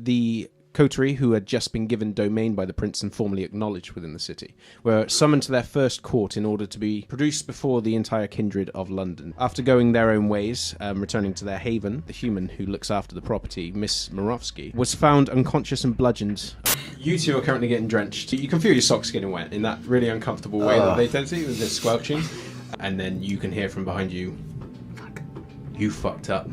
The coterie, who had just been given domain by the prince and formally acknowledged within the city, were summoned to their first court in order to be produced before the entire kindred of London. After going their own ways, returning to their haven, the human who looks after the property, Miss Morovsky, was found unconscious and bludgeoned. You two are currently getting drenched. You can feel your socks getting wet in that really uncomfortable way that they tend to, with this squelching. And then you can hear from behind you, "Fuck. You fucked up."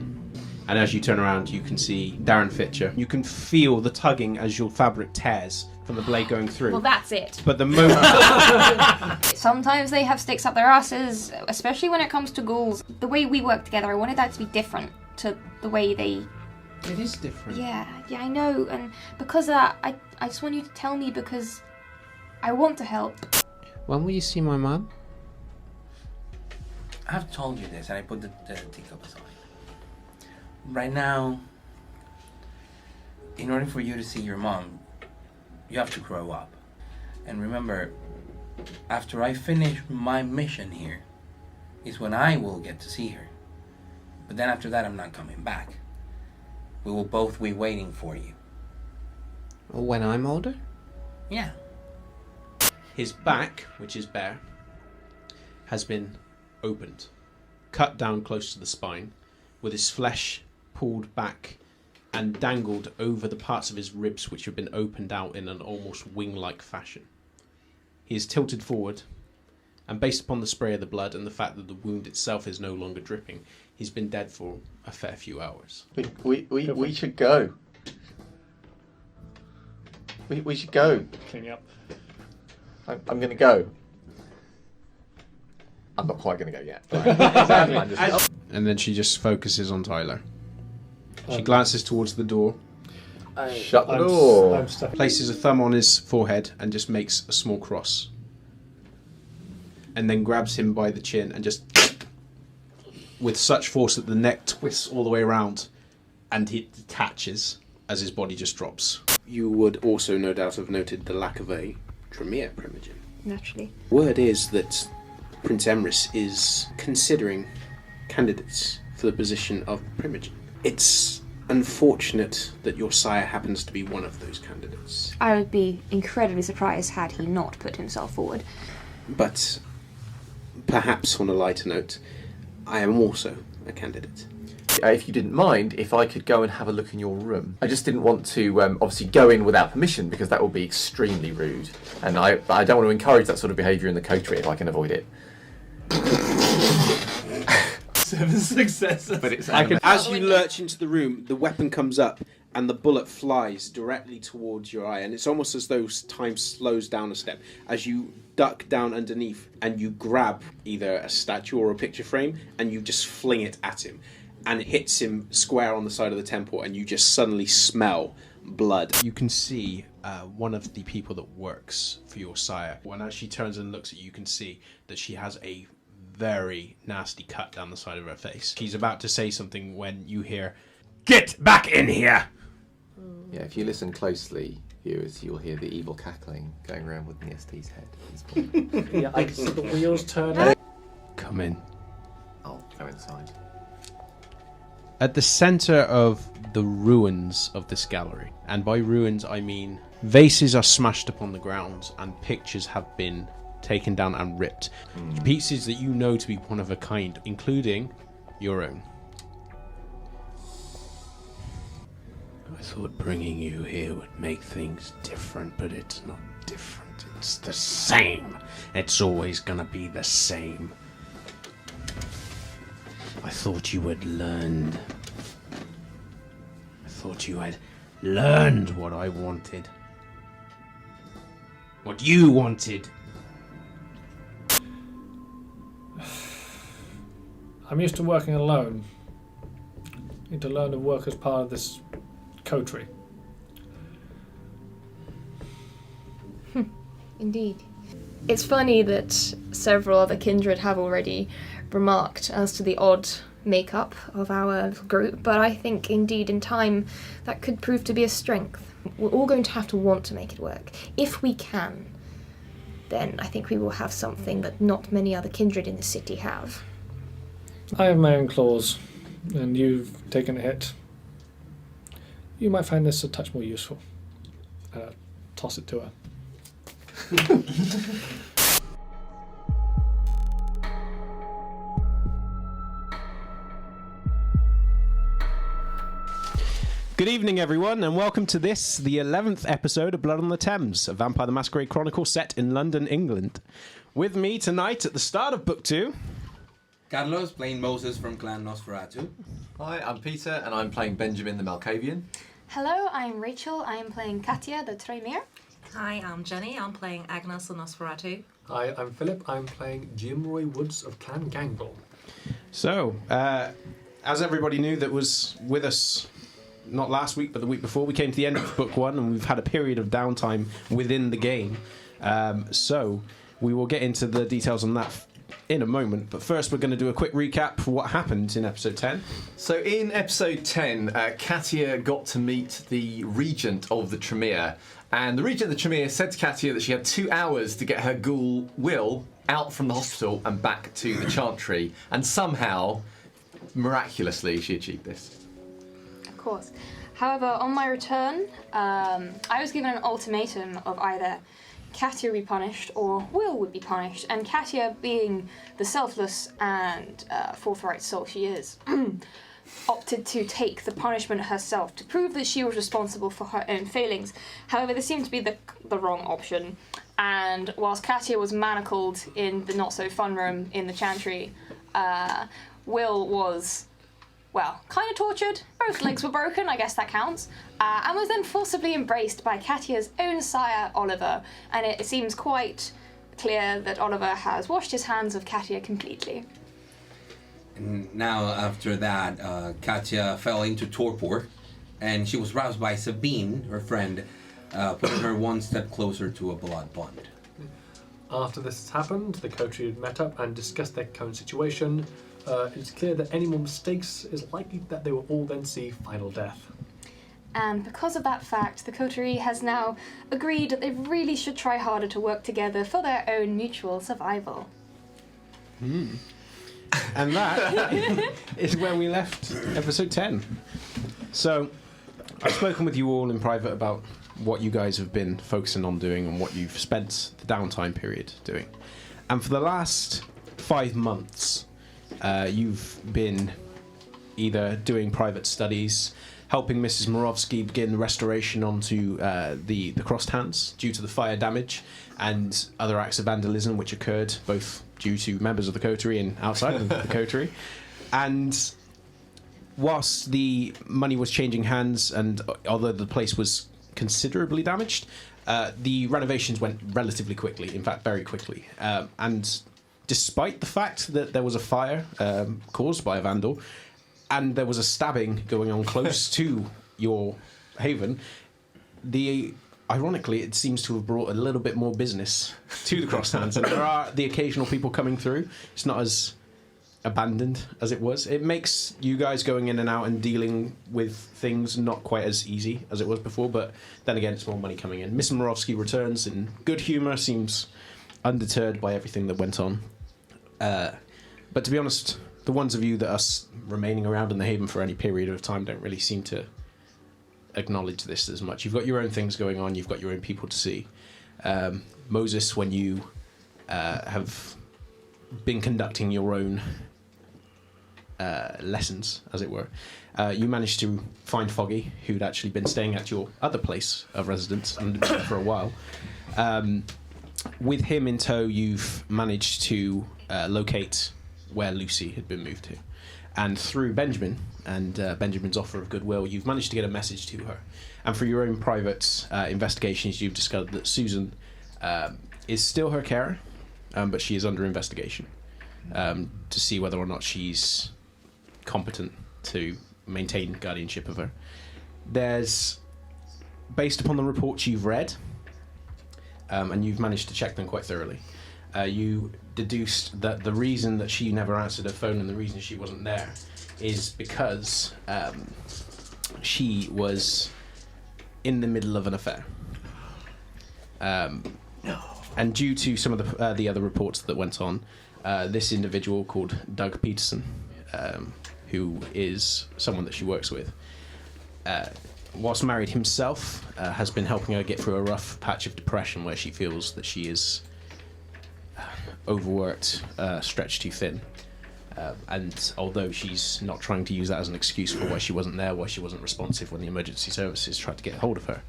And as you turn around, you can see Darren Fitcher. You can feel the tugging as your fabric tears from the blade going through. Well, that's it. But the moment... Sometimes they have sticks up their asses, especially when it comes to ghouls. The way we work together, I wanted that to be different to the way they... It is different. Yeah, I know. And because of that, I just want you to tell me because I want to help. When will you see my mum? I've told you this, and I put the teacup aside. Right now, in order for you to see your mom, you have to grow up. And remember, after I finish my mission here, is when I will get to see her. But then after that, I'm not coming back. We will both be waiting for you. When I'm older? Yeah. His back, which is bare, has been opened, cut down close to the spine, with his flesh pulled back and dangled over the parts of his ribs which have been opened out in an almost wing-like fashion. He is tilted forward, and based upon the spray of the blood and the fact that the wound itself is no longer dripping, he's been dead for a fair few hours. We should go. We should go. Cleaning up. I'm going to go. I'm not quite going to go yet. Right. And then she just focuses on Tyler. She glances towards the door, Shut the door. I'm stuck. places a thumb on his forehead and just makes a small cross. And then grabs him by the chin and just... with such force that the neck twists all the way around and he detaches as his body just drops. You would also no doubt have noted the lack of a Tremere primogen. Naturally. Word is that Prince Emrys is considering candidates for the position of primogen. It's unfortunate that your sire happens to be one of those candidates. I would be incredibly surprised had he not put himself forward. But perhaps on a lighter note, I am also a candidate. If you didn't mind, if I could go and have a look in your room. I just didn't want to obviously go in without permission because that would be extremely rude. And I don't want to encourage that sort of behaviour in the coterie if I can avoid it. 7 successes. But it's As you lurch into the room, the weapon comes up and the bullet flies directly towards your eye, and it's almost as though time slows down a step as you duck down underneath and you grab either a statue or a picture frame and you just fling it at him, and it hits him square on the side of the temple, and you just suddenly smell blood. You can see one of the people that works for your sire, when as she turns and looks at you, you can see that she has a very nasty cut down the side of her face. She's about to say something when you hear, "Get back in here!" Yeah, if you listen closely, viewers, you'll hear the evil cackling going around with the ST's head at this point. Yeah, I can see the wheels turning. Come in. I'll go inside. At the centre of the ruins of this gallery, and by ruins I mean vases are smashed upon the ground and pictures have been taken down and ripped. Pieces that you know to be one of a kind, including your own. I thought bringing you here would make things different, but it's not different. It's the same. It's always gonna be the same. I thought you had learned. I thought you had learned what I wanted. What you wanted. I'm used to working alone. Need to learn to work as part of this coterie. Indeed. It's funny that several other kindred have already remarked as to the odd makeup of our group, but I think indeed in time that could prove to be a strength. We're all going to have to want to make it work. If we can, then I think we will have something that not many other kindred in the city have. I have my own claws, and you've taken a hit. You might find this a touch more useful. Toss it to her. Good evening, everyone, and welcome to the 11th episode of Blood on the Thames, a Vampire the Masquerade Chronicle set in London, England. With me tonight at the start of Book 2... Carlos playing Moses from Clan Nosferatu. Hi, I'm Peter, and I'm playing Benjamin the Malkavian. Hello, I'm Rachel. I'm playing Katia the Tremere. Hi, I'm Jenny. I'm playing Agnes the Nosferatu. Hi, I'm Philip. I'm playing Jim Roy Woods of Clan Gangrel. So, as everybody knew that was with us... not last week, but the week before, we came to the end of Book 1, and we've had a period of downtime within the game. So we will get into the details on that in a moment, but first we're going to do a quick recap for what happened in Episode 10. So in Episode 10, Katia got to meet the Regent of the Tremere, and the Regent of the Tremere said to Katia that she had 2 hours to get her ghoul, Will, out from the hospital and back to the Chantry, and somehow, miraculously, she achieved this. Of course. However, on my return, I was given an ultimatum of either Katia would be punished or Will would be punished, and Katia, being the selfless and forthright soul she is, opted to take the punishment herself to prove that she was responsible for her own failings. However, this seemed to be the wrong option, and whilst Katia was manacled in the not-so-fun room in the Chantry, Will was... well, kind of tortured. Both legs were broken, I guess that counts. And was then forcibly embraced by Katia's own sire, Oliver. And it seems quite clear that Oliver has washed his hands of Katia completely. And now, after that, Katia fell into torpor, and she was roused by Sabine, her friend, putting her one step closer to a blood bond. After this has happened, the coterie had met up and discussed their current situation. It's clear that any more mistakes is likely that they will all then see final death. And because of that fact, the coterie has now agreed that they really should try harder to work together for their own mutual survival. And that is where we left Episode 10. So, I've spoken with you all in private about what you guys have been focusing on doing and what you've spent the downtime period doing. And for the last 5 months... you've been either doing private studies, helping Mrs. Morovsky begin restoration onto the crossed hands due to the fire damage and other acts of vandalism which occurred both due to members of the coterie and outside of the coterie. And whilst the money was changing hands, and although the place was considerably damaged, the renovations went relatively quickly, in fact very quickly. And despite the fact that there was a fire caused by a vandal, and there was a stabbing going on close to your haven, ironically, it seems to have brought a little bit more business to the crossed hands, and there are the occasional people coming through. It's not as abandoned as it was. It makes you guys going in and out and dealing with things not quite as easy as it was before, but then again, it's more money coming in. Miss Morovsky returns in good humour, seems undeterred by everything that went on. But to be honest, the ones of you that are remaining around in the haven for any period of time don't really seem to acknowledge this as much. You've got your own things going on, you've got your own people to see. Moses, when you have been conducting your own lessons, as it were, you managed to find Foggy, who'd actually been staying at your other place of residence and for a while. With him in tow, you've managed to locate where Lucy had been moved to. And through Benjamin and Benjamin's offer of goodwill, you've managed to get a message to her. And for your own private investigations, you've discovered that Susan is still her carer, but she is under investigation to see whether or not she's competent to maintain guardianship of her. There's, based upon the reports you've read, and you've managed to check them quite thoroughly, you deduced that the reason that she never answered her phone and the reason she wasn't there is because she was in the middle of an affair. And due to some of the other reports that went on, this individual called Doug Peterson, who is someone that she works with, whilst married himself, has been helping her get through a rough patch of depression where she feels that she is overworked, stretched too thin. And although she's not trying to use that as an excuse for why she wasn't there, why she wasn't responsive when the emergency services tried to get hold of her,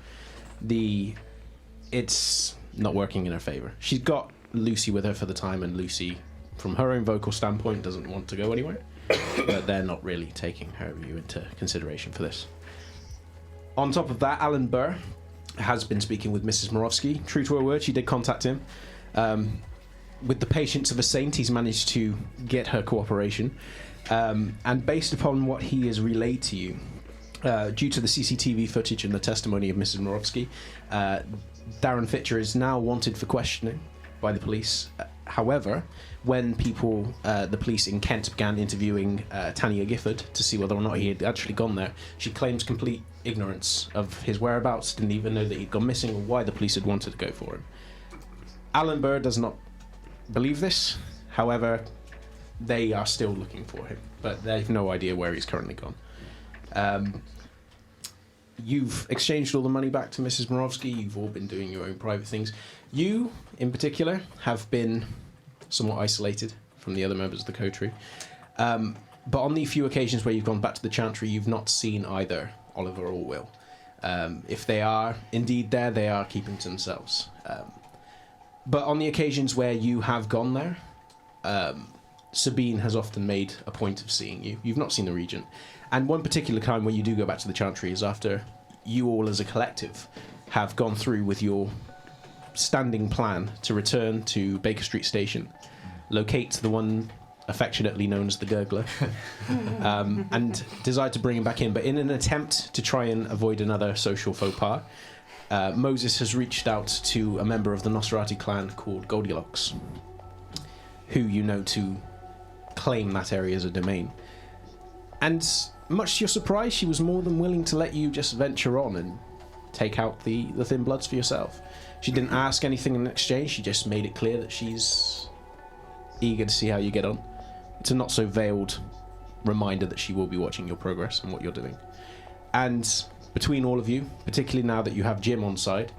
it's not working in her favour. She's got Lucy with her for the time, and Lucy, from her own vocal standpoint, doesn't want to go anywhere. But they're not really taking her view into consideration for this. On top of that, Alan Burr has been speaking with Mrs. Morovsky. True to her word, she did contact him. With the patience of a saint, he's managed to get her cooperation. And based upon what he has relayed to you, due to the CCTV footage and the testimony of Mrs. Morovsky, Darren Fitcher is now wanted for questioning by the police. However, when the police in Kent began interviewing Tanya Gifford to see whether or not he had actually gone there, she claims complete ignorance of his whereabouts, didn't even know that he'd gone missing or why the police had wanted to go for him. Alan Burr does not believe this. However, they are still looking for him, but they've no idea where he's currently gone. You've exchanged all the money back to Mrs. Morovsky. You've all been doing your own private things. You, in particular, have been somewhat isolated from the other members of the coterie. But on the few occasions where you've gone back to the Chantry, you've not seen either Oliver or Will. If they are indeed there, they are keeping to themselves. But on the occasions where you have gone there, Sabine has often made a point of seeing you. You've not seen the Regent. And one particular time when you do go back to the Chantry is after you all as a collective have gone through with your standing plan to return to Baker Street Station, locate the one affectionately known as the Gurgler, and decide to bring him back in. But in an attempt to try and avoid another social faux pas, Moses has reached out to a member of the Nosferatu clan called Goldilocks, who you know to claim that area as a domain. And much to your surprise, she was more than willing to let you just venture on and take out the Thin Bloods for yourself. She didn't ask anything in exchange, she just made it clear that she's eager to see how you get on. It's a not so veiled reminder that she will be watching your progress and what you're doing. And between all of you, particularly now that you have Jim on side,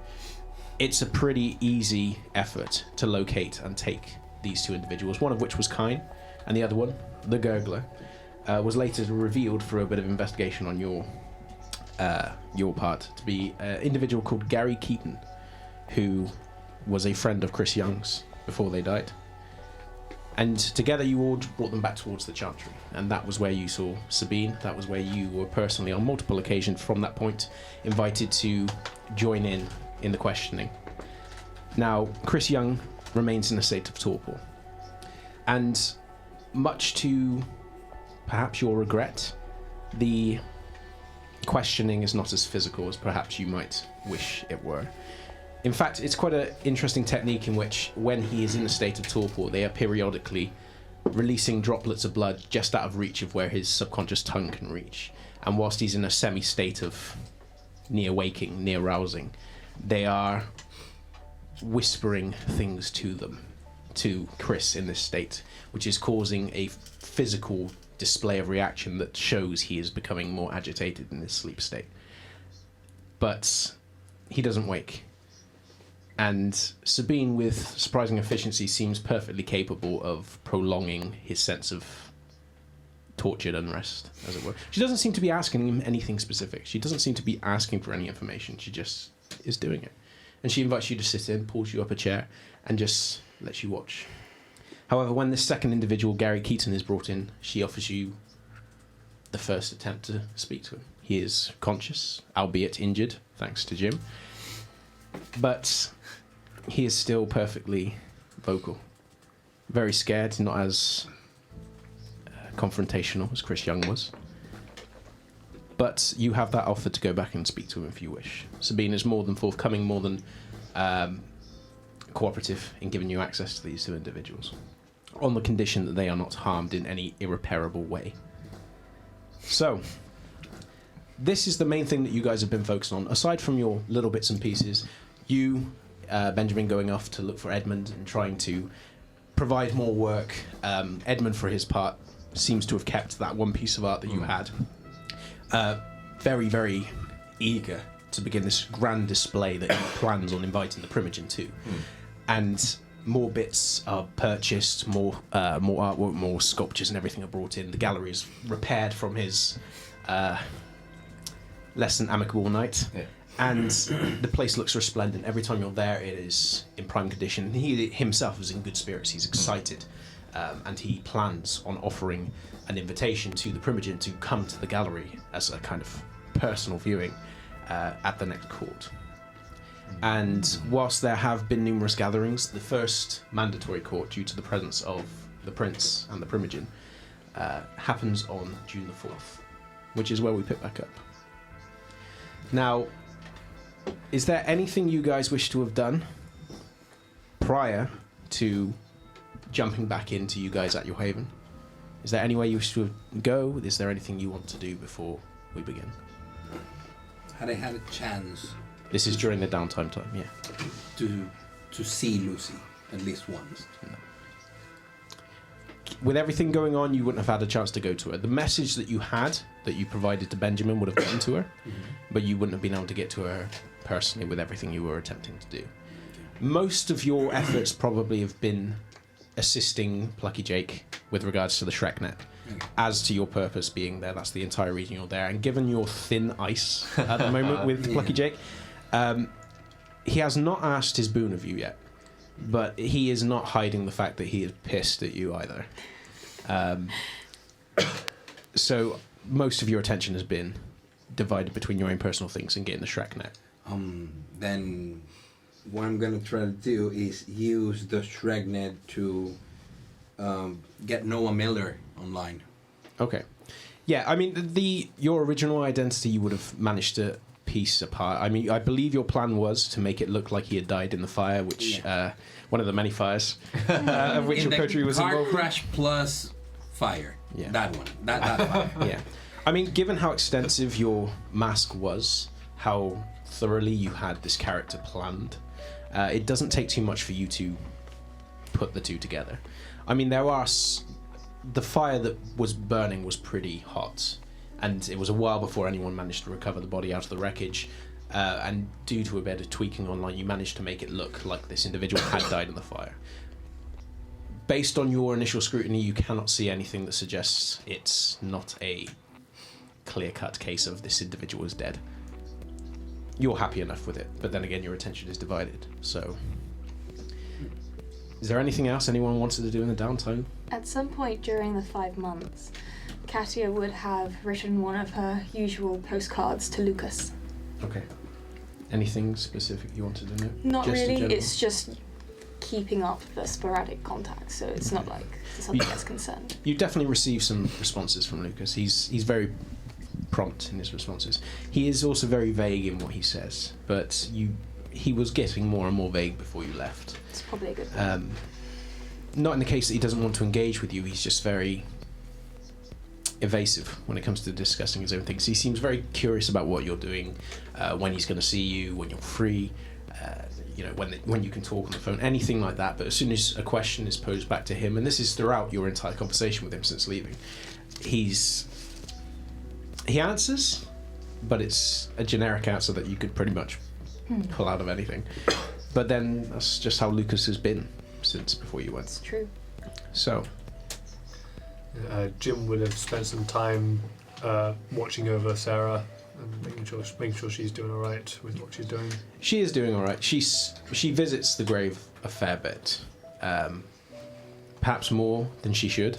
it's a pretty easy effort to locate and take these two individuals, one of which was Kine, and the other one, the Gurgler, was later revealed through a bit of investigation on your part to be an individual called Gary Keaton, who was a friend of Chris Young's before they died. And together you all brought them back towards the Chantry, and that was where you saw Sabine. That was where you were personally, on multiple occasions from that point, invited to join in the questioning. Now, Chris Young remains in a state of torpor, and much to perhaps your regret, the questioning is not as physical as perhaps you might wish it were. In fact, it's quite an interesting technique in which, when he is in a state of torpor, they are periodically releasing droplets of blood just out of reach of where his subconscious tongue can reach. And whilst he's in a semi-state of near waking, near rousing, they are whispering things to them, to Chris in this state, which is causing a physical display of reaction that shows he is becoming more agitated in this sleep state. But he doesn't wake. And Sabine, with surprising efficiency, seems perfectly capable of prolonging his sense of tortured unrest, as it were. She doesn't seem to be asking him anything specific. She doesn't seem to be asking for any information. She just is doing it. And she invites you to sit in, pulls you up a chair, and just lets you watch. However, when this second individual, Gary Keaton, is brought in, she offers you the first attempt to speak to him. He is conscious, albeit injured, thanks to Jim. But he is still perfectly vocal. Very scared, not as confrontational as Chris Young was. But you have that offer to go back and speak to him if you wish. Sabine is more than forthcoming, more than cooperative in giving you access to these two individuals, on the condition that they are not harmed in any irreparable way. So, this is the main thing that you guys have been focused on. Aside from your little bits and pieces, you, Benjamin, going off to look for Edmund and trying to provide more work. Edmund, for his part, seems to have kept that one piece of art that you had very, very eager to begin this grand display that he plans on inviting the Primogen to. And more bits are purchased, more artwork, more sculptures and everything are brought in. The gallery is repaired from his less than amicable night. Yeah. And the place looks resplendent. Every time you're there, it is in prime condition. He himself is in good spirits. He's excited. And he plans on offering an invitation to the Primogen to come to the gallery as a kind of personal viewing at the next court. And whilst there have been numerous gatherings, the first mandatory court, due to the presence of the Prince and the Primogen, happens on June the 4th, which is where we pick back up. Now, is there anything you guys wish to have done prior to jumping back into you guys at your haven? Is there anywhere you wish to go? Is there anything you want to do before we begin? Had I had a chance This is during the downtime time, yeah. to see Lucy at least once. No. With everything going on, you wouldn't have had a chance to go to her. The message that you had, that you provided to Benjamin, would have gotten to her, but you wouldn't have been able to get to her personally with everything you were attempting to do. Most of your efforts probably have been assisting Plucky Jake with regards to the Shrek net. As to your purpose being there, that's the entire reason you're there. And given your thin ice at the moment with Plucky Jake, he has not asked his boon of you yet, but he is not hiding the fact that he is pissed at you either. So most of your attention has been divided between your own personal things and getting the Shrek net. Then what I'm going to try to do is use the Shrek net to get Noah Miller online. Okay. Yeah, I mean, your original identity you would have managed to piece apart. I mean, I believe your plan was to make it look like he had died in the fire, which one of the many fires of which your coterie was involved. Car crash plus fire. Yeah. That one. That fire. Yeah. I mean, given how extensive your mask was, how thoroughly you had this character planned, it doesn't take too much for you to put the two together. I mean, the fire that was burning was pretty hot, and it was a while before anyone managed to recover the body out of the wreckage, and due to a bit of tweaking online, you managed to make it look like this individual had died in the fire. Based on your initial scrutiny, you cannot see anything that suggests it's not a clear-cut case of this individual is dead. You're happy enough with it, but then again, your attention is divided, so... Is there anything else anyone wanted to do in the downtime? At some point during the 5 months, Katia would have written one of her usual postcards to Lucas. Okay. Anything specific you wanted to know? Not just really, it's just keeping up the sporadic contact, so it's not like something that's concerned. You definitely receive some responses from Lucas. He's very prompt in his responses. He is also very vague in what he says, but he was getting more and more vague before you left. It's probably a good thing. Not in the case that he doesn't want to engage with you, he's just very evasive when it comes to discussing his own things. He seems very curious about what you're doing, when he's going to see you, when you're free, when you can talk on the phone, anything like that. But as soon as a question is posed back to him, and this is throughout your entire conversation with him since leaving, he answers, but it's a generic answer that you could pretty much pull out of anything. But then that's just how Lucas has been since before you went. It's true. So Jim will have spent some time watching over Sarah and making sure she's doing all right with what she's doing. she is doing all right. She visits the grave a fair bit, perhaps more than she should.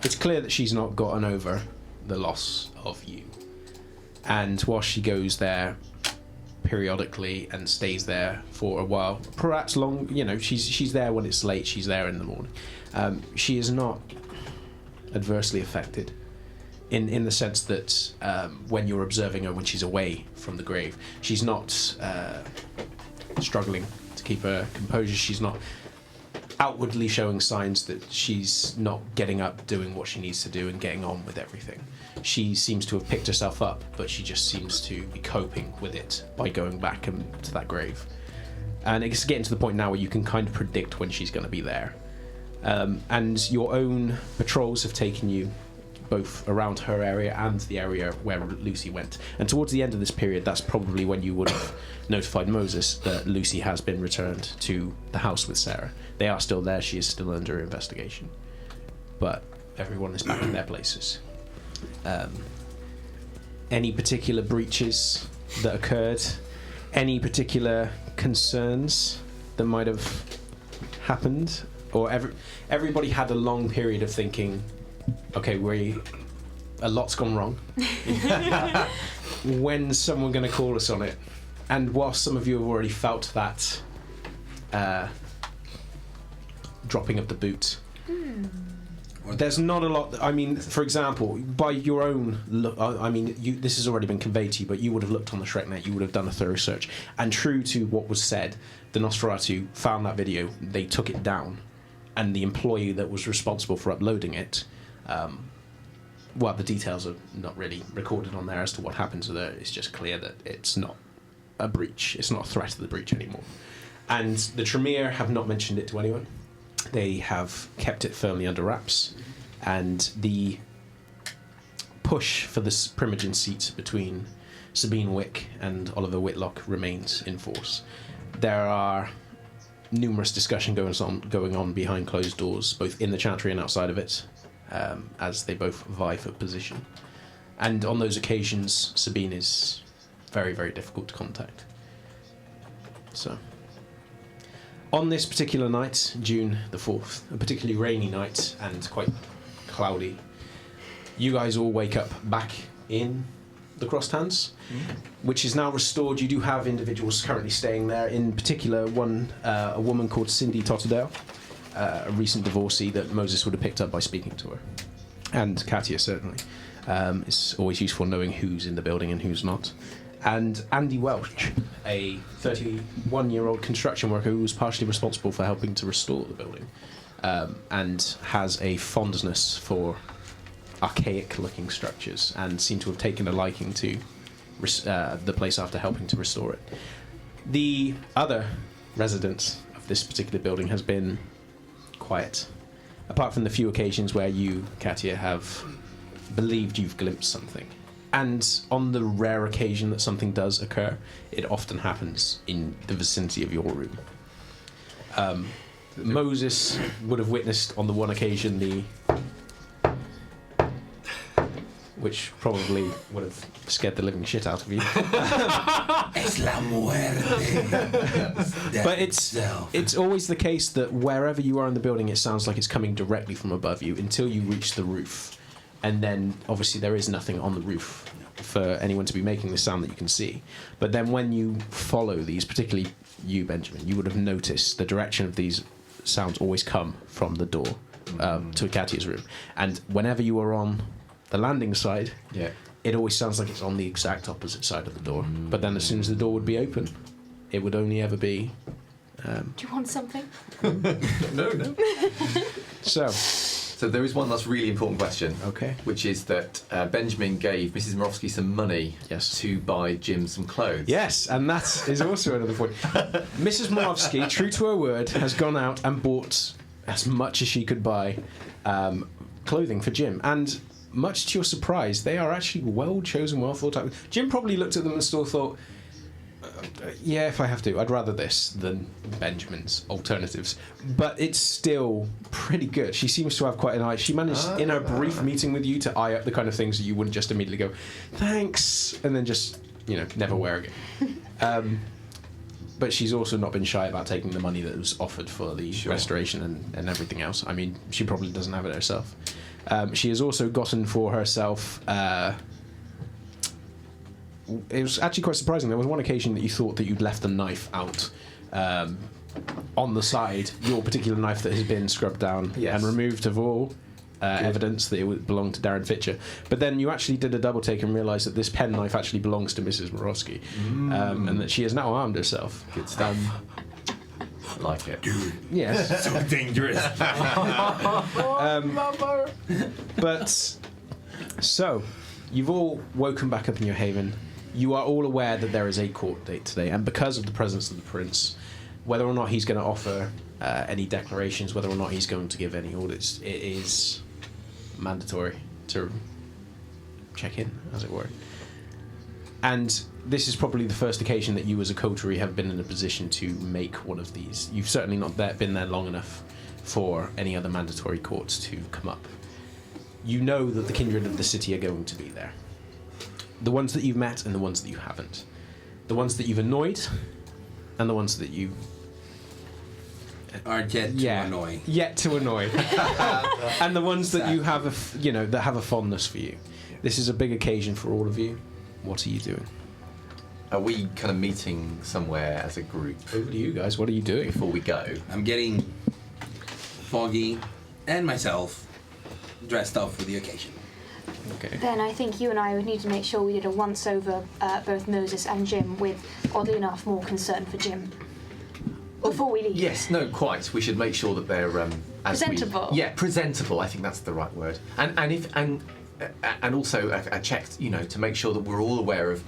It's clear that she's not gotten over the loss of you. And while she goes there periodically and stays there for a while, perhaps long, she's there when it's late, she's there in the morning. She is not adversely affected in the sense that when you're observing her when she's away from the grave, she's not struggling to keep her composure. She's not outwardly showing signs that she's not getting up, doing what she needs to do and getting on with everything. She seems to have picked herself up, but she just seems to be coping with it by going back to that grave. And it's getting to the point now where you can kind of predict when she's going to be there. And your own patrols have taken you both around her area and the area where Lucy went. And towards the end of this period, that's probably when you would have notified Moses that Lucy has been returned to the house with Sarah. They are still there. She is still under investigation. But everyone is back in their places. Any particular breaches that occurred? Any particular concerns that might have happened? Or everybody had a long period of thinking, okay, a lot's gone wrong. When's someone going to call us on it? And whilst some of you have already felt that dropping of the boot, there's not a lot. I mean, for example, by your own look, this has already been conveyed to you, but you would have looked on the ShrekNet, you would have done a thorough search, and true to what was said, the Nosferatu found that video, they took it down, and the employee that was responsible for uploading it, well, the details are not really recorded on there as to what happened to there. It's just clear that it's not a breach. It's not a threat to the breach anymore. And the Tremere have not mentioned it to anyone. They have kept it firmly under wraps, and the push for this Primogen seat between Sabine Wick and Oliver Whitlock remains in force. There are numerous discussions going on behind closed doors, both in the chantry and outside of it, as they both vie for position. And on those occasions, Sabine is very, very difficult to contact. So, on this particular night, June the 4th, a particularly rainy night and quite cloudy, you guys all wake up back in the Crossed Hands, which is now restored. You do have individuals currently staying there, in particular a woman called Cindy Totterdale, a recent divorcee that Moses would have picked up by speaking to her. And Katia, certainly. It's always useful knowing who's in the building and who's not. And Andy Welch, a 31-year-old construction worker who was partially responsible for helping to restore the building, and has a fondness for archaic-looking structures and seemed to have taken a liking to the place after helping to restore it. The other resident of this particular building has been quiet, apart from the few occasions where you, Katia, have believed you've glimpsed something. And on the rare occasion that something does occur, it often happens in the vicinity of your room. Moses would have witnessed on the one occasion which probably would have scared the living shit out of you. Es la muerte. But it's always the case that wherever you are in the building, it sounds like it's coming directly from above you until you reach the roof. And then, obviously, there is nothing on the roof for anyone to be making the sound that you can see. But then when you follow these, particularly you, Benjamin, you would have noticed the direction of these sounds always come from the door to Katia's room. And whenever you are on the landing side, it always sounds like it's on the exact opposite side of the door. But then as soon as the door would be open, it would only ever be... Do you want something? No. So there is one last really important question. Okay. Which is that Benjamin gave Mrs. Morovsky some money to buy Jim some clothes. Yes, and that is also another point. Mrs. Morovsky, true to her word, has gone out and bought as much as she could buy clothing for Jim. And much to your surprise, they are actually well chosen, well thought out. Jim probably looked at them and still thought, yeah, if I have to, I'd rather this than Benjamin's alternatives. But it's still pretty good. She seems to have quite an eye. She managed, in her brief meeting with you, to eye up the kind of things that you wouldn't just immediately go, thanks, and then just, never wear again. But she's also not been shy about taking the money that was offered for the restoration and everything else. I mean, she probably doesn't have it herself. She has also gotten for herself... it was actually quite surprising. There was one occasion that you thought that you'd left the knife out on the side, your particular knife that has been scrubbed down and removed of all evidence that it belonged to Darren Fitcher. But then you actually did a double take and realised that this pen knife actually belongs to Mrs. Morovsky, and that she has now armed herself. Good stuff. Like it. Dude. Yes. So dangerous. But, so, you've all woken back up in your haven. You are all aware that there is a court date today, and because of the presence of the prince, whether or not he's going to offer any declarations, whether or not he's going to give any orders, it is mandatory to check in, as it were. And this is probably the first occasion that you as a coterie have been in a position to make one of these. You've certainly not been there long enough for any other mandatory courts to come up. You know that the kindred of the city are going to be there. The ones that you've met and the ones that you haven't. The ones that you've annoyed and the ones that you... Are yet to annoy. Yet to annoy. And the ones that you have, that have a fondness for you. This is a big occasion for all of you. What are you doing? Are we kind of meeting somewhere as a group? Over to you guys. What are you doing? Before we go. I'm getting Foggy and myself dressed up for the occasion. Okay. Then I think you and I would need to make sure we did a once-over, both Moses and Jim, with, oddly enough, more concern for Jim. Before we leave. Yes, no, quite. We should make sure that they're presentable. Presentable. I think that's the right word. And also a check, to make sure that we're all aware of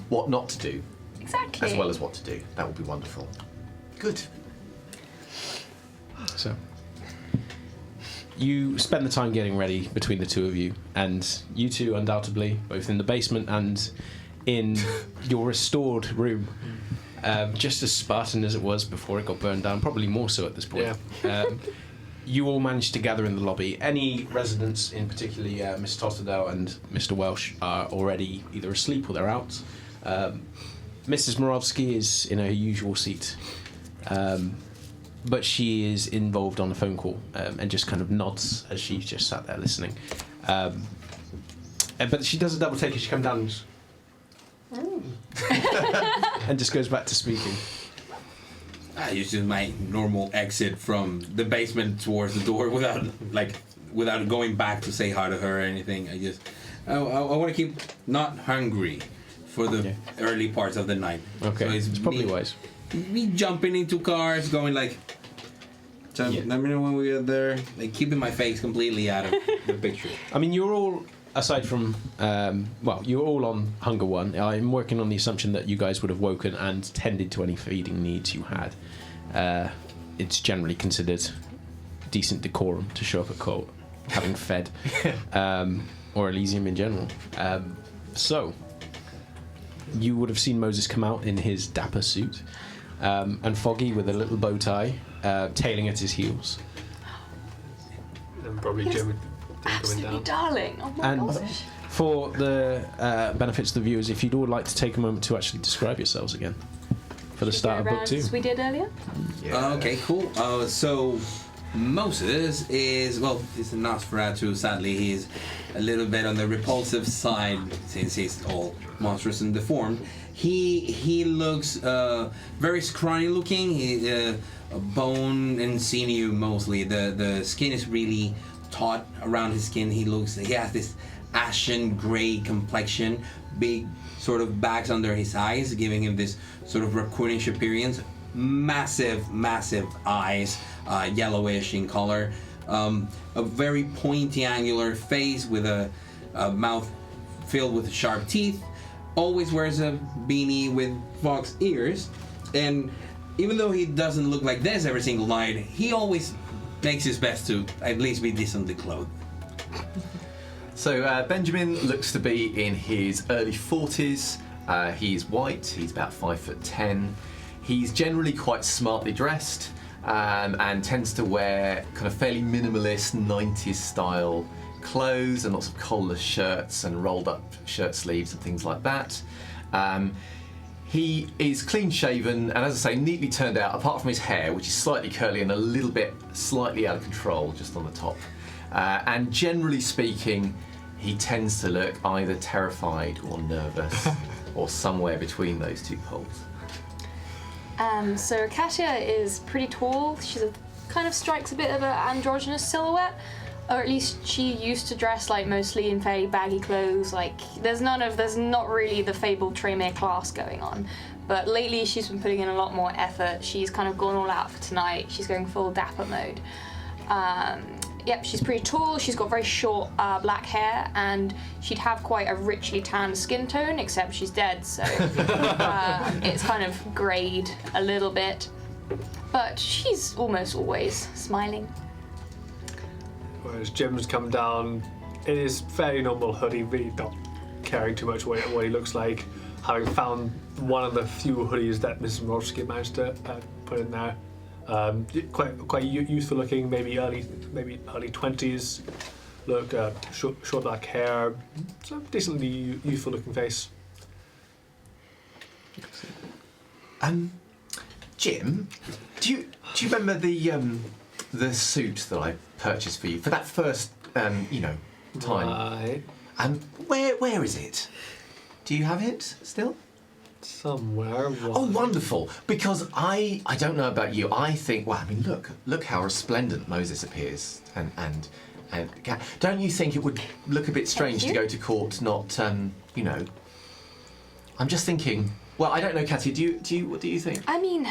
what not to do. Exactly. As well as what to do. That would be wonderful. Good. So, you spend the time getting ready between the two of you, and you two, undoubtedly, both in the basement and in your restored room, just as Spartan as it was before it got burned down, probably more so at this point. Yeah. You all managed to gather in the lobby. Any residents, in particularly Miss Totterdale and Mr. Welsh, are already either asleep or they're out. Mrs. Morovsky is in her usual seat, but she is involved on a phone call and just kind of nods as she's just sat there listening. But she does a double take as she comes down and just goes back to speaking. I use my normal exit from the basement towards the door without going back to say hi to her or anything. I want to keep not hungry for the early parts of the night. Okay, so it's probably wise. Me jumping into cars, going like, let me know when we get there. Like keeping my face completely out of the picture. I mean, you're all, aside from, you're all on Hunger 1. I'm working on the assumption that you guys would have woken and tended to any feeding needs you had. It's generally considered decent decorum to show up at court having fed, or Elysium in general. So, you would have seen Moses come out in his dapper suit, and Foggy with a little bow tie, tailing at his heels. And probably Jim coming Absolutely down. darling. Oh my gosh. For the benefits of the viewers, if you'd all like to take a moment to actually describe yourselves again for the start of book 2. As we did earlier. Okay, cool. So Moses is he's a Nosferatu. Sadly, he's a little bit on the repulsive side since he's all monstrous and deformed. He looks very scrawny looking. He bone and sinew mostly. The skin is really taut around his skin. He has this ashen gray complexion, big sort of bags under his eyes, giving him this sort of raccoonish appearance. Massive eyes, yellowish in color. A very pointy, angular face with a mouth filled with sharp teeth. Always wears a beanie with fox ears, and even though he doesn't look like this every single night, he always makes his best to at least be decently clothed. So Benjamin looks to be in his early 40s. He's white, he's about 5'10". He's generally quite smartly dressed and tends to wear kind of fairly minimalist 90s style clothes and lots of collarless shirts and rolled up shirt sleeves and things like that. He is clean shaven and, as I say, neatly turned out, apart from his hair, which is slightly curly and a little bit slightly out of control just on the top. And generally speaking, he tends to look either terrified or nervous or somewhere between those two poles. So Katia is pretty tall. She's kind of strikes a bit of an androgynous silhouette, or at least she used to dress like mostly in fairly baggy clothes. Like there's not really the fabled Tremere class going on. But lately she's been putting in a lot more effort. She's kind of gone all out for tonight. She's going full dapper mode. Yep, she's pretty tall. She's got very short black hair, and she'd have quite a richly tanned skin tone, except she's dead, so it's kind of greyed a little bit. But she's almost always smiling. Whereas Jim's come down, in his fairly normal hoodie, really not caring too much what he looks like, having found one of the few hoodies that Mrs. Morowski managed to put in there. Quite youthful looking, maybe early 20s. Look, short black hair, so decently youthful looking face. Jim, do you remember the suit that I purchased for you for that first time? Right. Where is it? Do you have it still? Somewhere. Oh, wonderful! Because I don't know about you. I think, well, I mean, look how resplendent Moses appears, and don't you think it would look a bit strange to go to court not, I'm just thinking. Well, I don't know, Katia. What do you think? I mean,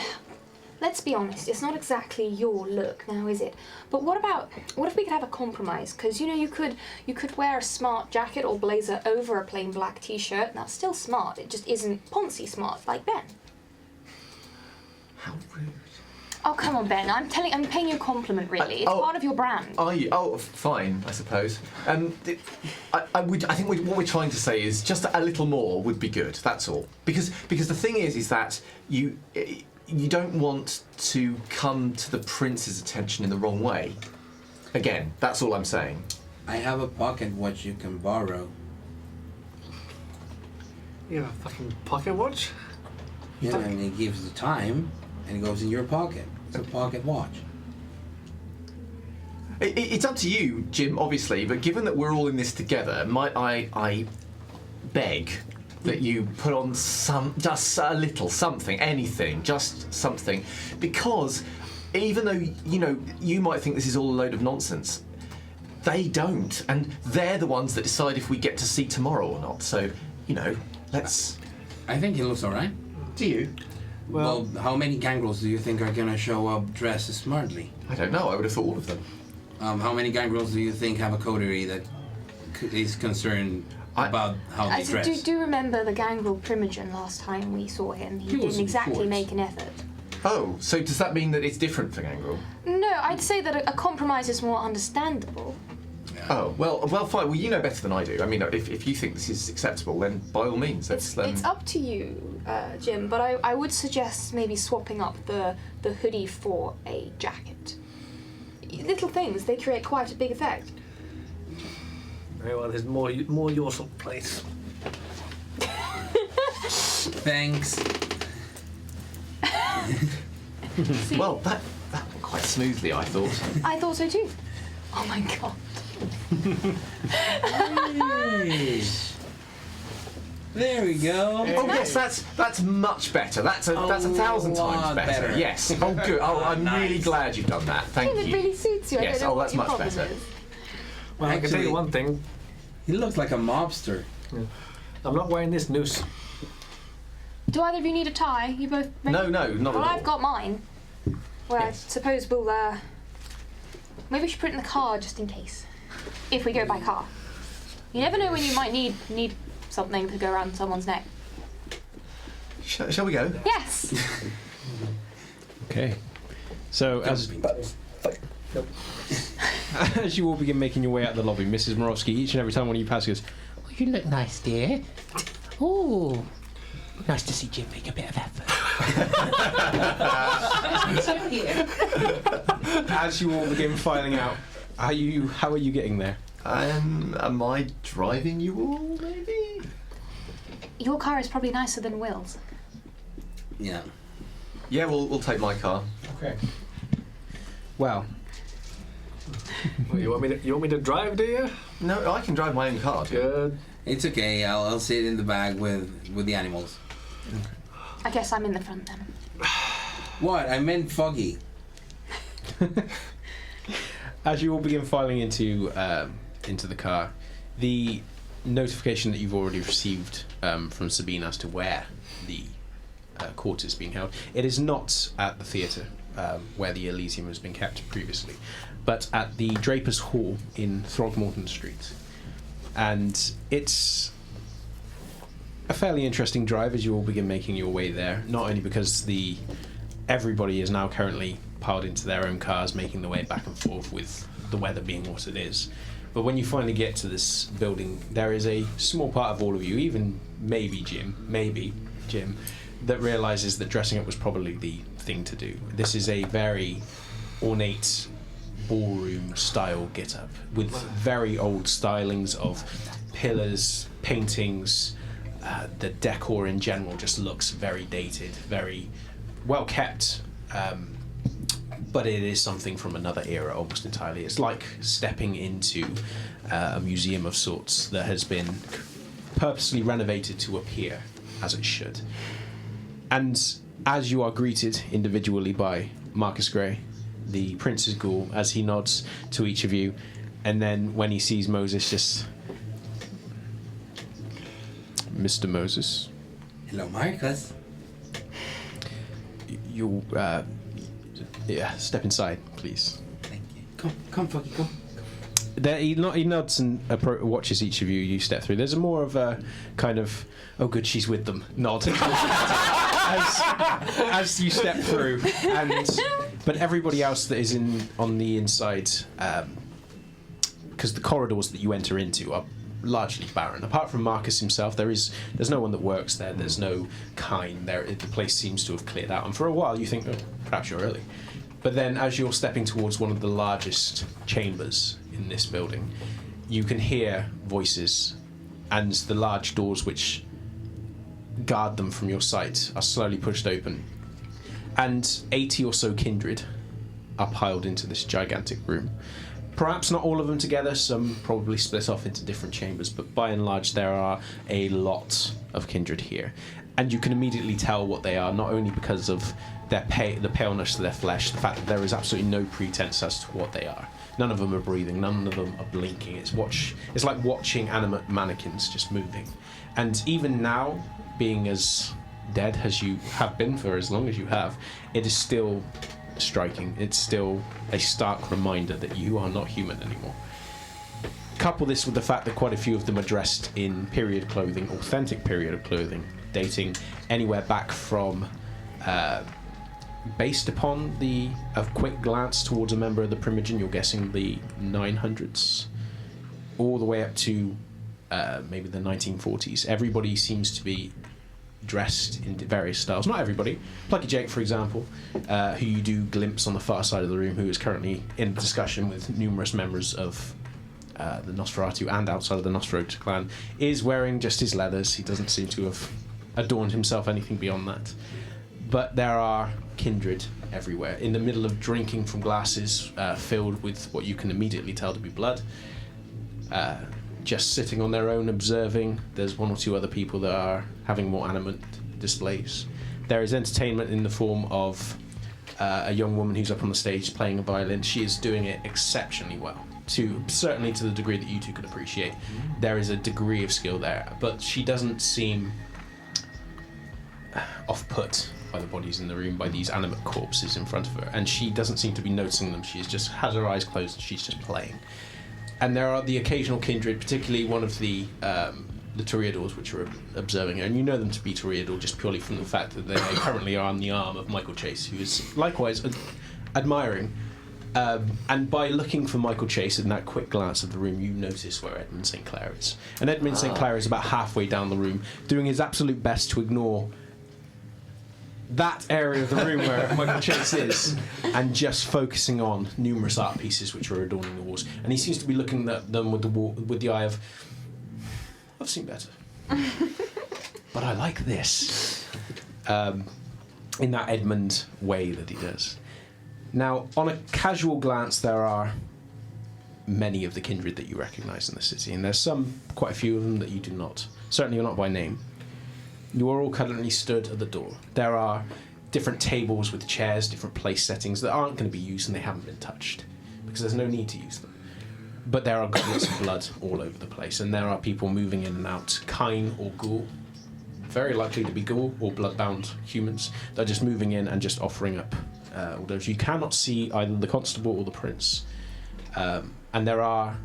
let's be honest. It's not exactly your look now, is it? But what if we could have a compromise? Because you could wear a smart jacket or blazer over a plain black T-shirt. And that's still smart. It just isn't poncy smart like Ben. How rude. Oh, come on, Ben. I'm paying you a compliment, really. It's part of your brand. Are you? Oh, fine, I suppose. I think what we're trying to say is just a little more would be good. That's all. Because the thing is that you don't want to come to the prince's attention in the wrong way. Again, that's all I'm saying. I have a pocket watch you can borrow. You have a fucking pocket watch? Yeah, and it gives the time, and it goes in your pocket. It's a pocket watch. It's up to you, Jim, obviously, but given that we're all in this together, might I beg that you put on just a little something, anything, just something, because even though, you might think this is all a load of nonsense, they don't, and they're the ones that decide if we get to see tomorrow or not, so, let's... I think he looks alright. Do you? Well, how many gangrels do you think are gonna show up dressed smartly? I don't know, I would have thought all of them. How many gangrels do you think have a coterie that is concerned about how they dress? Do you remember the Gangrel Primogen last time we saw him? He didn't exactly make an effort. Oh, so does that mean that it's different for Gangrel? No, I'd say that a compromise is more understandable. Yeah. Oh, well, fine. Well, you know better than I do. I mean, if you think this is acceptable, then by all means, let's... It's up to you, Jim, but I would suggest maybe swapping up the hoodie for a jacket. Little things, they create quite a big effect. Very well, there's more your sort of place. Thanks. Well, that went quite smoothly, I thought. I thought so too. Oh my god. There we go. Oh yes, that's much better. That's a 1,000 times better. Yes. Oh good. Oh, I'm really glad you've done that. Thank It you. really suits you. Yes. I don't know what That's your much problem better. is. Well, I can tell you one thing. He looks like a mobster. I'm not wearing this noose. Do either of you need a tie? You both ready? No, not at Well, all. I've got mine. Well, Yes. I suppose we'll, maybe we should put it in the car just in case. If we go by car. You never know when you might need something to go around someone's neck. Shall we go? Yes! Okay. So as you all begin making your way out of the lobby, Mrs. Morowski, each and every time one of you passes goes, Oh, you look nice, dear. Oh, nice to see Jim make a bit of effort. as you all begin filing out, how are you getting there? Am I driving you all, maybe? Your car is probably nicer than Will's. Yeah. Yeah, we'll take my car. Okay. Well, Well, you want me to drive, do you? No, I can drive my own car. Do you? Good. It's okay. I'll sit in the bag with the animals. I guess I'm in the front then. What? I meant Foggy. as you all begin filing into the car, the notification that you've already received from Sabine as to where the court is being held, it is not at the theatre where the Elysium has been kept previously, but at the Drapers' Hall in Throgmorton Street. And it's a fairly interesting drive as you all begin making your way there, not only because everybody is now currently piled into their own cars, making their way back and forth with the weather being what it is, But when you finally get to this building, there is a small part of all of you, even maybe Jim, that realizes that dressing up was probably the thing to do. This is a very ornate ballroom style get-up with very old stylings of pillars, paintings. The decor in general just looks very dated, very well kept, but it is something from another era almost entirely. It's like stepping into a museum of sorts that has been purposely renovated to appear as it should. And as you are greeted individually by Marcus Grey, the Prince's Ghoul, as he nods to each of you, and then when he sees Moses, just... Mr. Moses. Hello, Marcus. You, step inside, please. Thank you. Come, Plucky, come. There, he nods and watches each of you. You step through. There's a more of a kind of, oh good, she's with them nod as you step through, but everybody else that is on the inside, because the corridors that you enter into are largely barren. Apart from Marcus himself, there's no one that works there. There's no kind there. The place seems to have cleared out, and for a while you think, oh, perhaps you're early. But then, as you're stepping towards one of the largest chambers in this building, you can hear voices, and the large doors which guard them from your sight are slowly pushed open, and 80 or so kindred are piled into this gigantic room. Perhaps not all of them together, some probably split off into different chambers, but by and large there are a lot of kindred here. And you can immediately tell what they are, not only because of the paleness of their flesh, the fact that there is absolutely no pretense as to what they are. None of them are breathing, none of them are blinking. It's like watching animate mannequins just moving. And even now, being as dead as you have been for as long as you have, it is still striking. It's still a stark reminder that you are not human anymore. Couple this with the fact that quite a few of them are dressed in period clothing, authentic period of clothing, dating anywhere back from, based upon a quick glance towards a member of the Primogen, you're guessing the 900s, all the way up to maybe the 1940s. Everybody seems to be dressed in various styles. Not everybody. Plucky Jake, for example, who you do glimpse on the far side of the room, who is currently in discussion with numerous members of the Nosferatu and outside of the Nosferatu clan, is wearing just his leathers. He doesn't seem to have adorned himself anything beyond that. But there are kindred everywhere, in the middle of drinking from glasses filled with what you can immediately tell to be blood. Just sitting on their own, observing. There's one or two other people that are having more animate displays. There is entertainment in the form of a young woman who's up on the stage playing a violin. She is doing it exceptionally well, certainly to the degree that you two could appreciate. There is a degree of skill there, but she doesn't seem off-put by the bodies in the room, by these animate corpses in front of her, and she doesn't seem to be noticing them. She just has her eyes closed and she's just playing. And there are the occasional kindred, particularly one of the Toreadors, which are observing her, and you know them to be Toreador just purely from the fact that they currently are on the arm of Michael Chase, who is likewise admiring. And by looking for Michael Chase in that quick glance of the room, you notice where Edmund St. Clair is. And Edmund St. Clair is about halfway down the room, doing his absolute best to ignore that area of the room where Michael Chase is, and just focusing on numerous art pieces which are adorning the walls. And he seems to be looking at them with the eye of, I've seen better, but I like this. In that Edmund way that he does. Now, on a casual glance, there are many of the kindred that you recognise in the city, and there's quite a few of them that you do not. Certainly not by name. You are all currently stood at the door. There are different tables with chairs, different place settings that aren't going to be used, and they haven't been touched, because there's no need to use them. But there are goblets of blood all over the place, and there are people moving in and out, kine or ghoul, very likely to be ghoul or bloodbound humans. They're just moving in and just offering up orders. You cannot see either the constable or the prince, and there are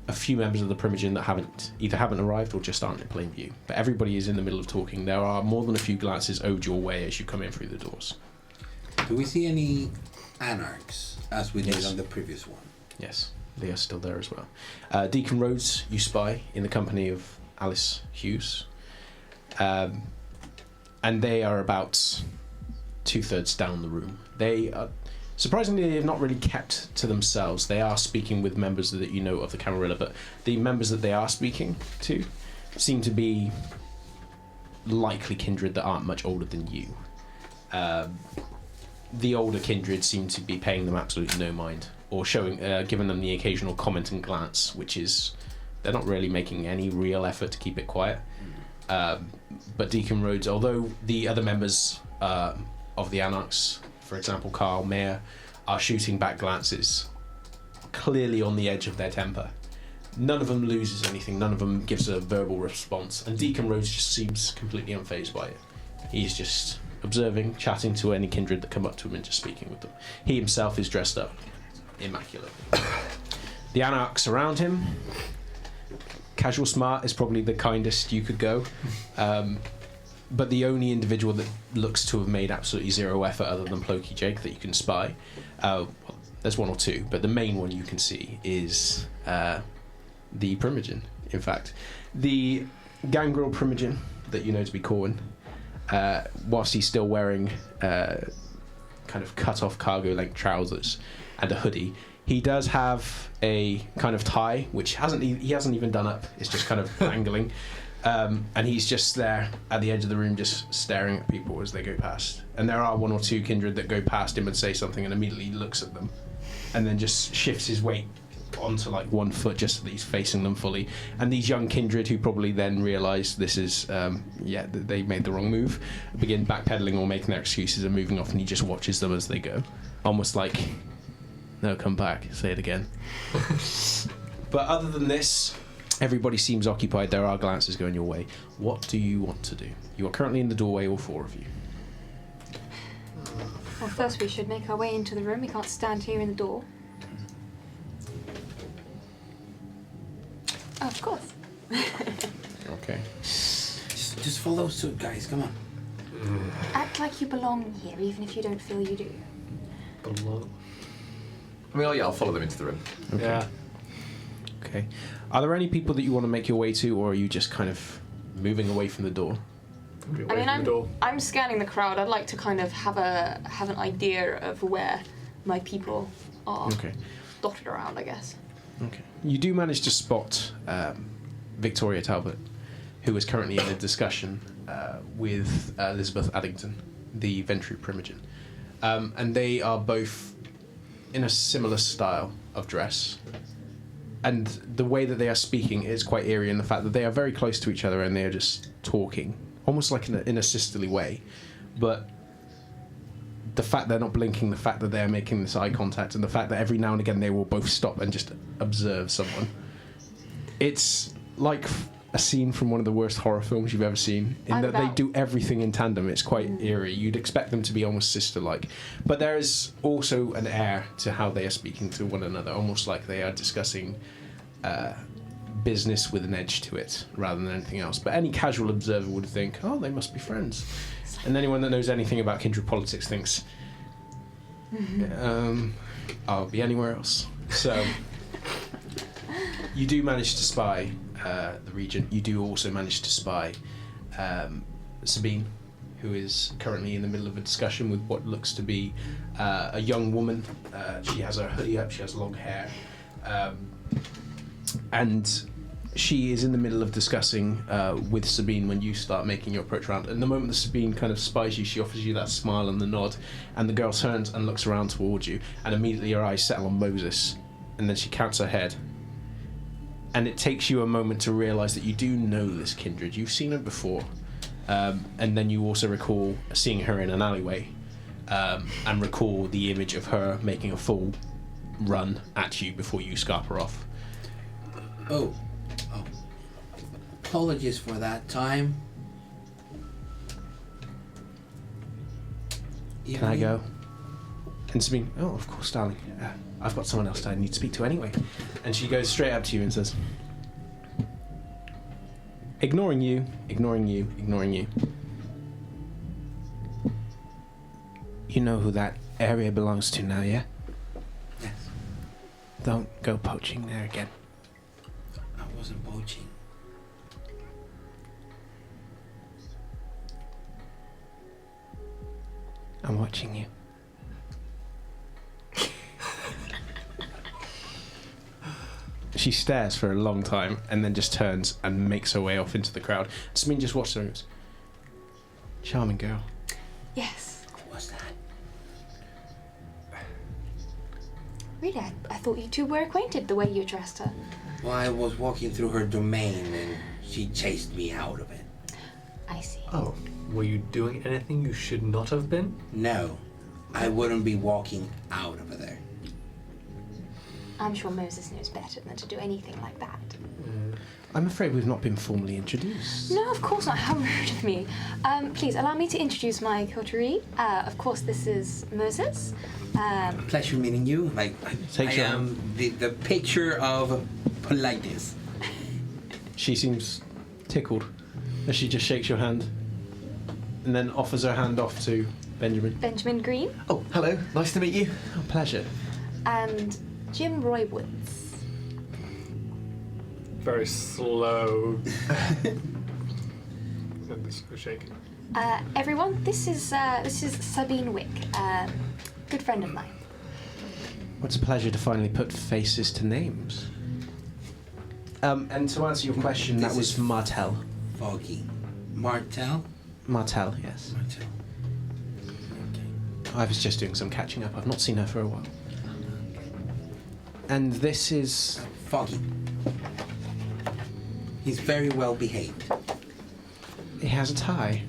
a few members of the Primogen that either haven't arrived or just aren't in plain view. But everybody is in the middle of talking. There are more than a few glances owed your way as you come in through the doors. Do we see any anarchs as we did on the previous one? Yes. They are still there as well. Deacon Rhodes, you spy in the company of Alice Hughes. And they are about 2/3 down the room. They are, surprisingly, they have not really kept to themselves. They are speaking with members that you know of the Camarilla, but the members that they are speaking to seem to be likely kindred that aren't much older than you. The older kindred seem to be paying them absolutely no mind, or showing, giving them the occasional comment and glance, which is, they're not really making any real effort to keep it quiet. But Deacon Rhodes, although the other members of the Anarchs, for example Carl, Mayer, are shooting back glances, clearly on the edge of their temper, none of them loses anything, none of them gives a verbal response, and Deacon Rhodes just seems completely unfazed by it. He's just observing, chatting to any kindred that come up to him and just speaking with them. He himself is dressed up immaculately. The Anarchs around him, casual smart is probably the kindest you could go, but the only individual that looks to have made absolutely zero effort other than Plucky Jake that you can spy, well, there's one or two, but the main one you can see is the Primogen. In fact, the Gangrel Primogen that you know to be Corwin, whilst he's still wearing kind of cut-off cargo-length trousers and a hoodie, he does have a kind of tie, which he hasn't even done up. It's just kind of dangling, and he's just there at the edge of the room, just staring at people as they go past. And there are one or two kindred that go past him and say something, and immediately looks at them, and then just shifts his weight onto like one foot just so that he's facing them fully. And these young kindred, who probably then realise this is, they made the wrong move, begin backpedaling or making their excuses and moving off, and he just watches them as they go, almost like, no, come back, say it again. But other than this, everybody seems occupied. There are glances going your way. What do you want to do? You are currently in the doorway, all four of you. Well, first we should make our way into the room. We can't stand here in the door. Oh, of course. Okay. Just follow suit, guys. Come on. Act like you belong here, even if you don't feel you do. Belong. I mean, I'll follow them into the room. Okay. Yeah. Okay. Are there any people that you want to make your way to, or are you just kind of moving away from the door? I mean, I'm scanning the crowd. I'd like to kind of have an idea of where my people are dotted around, I guess. Okay. You do manage to spot Victoria Talbot, who is currently in a discussion with Elizabeth Addington, the Ventry Primogen. And they are both in a similar style of dress. And the way that they are speaking is quite eerie in the fact that they are very close to each other and they are just talking, almost like in a sisterly way. But the fact they're not blinking, the fact that they're making this eye contact, and the fact that every now and again they will both stop and just observe someone. It's like a scene from one of the worst horror films you've ever seen, in that they do everything in tandem. It's quite eerie. You'd expect them to be almost sister-like. But there is also an air to how they are speaking to one another, almost like they are discussing business with an edge to it, rather than anything else. But any casual observer would think, oh, they must be friends. And anyone that knows anything about kindred politics thinks, I'll be anywhere else. So, you do manage to spy the regent. You do also manage to spy Sabine, who is currently in the middle of a discussion with what looks to be a young woman. She has her hoodie up, she has long hair, and she is in the middle of discussing with Sabine when you start making your approach around. And the moment that Sabine kind of spies you, she offers you that smile and the nod, and the girl turns and looks around towards you, and immediately her eyes settle on Moses, and then she counts her head. And it takes you a moment to realise that you do know this kindred. You've seen her before. And then you also recall seeing her in an alleyway, and recall the image of her making a full run at you before you scarp her off. Oh. Apologies for that time. Can I go? And Sabine, oh, of course, darling. I've got someone else I need to speak to anyway. And she goes straight up to you and says, ignoring you. You know who that area belongs to now, yeah? Yes. Don't go poaching there again. I wasn't poaching. I'm watching you. She stares for a long time and then just turns and makes her way off into the crowd. Smeen just watched her and goes, charming girl. Yes. What's that? Really, I thought you two were acquainted the way you addressed her. Well, I was walking through her domain and she chased me out of it. I see. Oh, were you doing anything you should not have been? No, I wouldn't be walking out of there. I'm sure Moses knows better than to do anything like that. I'm afraid we've not been formally introduced. No, of course not. How rude of me. Please allow me to introduce my coterie. Of course, this is Moses. Pleasure meeting you. I am the picture of politeness. She seems tickled as she just shakes your hand and then offers her hand off to Benjamin. Benjamin Green. Oh, hello. Nice to meet you. Oh, pleasure. And Jim Roywoods. Very slow. And this shaking. Everyone, this is Sabine Wick, good friend of mine. What's a pleasure to finally put faces to names. And to answer your question, that was Martel. Foggy. Martel? Martel, yes. Martel. Okay. I was just doing some catching up. I've not seen her for a while. And this is... Foggy. He's very well behaved. He has a tie.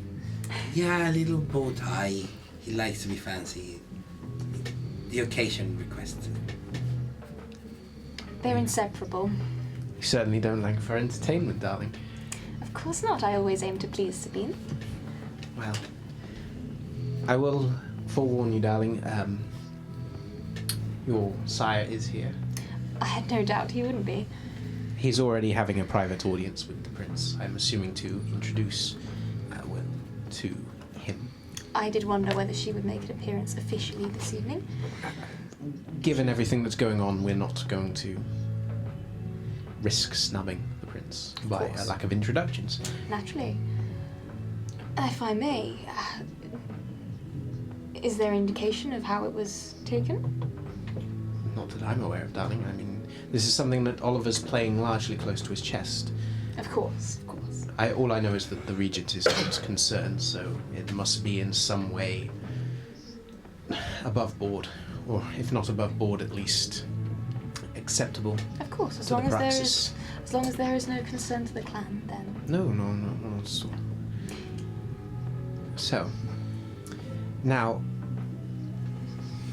Yeah, a little bow tie. He likes to be fancy. The occasion requests it. They're inseparable. You certainly don't lack for entertainment, darling. Of course not. I always aim to please Sabine. Well, I will forewarn you, darling. Your sire is here. I had no doubt he wouldn't be. He's already having a private audience with the prince. I'm assuming to introduce Will to him. I did wonder whether she would make an appearance officially this evening. Given everything that's going on, we're not going to risk snubbing the prince by a lack of introductions. Naturally. If I may, is there indication of how it was taken? Not that I'm aware of, darling. I mean, this is something that Oliver's playing largely close to his chest. Of course, of course. All I know is that the regent is not concerned, so it must be in some way above board, or if not above board, at least acceptable. Of course, as to long the as praxis. there is no concern to the clan, then. No, not at all. So, now,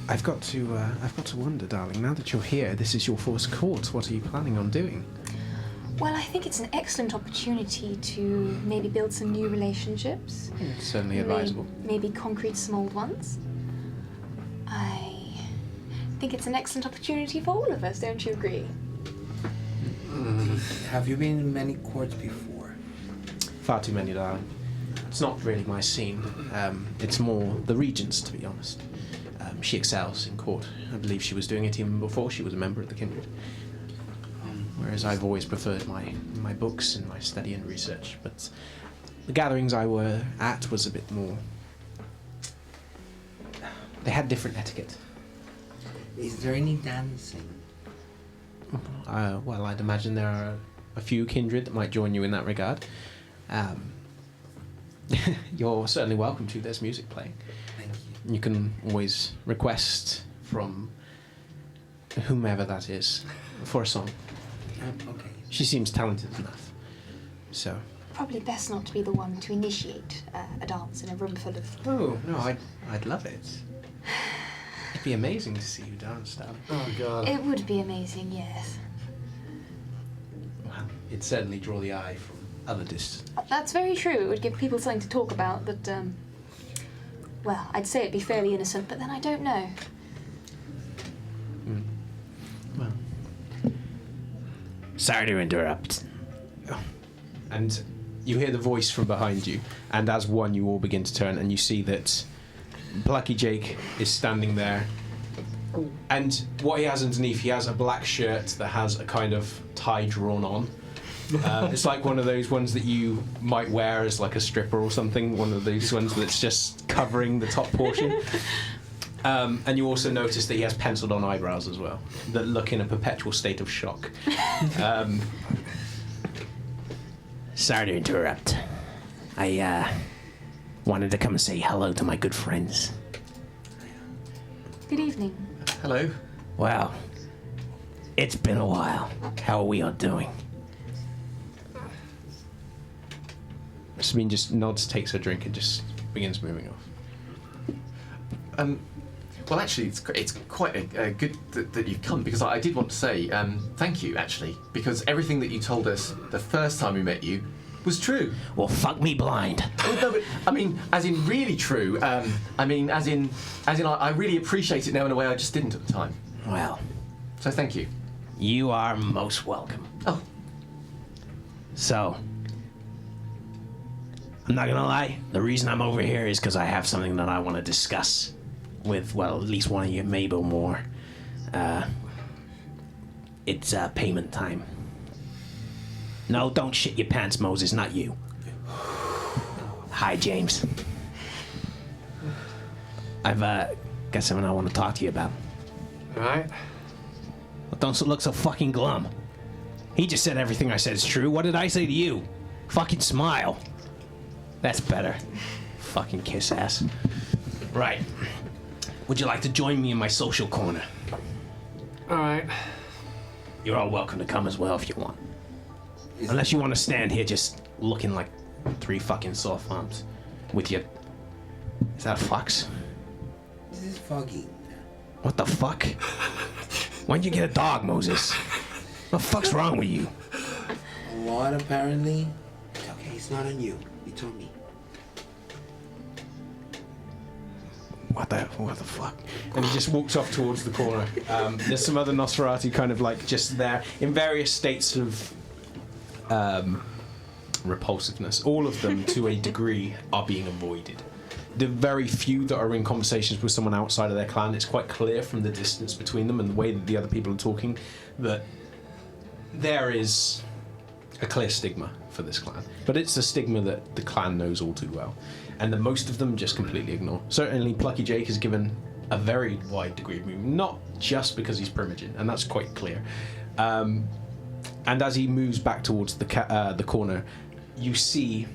I've got to wonder, darling. Now that you're here, this is your first court. What are you planning on doing? Well, I think it's an excellent opportunity to maybe build some new relationships. It's certainly advisable. Maybe concrete some old ones. I think it's an excellent opportunity for all of us, don't you agree? Have you been in many courts before? Far too many, darling. It's not really my scene. It's more the regent's, to be honest. She excels in court. I believe she was doing it even before she was a member of the kindred. Whereas I've always preferred my books and my study and research. But the gatherings I were at was a bit more... They had different etiquette. Is there any dancing? Well, I'd imagine there are a few kindred that might join you in that regard. You're certainly welcome to. There's music playing. Thank you. You can always request from whomever that is for a song. Okay. She seems talented enough. So. Probably best not to be the one to initiate a dance in a room full of... Oh, no, I'd love it. It'd be amazing to see you dance, darling. Oh, God. It would be amazing, yes. Well, it'd certainly draw the eye from other distance. That's very true. It would give people something to talk about that, well, I'd say it'd be fairly innocent, but then I don't know. Well. Sorry to interrupt. And you hear the voice from behind you, and as one, you all begin to turn, and you see that Plucky Jake is standing there, And what he has underneath, he has a black shirt that has a kind of tie drawn on. It's like one of those ones that you might wear as like a stripper or something. One of those ones that's just covering the top portion. And you also notice that he has penciled on eyebrows as well, that look in a perpetual state of shock. Sorry to interrupt. I wanted to come and say hello to my good friends. Good evening. Hello. Well, it's been a while. How are we all doing? Sabine just nods, takes her drink, and just begins moving off. Well, actually, it's quite a good that you've come, because I did want to say thank you, actually, because everything that you told us the first time we met you was true. Well, fuck me blind. Oh, no, but, I mean, as in really true. I mean, as in I really appreciate it now in a way I just didn't at the time. Well, so thank you. You are most welcome. Oh. So, I'm not gonna lie, the reason I'm over here is because I have something that I want to discuss with, well, at least one of you, maybe more. It's payment time. No, don't shit your pants, Moses, not you. Hi, James. I've got something I want to talk to you about. Alright. Well, don't look so fucking glum. He just said everything I said is true. What did I say to you? Fucking smile. That's better. Fucking kiss ass. Right. Would you like to join me in my social corner? Alright. You're all welcome to come as well if you want. Unless you want to stand here just looking like 3 fucking soft arms with your... Is that a fox? This is Foggy. What the fuck? Why'd you get a dog, Moses? What the fuck's wrong with you? A lot, apparently. Okay, it's not on you. You told me. What the fuck? And he just walks off towards the corner. There's some other Nosferatu kind of like just there in various states of repulsiveness. All of them, to a degree, are being avoided. The very few that are in conversations with someone outside of their clan, it's quite clear from the distance between them and the way that the other people are talking that there is a clear stigma for this clan. But it's a stigma that the clan knows all too well. And that most of them just completely ignore. Certainly Plucky Jake is given a very wide degree of movement, not just because he's primogen, and that's quite clear. And as he moves back towards the corner, you see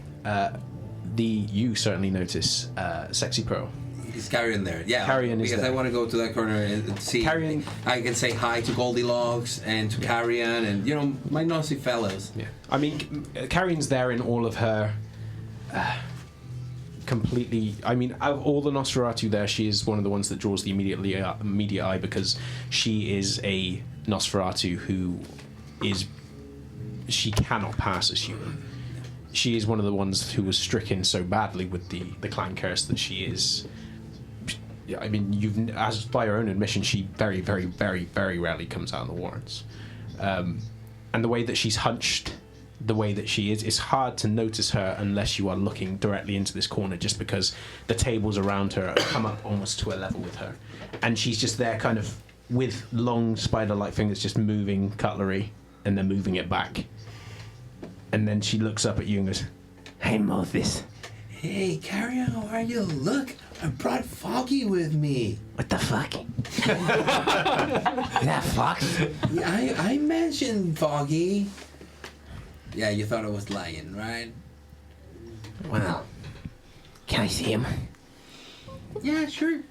you certainly notice Sexy Pearl. Is Carrion there? Yeah. Carrion is because there. I want to go to that corner and see. Carrion. I can say hi to Goldilocks and to Carrion and, you know, my nosy fellows. Yeah. I mean, Carrion's there in all of her... completely... I mean, out of all the Nosferatu there, she is one of the ones that draws the immediate eye because she is a Nosferatu who is... She cannot pass as human. She is one of the ones who was stricken so badly with the clan curse that she is... I mean, as by her own admission, she very, very, very, very rarely comes out in the warrants. And the way that she's hunched... the way that she is, it's hard to notice her unless you are looking directly into this corner, just because the tables around her come up almost to a level with her. And she's just there kind of with long spider-like fingers just moving cutlery and then moving it back. And then she looks up at you and goes, Hey, Moses. Hey, Carrion, how are you? Look, I brought Foggy with me. What the fuck? Is that Fox? Yeah, I mentioned Foggy. Yeah, you thought I was lying, right? Well, can I see him? Yeah, sure.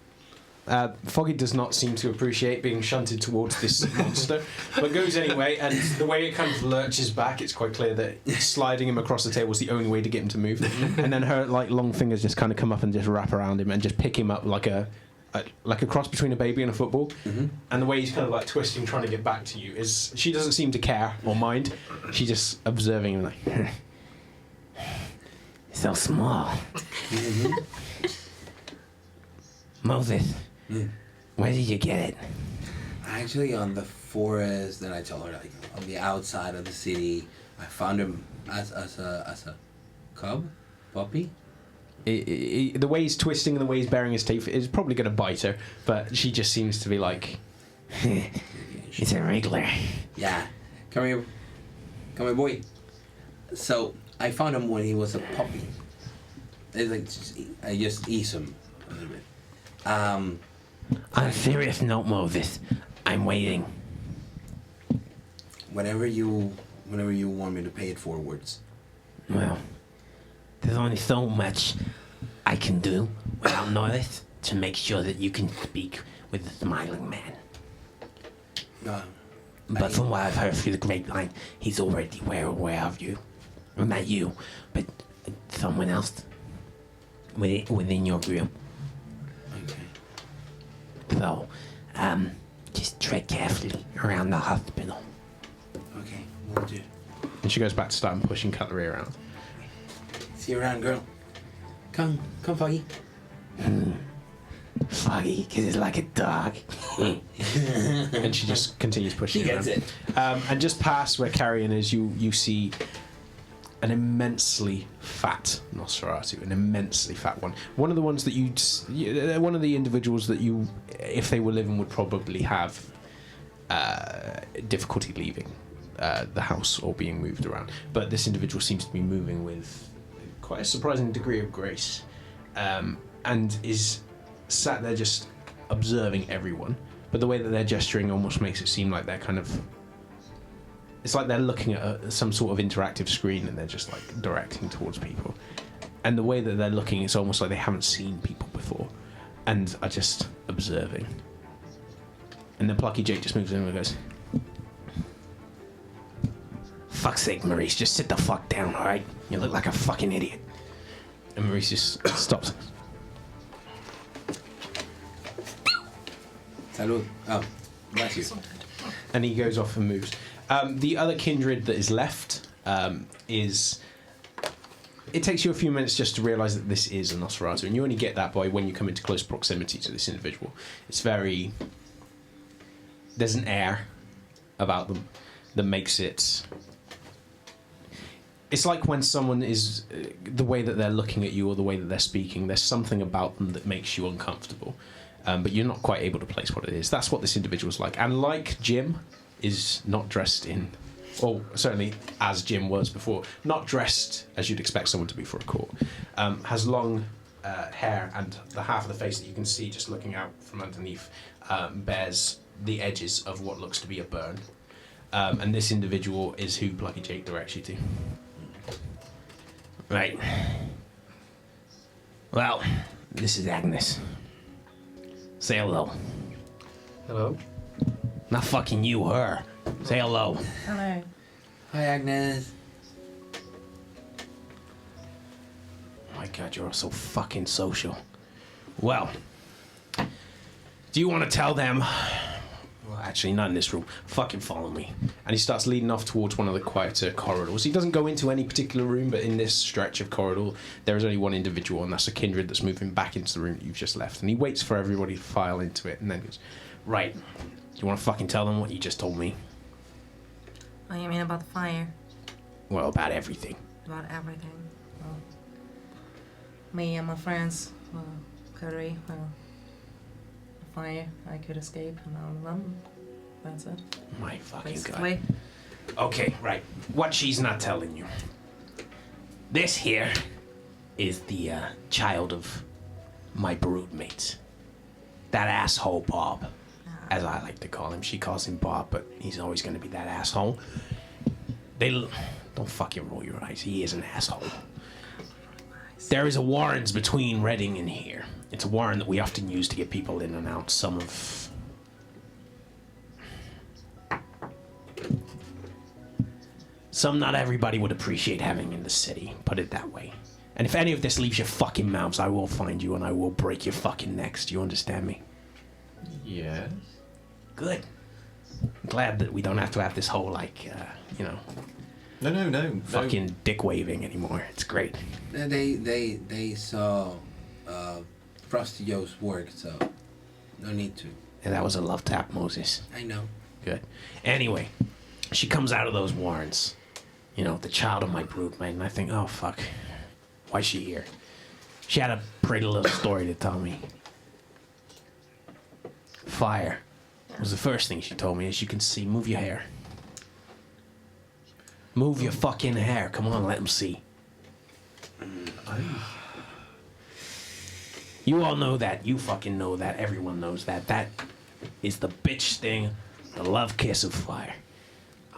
Foggy does not seem to appreciate being shunted towards this monster, but goes anyway, and the way it kind of lurches back, it's quite clear that sliding him across the table is the only way to get him to move. And then her like long fingers just kind of come up and just wrap around him and just pick him up like a cross between a baby and a football. Mm-hmm. And the way he's kind of like twisting, trying to get back to you, is she doesn't seem to care or mind. She's just observing him like, so small. Mm-hmm. Moses, where did you get it? Actually, on the forest, and I told her like on the outside of the city. I found him as a puppy. The way he's twisting and the way he's baring his teeth is probably going to bite her, but she just seems to be like, It's a regular. Yeah. Come here, boy. So I found him when he was a puppy. It's like I just ease him a little bit. On serious note, Moses, I'm waiting. Whenever you want me to pay it forwards. Well, there's only so much I can do without notice to make sure that you can speak with the smiling man. But from what I've heard through the grapevine, he's already aware of you. Well, not you, but someone else within your group. Okay. So, just tread carefully around the hospital. Okay, will do. and she goes back to start pushing cutlery around. See you around, girl. Come, Foggy. Foggy, because it's like a dog. And she just continues pushing He around. gets it. And just past where Carrion is, you see an immensely fat Nosferatu, an immensely fat one. One of the ones that one of the individuals that you, if they were living, would probably have difficulty leaving the house or being moved around. But this individual seems to be moving with quite a surprising degree of grace, and is sat there just observing everyone. But the way that they're gesturing almost makes it seem like they're kind of... It's like they're looking at some sort of interactive screen and they're just like directing towards people. And the way that they're looking, it's almost like they haven't seen people before and are just observing. And then Plucky Jake just moves in and goes, Fuck's sake, Maurice, just sit the fuck down, alright? You look like a fucking idiot. and Maurice just stops. Salud. Oh, bless you. And he goes off and moves. The other kindred that is left is... It takes you a few minutes just to realise that this is a Nosferatu, and you only get that by when you come into close proximity to this individual. It's very... There's an air about them that makes it... It's like when someone is... the way that they're looking at you or the way that they're speaking, there's something about them that makes you uncomfortable. But you're not quite able to place what it is. That's what this individual's like. And like Jim, is not dressed in... Or certainly as Jim was before, not dressed as you'd expect someone to be for a court. Has long hair, and the half of the face that you can see just looking out from underneath bears the edges of what looks to be a burn. And this individual is who Plucky Jake directs you to. Right. Well, this is Agnes. Say hello. Hello? Not fucking you, her. Say hello. Hello. Hi, Agnes. Oh my god, you're all so fucking social. Well, do you want to tell them... Well, actually, not in this room. Fucking follow me. And he starts leading off towards one of the quieter corridors. He doesn't go into any particular room, but in this stretch of corridor, there is only one individual, and that's a kindred that's moving back into the room that you've just left. And he waits for everybody to file into it, and then goes, Right. Do you want to fucking tell them what you just told me? Oh, you mean about the fire? Well, about everything. About everything. Well, me and my friends, coterie, the fire, I could escape and out of London. That's it. My fucking Basically. god. Okay, right. What she's not telling you. This here is the child of my broodmate. That asshole Bob, as I like to call him. She calls him Bob, but he's always going to be that asshole. Don't fucking roll your eyes. He is an asshole. There is a warrens between Reading and here. It's a warren that we often use to get people in and out. Some not everybody would appreciate having in the city, put it that way. And if any of this leaves your fucking mouths, I will find you and I will break your fucking necks. Do you understand me? Yes. Good. I'm glad that we don't have to have this whole, No. fucking dick waving anymore. It's great. They saw Frosty Joe's work, so no need to. And that was a love tap, Moses. I know. Good. Anyway, she comes out of those warrens. The child of my broodmate, and I think, oh, fuck. Why's she here? She had a pretty little story to tell me. Fire was the first thing she told me. As you can see, move your hair. Move your fucking hair. Come on, let them see. You all know that. You fucking know that. Everyone knows that. That is the bitch sting, the love kiss of fire.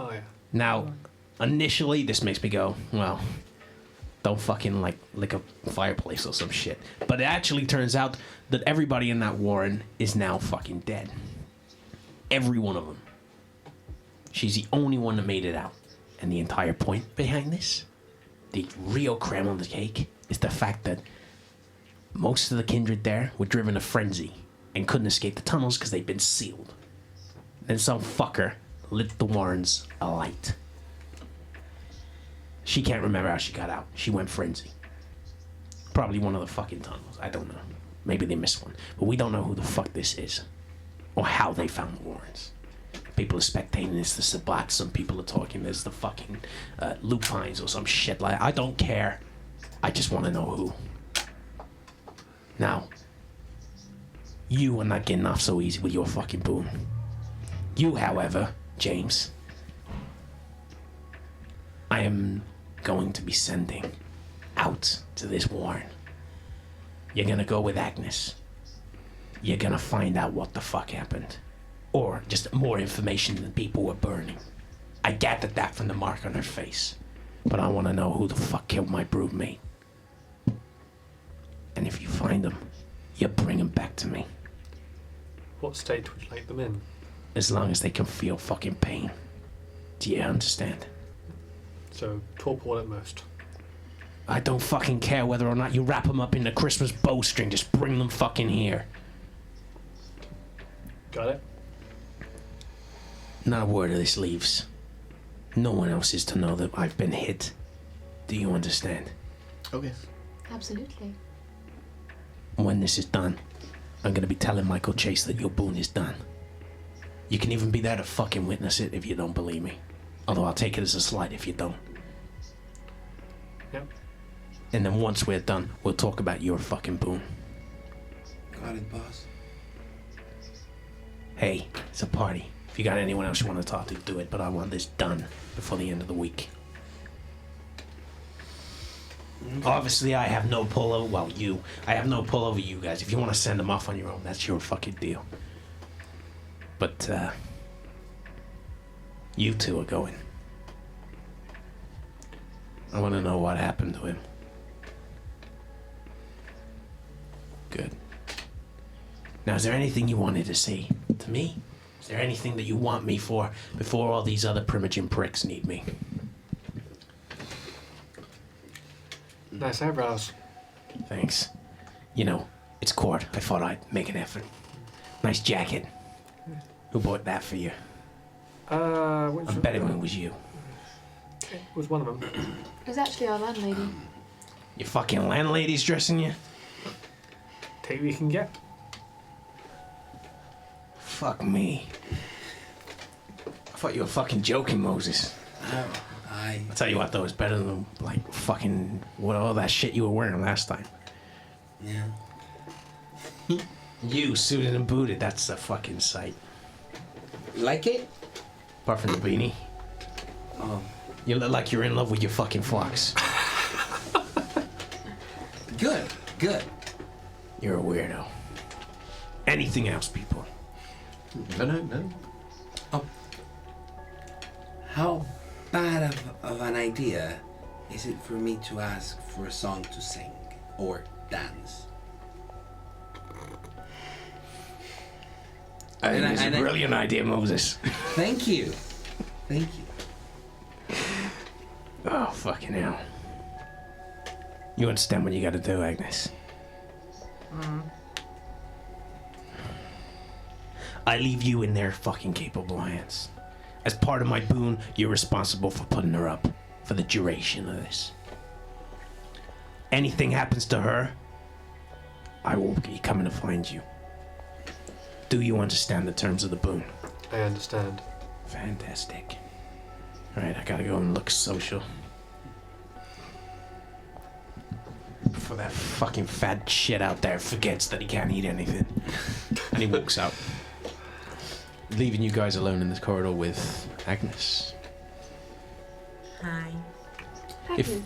Oh, yeah. Now, initially, this makes me go, well, don't fucking, like, lick a fireplace or some shit. But it actually turns out that everybody in that warren is now fucking dead. Every one of them. She's the only one that made it out. And the entire point behind this, the real creme on the cake, is the fact that most of the kindred there were driven to frenzy and couldn't escape the tunnels because they'd been sealed. Then some fucker lit the warrens alight. She can't remember how she got out. She went frenzy. Probably one of the fucking tunnels. I don't know. Maybe they missed one. But we don't know who the fuck this is. Or how they found the warrens. People are spectating this. The Sabbats. Some people are talking. There's the fucking lupines or some shit like. I don't care. I just want to know who. Now, you are not getting off so easy with your fucking boon. You, however, James, I am going to be sending out to this warren. You're gonna go with Agnes. You're gonna find out what the fuck happened. Or just more information than people were burning. I gathered that from the mark on her face. But I want to know who the fuck killed my broodmate. And if you find them, you bring them back to me. What state would you like them in? As long as they can feel fucking pain. Do you understand? So, torpor at most. I don't fucking care whether or not you wrap them up in the Christmas bowstring. Just bring them fucking here. Got it? Not a word of this leaves. No one else is to know that I've been hit. Do you understand? Okay. Absolutely. When this is done, I'm gonna be telling Michael Chase that your boon is done. You can even be there to fucking witness it if you don't believe me. Although I'll take it as a slight if you don't. Yep. And then once we're done, we'll talk about your fucking boon. Got it, boss. Hey, it's a party. If you got anyone else you want to talk to, do it. But I want this done before the end of the week. Obviously, I have no pull over. Well, I have no pull over you guys. If you want to send them off on your own, that's your fucking deal. But, you two are going. I want to know what happened to him. Good. Now, is there anything you wanted to say to me? Is there anything that you want me for before all these other primogen pricks need me? Nice eyebrows. Thanks. You know, it's court. I thought I'd make an effort. Nice jacket. Who bought that for you? I'm betting it was you. It was one of them. It was actually our landlady. Your fucking landlady's dressing you? Take what you can get. Fuck me. I thought you were fucking joking, Moses. I'll tell you what, though, it's better than, like, fucking all that shit you were wearing last time. Yeah. You, suited and booted, that's the fucking sight. Like it? Apart from the beanie. Oh. You look like you're in love with your fucking fox. Good, good. You're a weirdo. Anything else, people? No. Oh. How bad of an idea is it for me to ask for a song to sing or dance? I think it's a brilliant idea, Moses. Thank you. Thank you. Oh, fucking hell. You understand what you gotta do, Agnes? I leave you in their fucking capable hands. As part of my boon, you're responsible for putting her up for the duration of this. Anything happens to her, I will be coming to find you. Do you understand the terms of the boon? I understand. Fantastic. Alright, I gotta go and look social. before that fucking fat shit out there forgets that he can't eat anything. And he walks out, leaving you guys alone in this corridor with Agnes. Hi. If,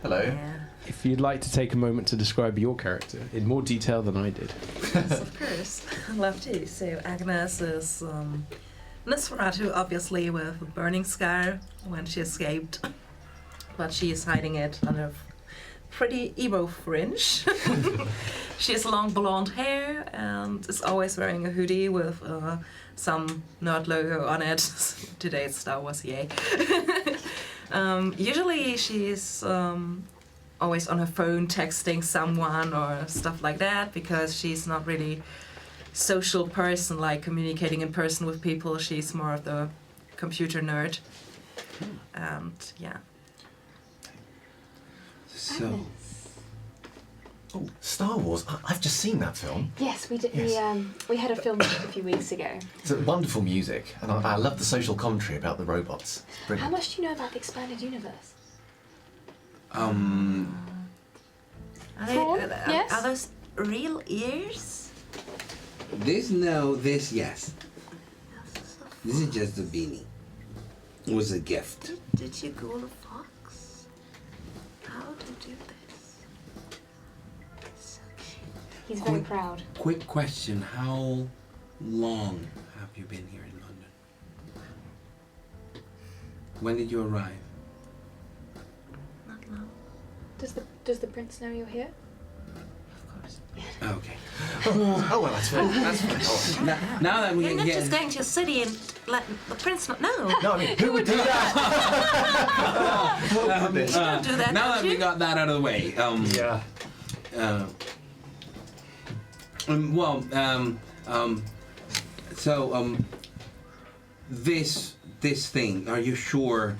Hello. Yeah. if you'd like to take a moment to describe your character in more detail than I did. Yes, of course. I'd love to. So Agnes is Nosferatu, obviously, with a burning scar when she escaped. But she is hiding it under pretty emo fringe. She has long blonde hair and is always wearing a hoodie with some nerd logo on it. Today it's Star Wars, yay. Usually she's always on her phone texting someone or stuff like that because she's not really social person, like communicating in person with people. She's more of the computer nerd. And yeah. So, Oh, Star Wars. I've just seen that film. Yes, we did. Yes. We had a film a few weeks ago. It's wonderful music, and I love the social commentary about the robots. It's How brilliant. much do you know about the expanded universe? Are Yes? are those real ears? this no, this yes. This is just a beanie. It was a gift. Did you ghoul a fox? How to do this? So cute. He's very proud. Quick question: how long have you been here in London? When did you arrive? Not long, Does the prince know you're here? of course. Okay. Oh well, that's fine. That's fine. Now that we You're can not get just going to a city and let the prince not know. No, I mean, who would do that? Oh, goodness. Don't do that, now don't that we you? got that out of the way. Yeah. This thing. Are you sure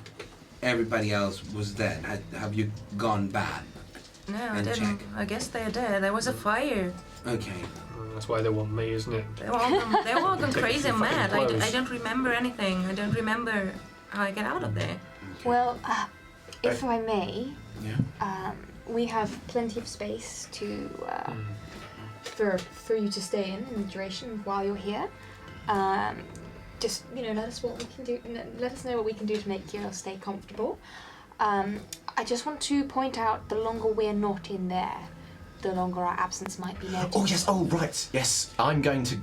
everybody else was dead? Have you gone bad? No, I And didn't. check. I guess they're dead. There was a fire. Okay. That's why they want me, isn't it? They were all gone Take crazy your and fucking mad. clothes. I don't remember anything. I don't remember how I get out of there. Well, if I may, Yeah. we have plenty of space to for you to stay in the duration while you're here. Just let us what we can do. Let us know what we can do to make your stay comfortable. I just want to point out: the longer we're not in there, the longer our absence might be noticed. Oh yes. Oh right. Yes. I'm going to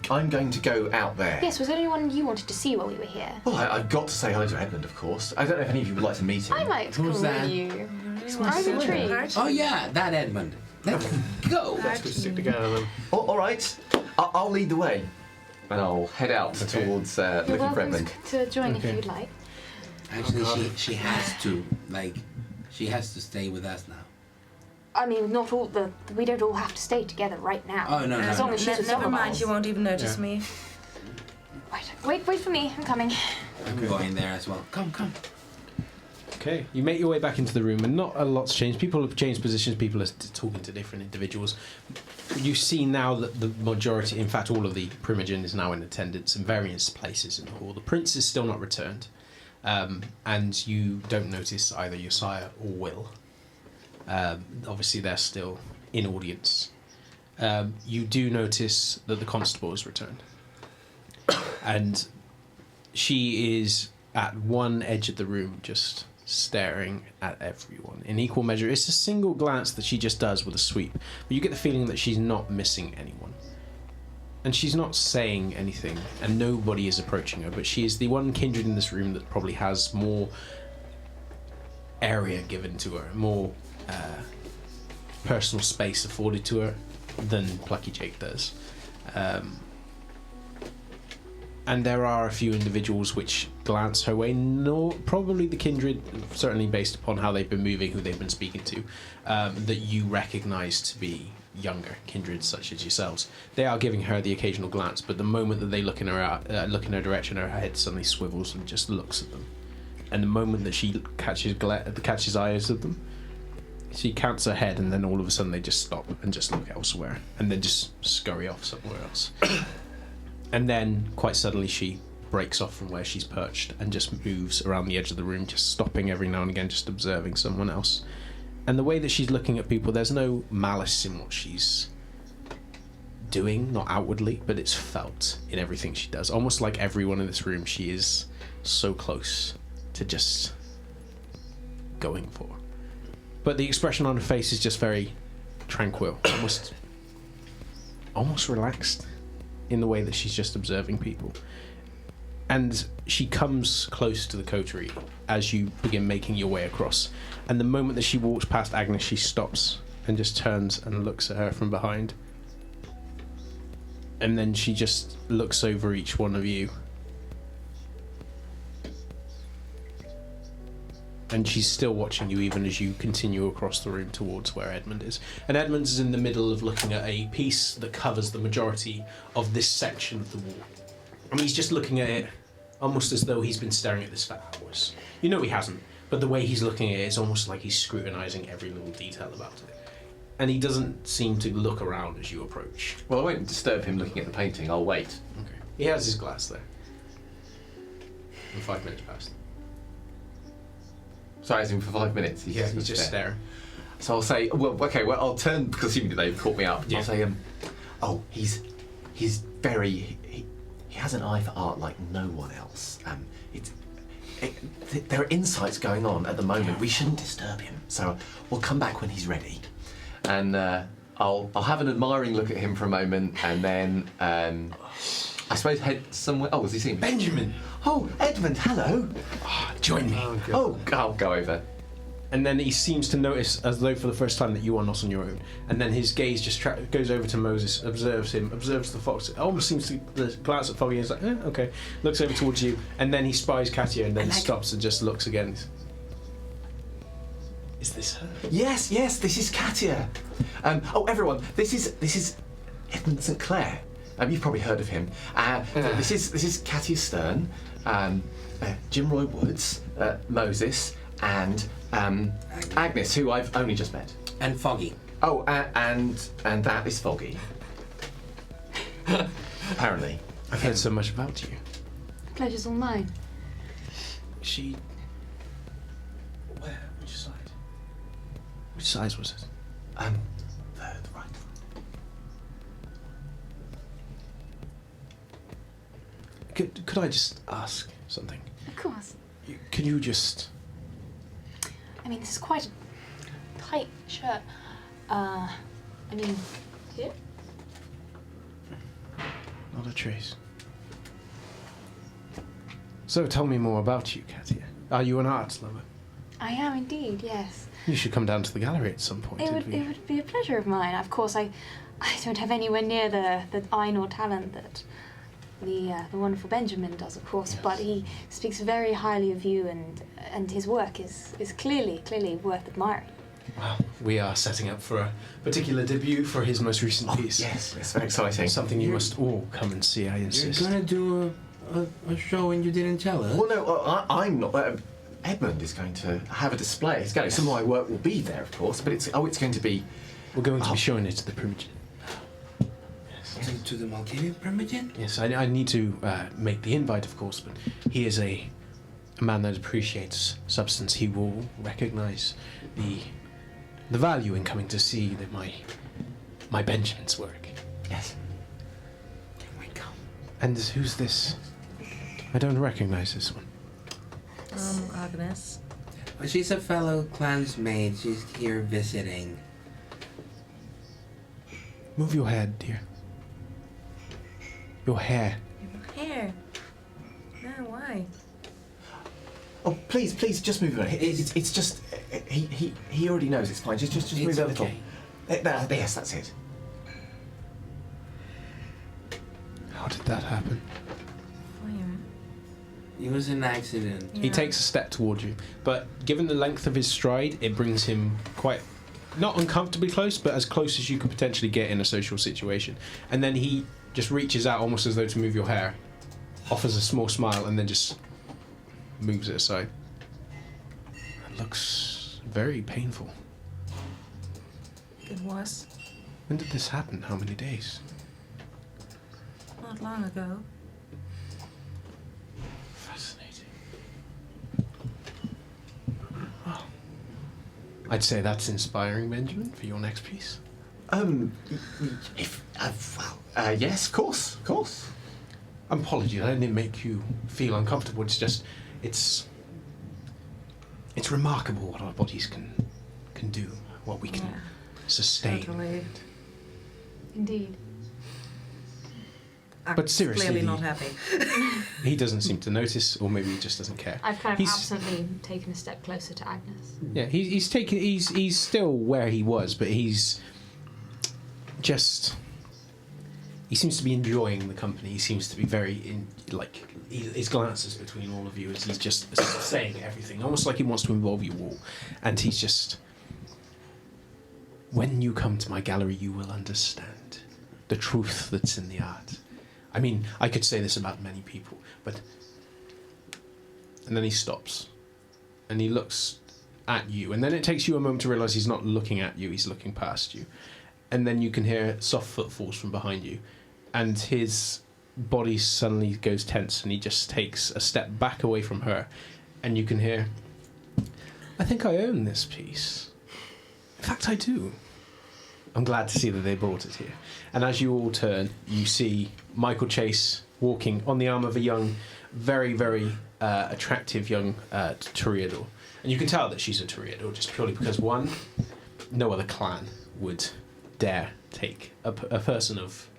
go out there. Yes, was there anyone you wanted to see while we were here? Well, I've got to say hello to Edmund, of course. I don't know if any of you would like to meet him. I might Who's call that? you. Really I'm want to intrigued. Oh yeah, that Edmund. Let's go. Let's just stick together then. Oh, all right. I'll lead the way, and I'll head out towards You're looking for welcome Edmund. to join Okay. if you'd like. Actually, she has to she has to stay with us now. I mean, not all we don't all have to stay together right now. Oh no, As no. long as she's with Never some of mind, us. you won't even notice me. Wait for me. I'm coming. I'm going there as well. Come. Okay, you make your way back into the room, and not a lot's changed. People have changed positions. People are talking to different individuals. You see now that the majority, in fact, all of the Primogen is now in attendance in various places in the hall. The prince is still not returned, and you don't notice either your sire or Will. Obviously, they're still in audience. You do notice that the constable has returned, and she is at one edge of the room, just staring at everyone in equal measure. It's a single glance that she just does with a sweep, but you get the feeling that she's not missing anyone, and she's not saying anything, and nobody is approaching her, but she is the one kindred in this room that probably has more area given to her, more personal space afforded to her than Plucky Jake does. And there are a few individuals which glance her way, probably the kindred, certainly based upon how they've been moving, who they've been speaking to, that you recognise to be younger kindreds such as yourselves. They are giving her the occasional glance, but the moment that they look in her direction, her head suddenly swivels and just looks at them. And the moment that she catches eyes of them, she counts her head, and then all of a sudden they just stop and just look elsewhere, and then just scurry off somewhere else. And then, quite suddenly, she breaks off from where she's perched and just moves around the edge of the room, just stopping every now and again, just observing someone else. And the way that she's looking at people, there's no malice in what she's doing, not outwardly, but it's felt in everything she does. Almost like everyone in this room, she is so close to just going for. But the expression on her face is just very tranquil, almost relaxed in the way that she's just observing people. And she comes close to the coterie as you begin making your way across. And the moment that she walks past Agnes, she stops and just turns and looks at her from behind. And then she just looks over each one of you. And she's still watching you even as you continue across the room towards where Edmund is. And Edmund is in the middle of looking at a piece that covers the majority of this section of the wall. And he's just looking at it almost as though he's been staring at this for hours. You know he hasn't, but the way he's looking at it is almost like he's scrutinising every little detail about it. And he doesn't seem to look around as you approach. Well, I won't disturb him looking at the painting. I'll wait. Okay. He has his glass there. And 5 minutes passed. So I asked him for 5 minutes. He's just staring. So I'll say, I'll turn, because assuming they've caught me up, I'll say, he's very, he has an eye for art like no one else. There are insights going on at the moment. We shouldn't disturb him. So we'll come back when he's ready. And I'll have an admiring look at him for a moment, and then I suppose head somewhere. Oh, has he seen me? Benjamin! Oh, Edmund, hello! Join me. I'll go over. And then he seems to notice, as though for the first time, that you are not on your own. And then his gaze just goes over to Moses, observes him, observes the fox. It almost seems to glance at Foggy and is like, okay. Looks over towards you, and then he spies Katia and then stops and just looks again. Is this her? Yes, this is Katia. Everyone, this is Edmund St. Clair. You've probably heard of him. This is Katia Stern, Jim Roy Woods, Moses, and Agnes, who I've only just met. And Foggy. Oh, and that is Foggy. Apparently. I've heard so much about you. The pleasure's all mine. She... Where? Which side? Which size was it? The right. Could I just ask something? Of course. Can you just... I mean, this is quite a tight shirt. Here? Not a trace. So tell me more about you, Katia. Are you an arts lover? I am indeed, yes. You should come down to the gallery at some point. It would be a pleasure of mine. Of course, I don't have anywhere near the eye nor talent that the wonderful Benjamin does, of course, yes. But he speaks very highly of you, and his work is clearly worth admiring. Well, we are setting up for a particular debut for his most recent piece. Yes, it's very exciting. Something you must all come and see, I insist. You're gonna do a show and you didn't tell us? Well, no, I'm not. Edmund is going to have a display. Some of my work will be there, of course, but it's going to be... We're going to be showing it to the Primogen. To the Malkavian Primogen? Yes, I need to make the invite, of course, but he is a man that appreciates substance. He will recognise the value in coming to see my Benjamin's work. Yes. Can we come? And who's this? I don't recognise this one. Agnes. Well, she's a fellow clansmate. She's here visiting. Move your head, dear. Your hair. Your hair? No, why? Oh, please, just move it. It's just... He already knows it's fine. Just move it a little. Yes, that's it. How did that happen? Fire. It was an accident. Yeah. He takes a step towards you, but given the length of his stride, it brings him quite... not uncomfortably close, but as close as you could potentially get in a social situation. And then he just reaches out almost as though to move your hair, offers a small smile, and then just moves it aside. It looks very painful. It was. When did this happen? How many days? Not long ago. Fascinating. Oh. I'd say that's inspiring, Benjamin, for your next piece. Yes, of course. Apologies, I didn't make you feel uncomfortable. It's just, it's remarkable what our bodies can do, what we can sustain. Totally. Indeed. But seriously, clearly not happy. He doesn't seem to notice, or maybe he just doesn't care. I've kind of He's- absently taken a step closer to Agnes. Yeah, he's still where he was, but he's just. He seems to be enjoying the company. He seems to be very his glances between all of you as he's just saying everything, almost like he wants to involve you all. And he's just. When you come to my gallery, you will understand the truth that's in the art. I mean, I could say this about many people, but. And then he stops, and he looks at you, and then it takes you a moment to realise he's not looking at you; he's looking past you, and then you can hear soft footfalls from behind you, and his body suddenly goes tense, and he just takes a step back away from her, and you can hear, "I think I own this piece. In fact, I do. I'm glad to see that they brought it here." And as you all turn, you see Michael Chase walking on the arm of a young, very, very attractive young toreador. And you can tell that she's a toreador just purely because, one, no other clan would dare take a person of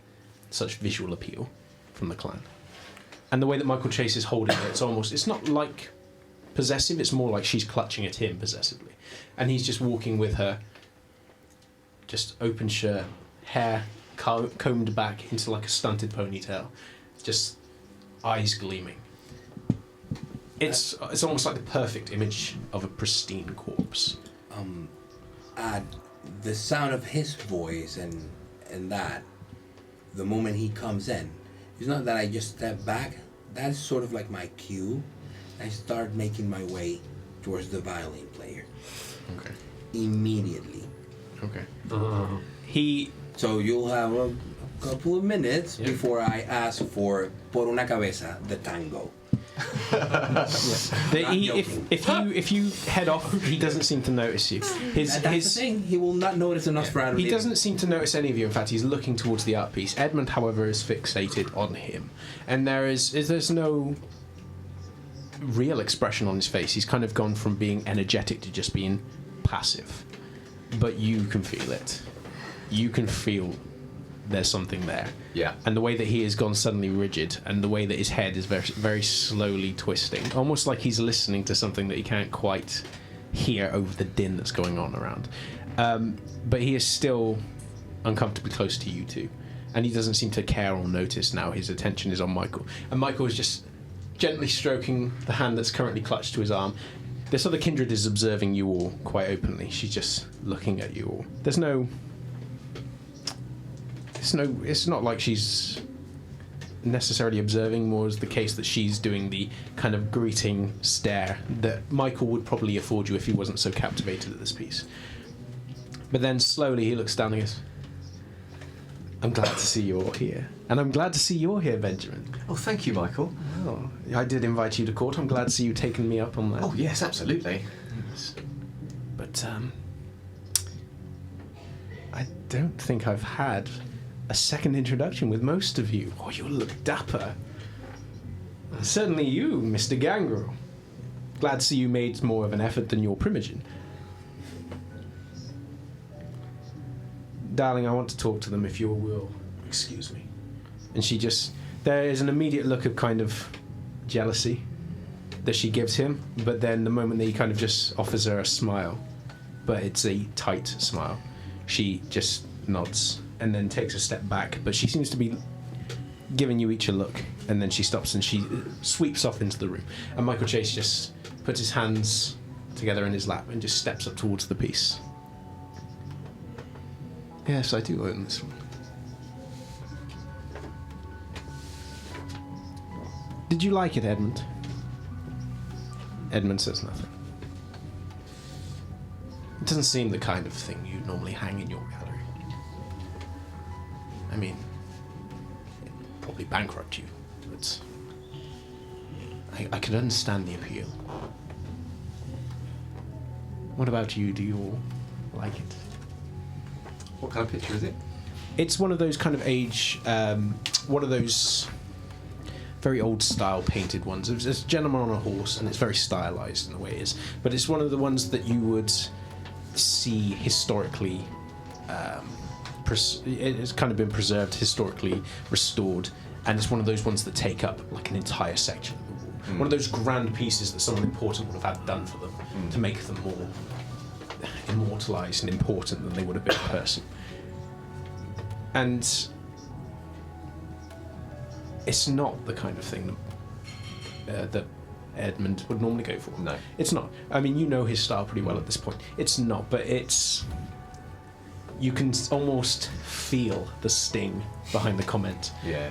such visual appeal from the clan. And the way that Michael Chase is holding her, it's not like possessive, it's more like she's clutching at him possessively. And he's just walking with her, just open shirt, hair combed back into like a stunted ponytail, just eyes gleaming. It's almost like the perfect image of a pristine corpse. The sound of his voice and that, the moment he comes in, it's not that I just step back. That's sort of like my cue. I start making my way towards the violin player. Okay. Immediately. Okay. So you'll have a couple of minutes before I ask for Por una cabeza, the tango. If you head off, he doesn't seem to notice you. That's the thing. He will not notice a Nosferatu. He doesn't seem to notice any of you. In fact, he's looking towards the art piece. Edmund, however, is fixated on him, and there's no real expression on his face. He's kind of gone from being energetic to just being passive. But you can feel it. You can feel there's something there. Yeah. And the way that he has gone suddenly rigid, and the way that his head is very, very slowly twisting, almost like he's listening to something that he can't quite hear over the din that's going on around. But he is still uncomfortably close to you two, and he doesn't seem to care or notice now. His attention is on Michael, and Michael is just gently stroking the hand that's currently clutched to his arm. This other kindred is observing you all quite openly. She's just looking at you all. It's not like she's necessarily observing, more as the case that she's doing the kind of greeting stare that Michael would probably afford you if he wasn't so captivated at this piece. But then slowly he looks down and goes, "I'm glad to see you're here. And I'm glad to see you're here, Benjamin." Oh, thank you, Michael. Well, I did invite you to court. I'm glad to see you taking me up on that. Oh, yes, absolutely. Yes. But, I don't think I've had a second introduction with most of you. Oh, you look dapper. Certainly you, Mr. Gangrel. Glad to see you made more of an effort than your primogen. Darling, I want to talk to them if you will. Excuse me. And there is an immediate look of kind of jealousy that she gives him, but then the moment that he kind of just offers her a smile, but it's a tight smile, she just nods and then takes a step back, but she seems to be giving you each a look, and then she stops and she sweeps off into the room, and Michael Chase just puts his hands together in his lap and just steps up towards the piece. Yes, I do own this one. Did you like it, Edmund? Edmund says nothing. It doesn't seem the kind of thing you'd normally hang in your gallery. I mean, it'd probably bankrupt you, but I could understand the appeal. What about you? Do you all like it? What kind of picture is it? It's one of those kind of one of those very old style painted ones. It's a gentleman on a horse, and it's very stylized in the way it is. But it's one of the ones that you would see historically. It's kind of been preserved, historically restored, and it's one of those ones that take up like an entire section. One of those grand pieces that someone important would have had done for them to make them more immortalized and important than they would have been in person. And it's not the kind of thing that Edmund would normally go for. No. It's not. I mean, you know his style pretty well at this point. It's not, but it's... You can almost feel the sting behind the comment. Yeah.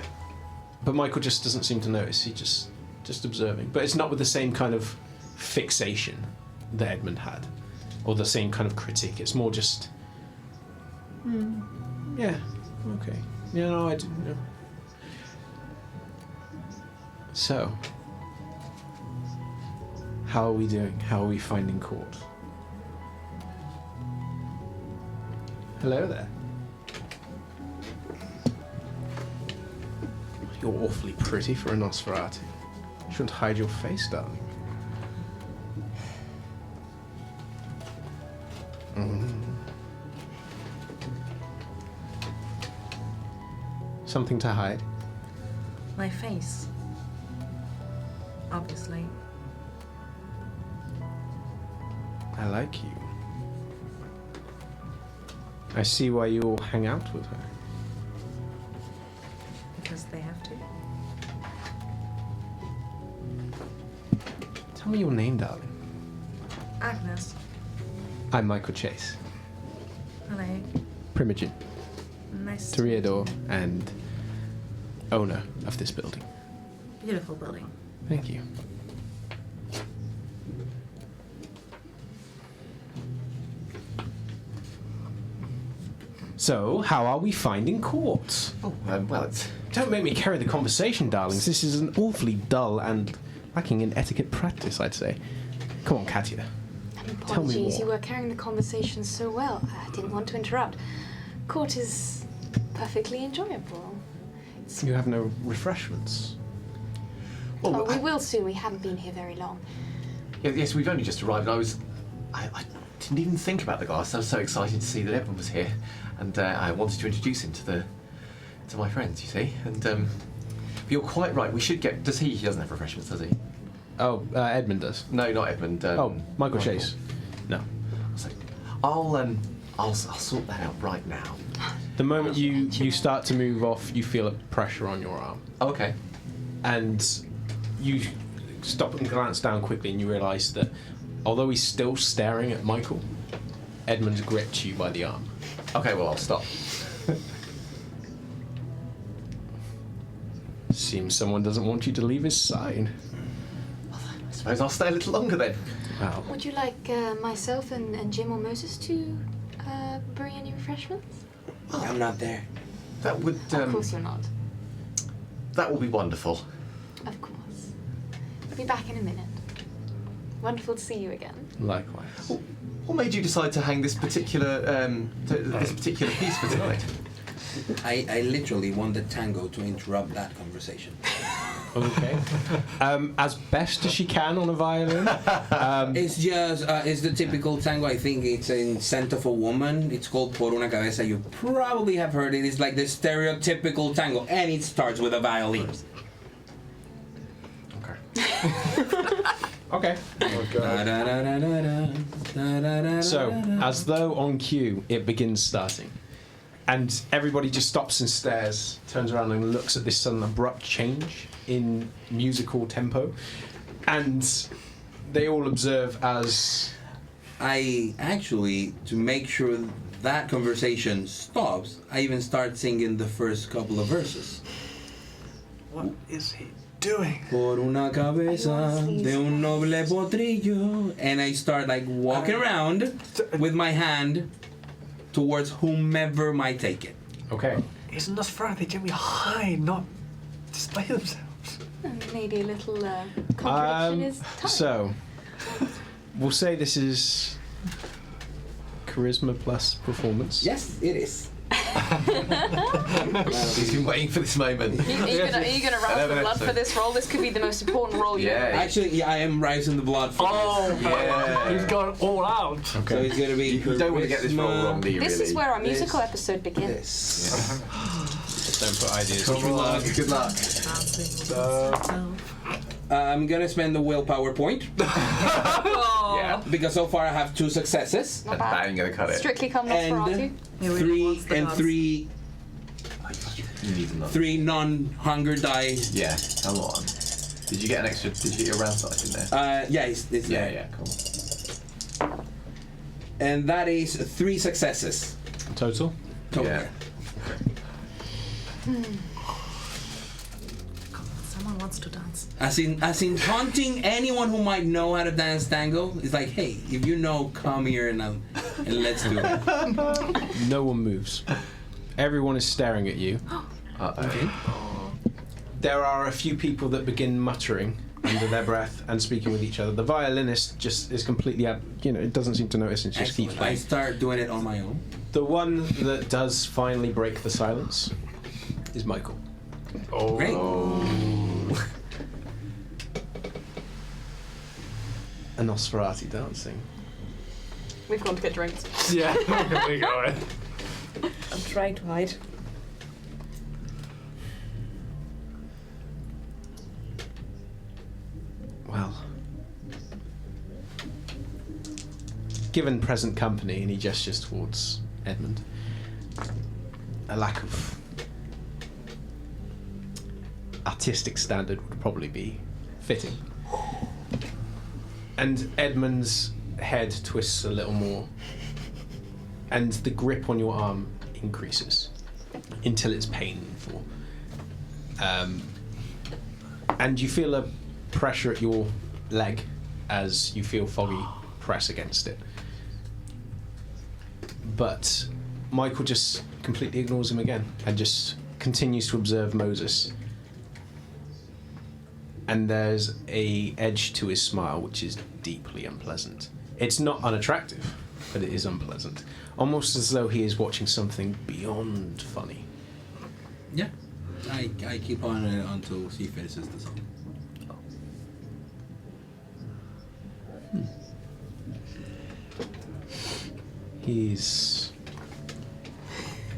But Michael just doesn't seem to notice. He just observing. But it's not with the same kind of fixation that Edmund had, or the same kind of critique. It's more just... Yeah, okay. Yeah, no, I didn't know. So, how are we doing? How are we finding court? Hello there. You're awfully pretty for a Nosferatu. You shouldn't hide your face, darling. Something to hide? My face. Obviously. I like you. I see why you all hang out with her. Because they have to. Tell me your name, darling. Agnes. I'm Michael Chase, Hello. Primogen, Nice to Toreador, and owner of this building. Beautiful building. Thank you. So, how are we finding court? Oh, well, it's... Don't make me carry the conversation, darlings. This is an awfully dull and lacking in etiquette practice, I'd say. Come on, Katia. Tell me Apologies, more. you were carrying the conversation so well. I didn't want to interrupt. Court is perfectly enjoyable. You have no refreshments. Well, We will soon. We haven't been here very long. yes, we've only just arrived. I didn't even think about the glass. I was so excited to see that everyone was here, and I wanted to introduce him to my friends. You see, and but you're quite right. We should get. He doesn't have refreshments, does he? Oh, Edmund does. No, not Edmund. Michael Chase. No. So, I'll sort that out right now. The moment you start to move off, you feel a pressure on your arm. Okay. And you stop and glance down quickly, and you realise that although he's still staring at Michael, Edmund's gripped you by the arm. Okay, well, I'll stop. Seems someone doesn't want you to leave his side. I suppose I'll stay a little longer then. Wow. Would you like myself and Jim or Moses to bring any refreshments? I'm not there. That would. Of course you're not. That will be wonderful. Of course. I'll be back in a minute. Wonderful to see you again. Likewise. What made you decide to hang this particular piece for tonight? I literally want the tango to interrupt that conversation. Okay. As best as she can on a violin. It's just, it's the typical tango. I think it's in Scent of a Woman. It's called Por una Cabeza. You probably have heard it. It's like the stereotypical tango, and it starts with a violin. Okay. So, as though on cue, it begins starting. And everybody just stops and stares, turns around and looks at this sudden abrupt change in musical tempo. And they all observe as... I actually, to make sure that conversation stops, I even start singing the first couple of verses. What is he doing? Por una cabeza de un noble potrillo. And I start like walking around with my hand towards whomever might take it. Okay. Isn't Nosferatu? They generally hide, not display themselves. Maybe a little contradiction is time. So, we'll say this is Charisma plus performance. Yes, it is. He's been waiting for this moment. Are you gonna rouse the blood for this roll? This could be the most important roll you ever made. Actually, yeah, I am rising the blood for this. Yeah. He's gone all out. So it's going to be You don't want to get this roll wrong, do you? This really? is where our musical episode begins. This. Just don't put ideas. Come on, good luck. I'm going to spend the willpower point. Yeah. Because so far I have 2 successes. Not And bad. bang, gonna cut it. Strictly come Nosferatu. Three You need another. 3 non-hunger die. Yeah, come on. Did you get an extra? Did you get your round size in there? Yeah, it's Yeah, there. cool. And that is 3 successes. Total? Total. Yeah. Someone wants to dance. As in taunting anyone who might know how to dance tango. It's like, hey, if you know, come here and let's do it. No one moves. Everyone is staring at you. Uh-oh. There are a few people that begin muttering under their breath and speaking with each other. The violinist just is completely it doesn't seem to notice and just keeps I playing. start doing it on my own. The one that does finally break the silence is Michael. Oh. Great. A Nosferatu dancing. We've gone to get drinks. Yeah, we go. I'm trying to hide. Well, given present company, and he gestures towards Edmund, a lack of artistic standard would probably be fitting. And Edmund's head twists a little more, and the grip on your arm increases until it's painful. And you feel a pressure at your leg as you feel Foggy press against it. But Michael just completely ignores him again and just continues to observe Moses. And there's a edge to his smile which is deeply unpleasant. It's not unattractive, but it is unpleasant. Almost as though he is watching something beyond funny. Yeah. I keep on it until she finishes the song. He's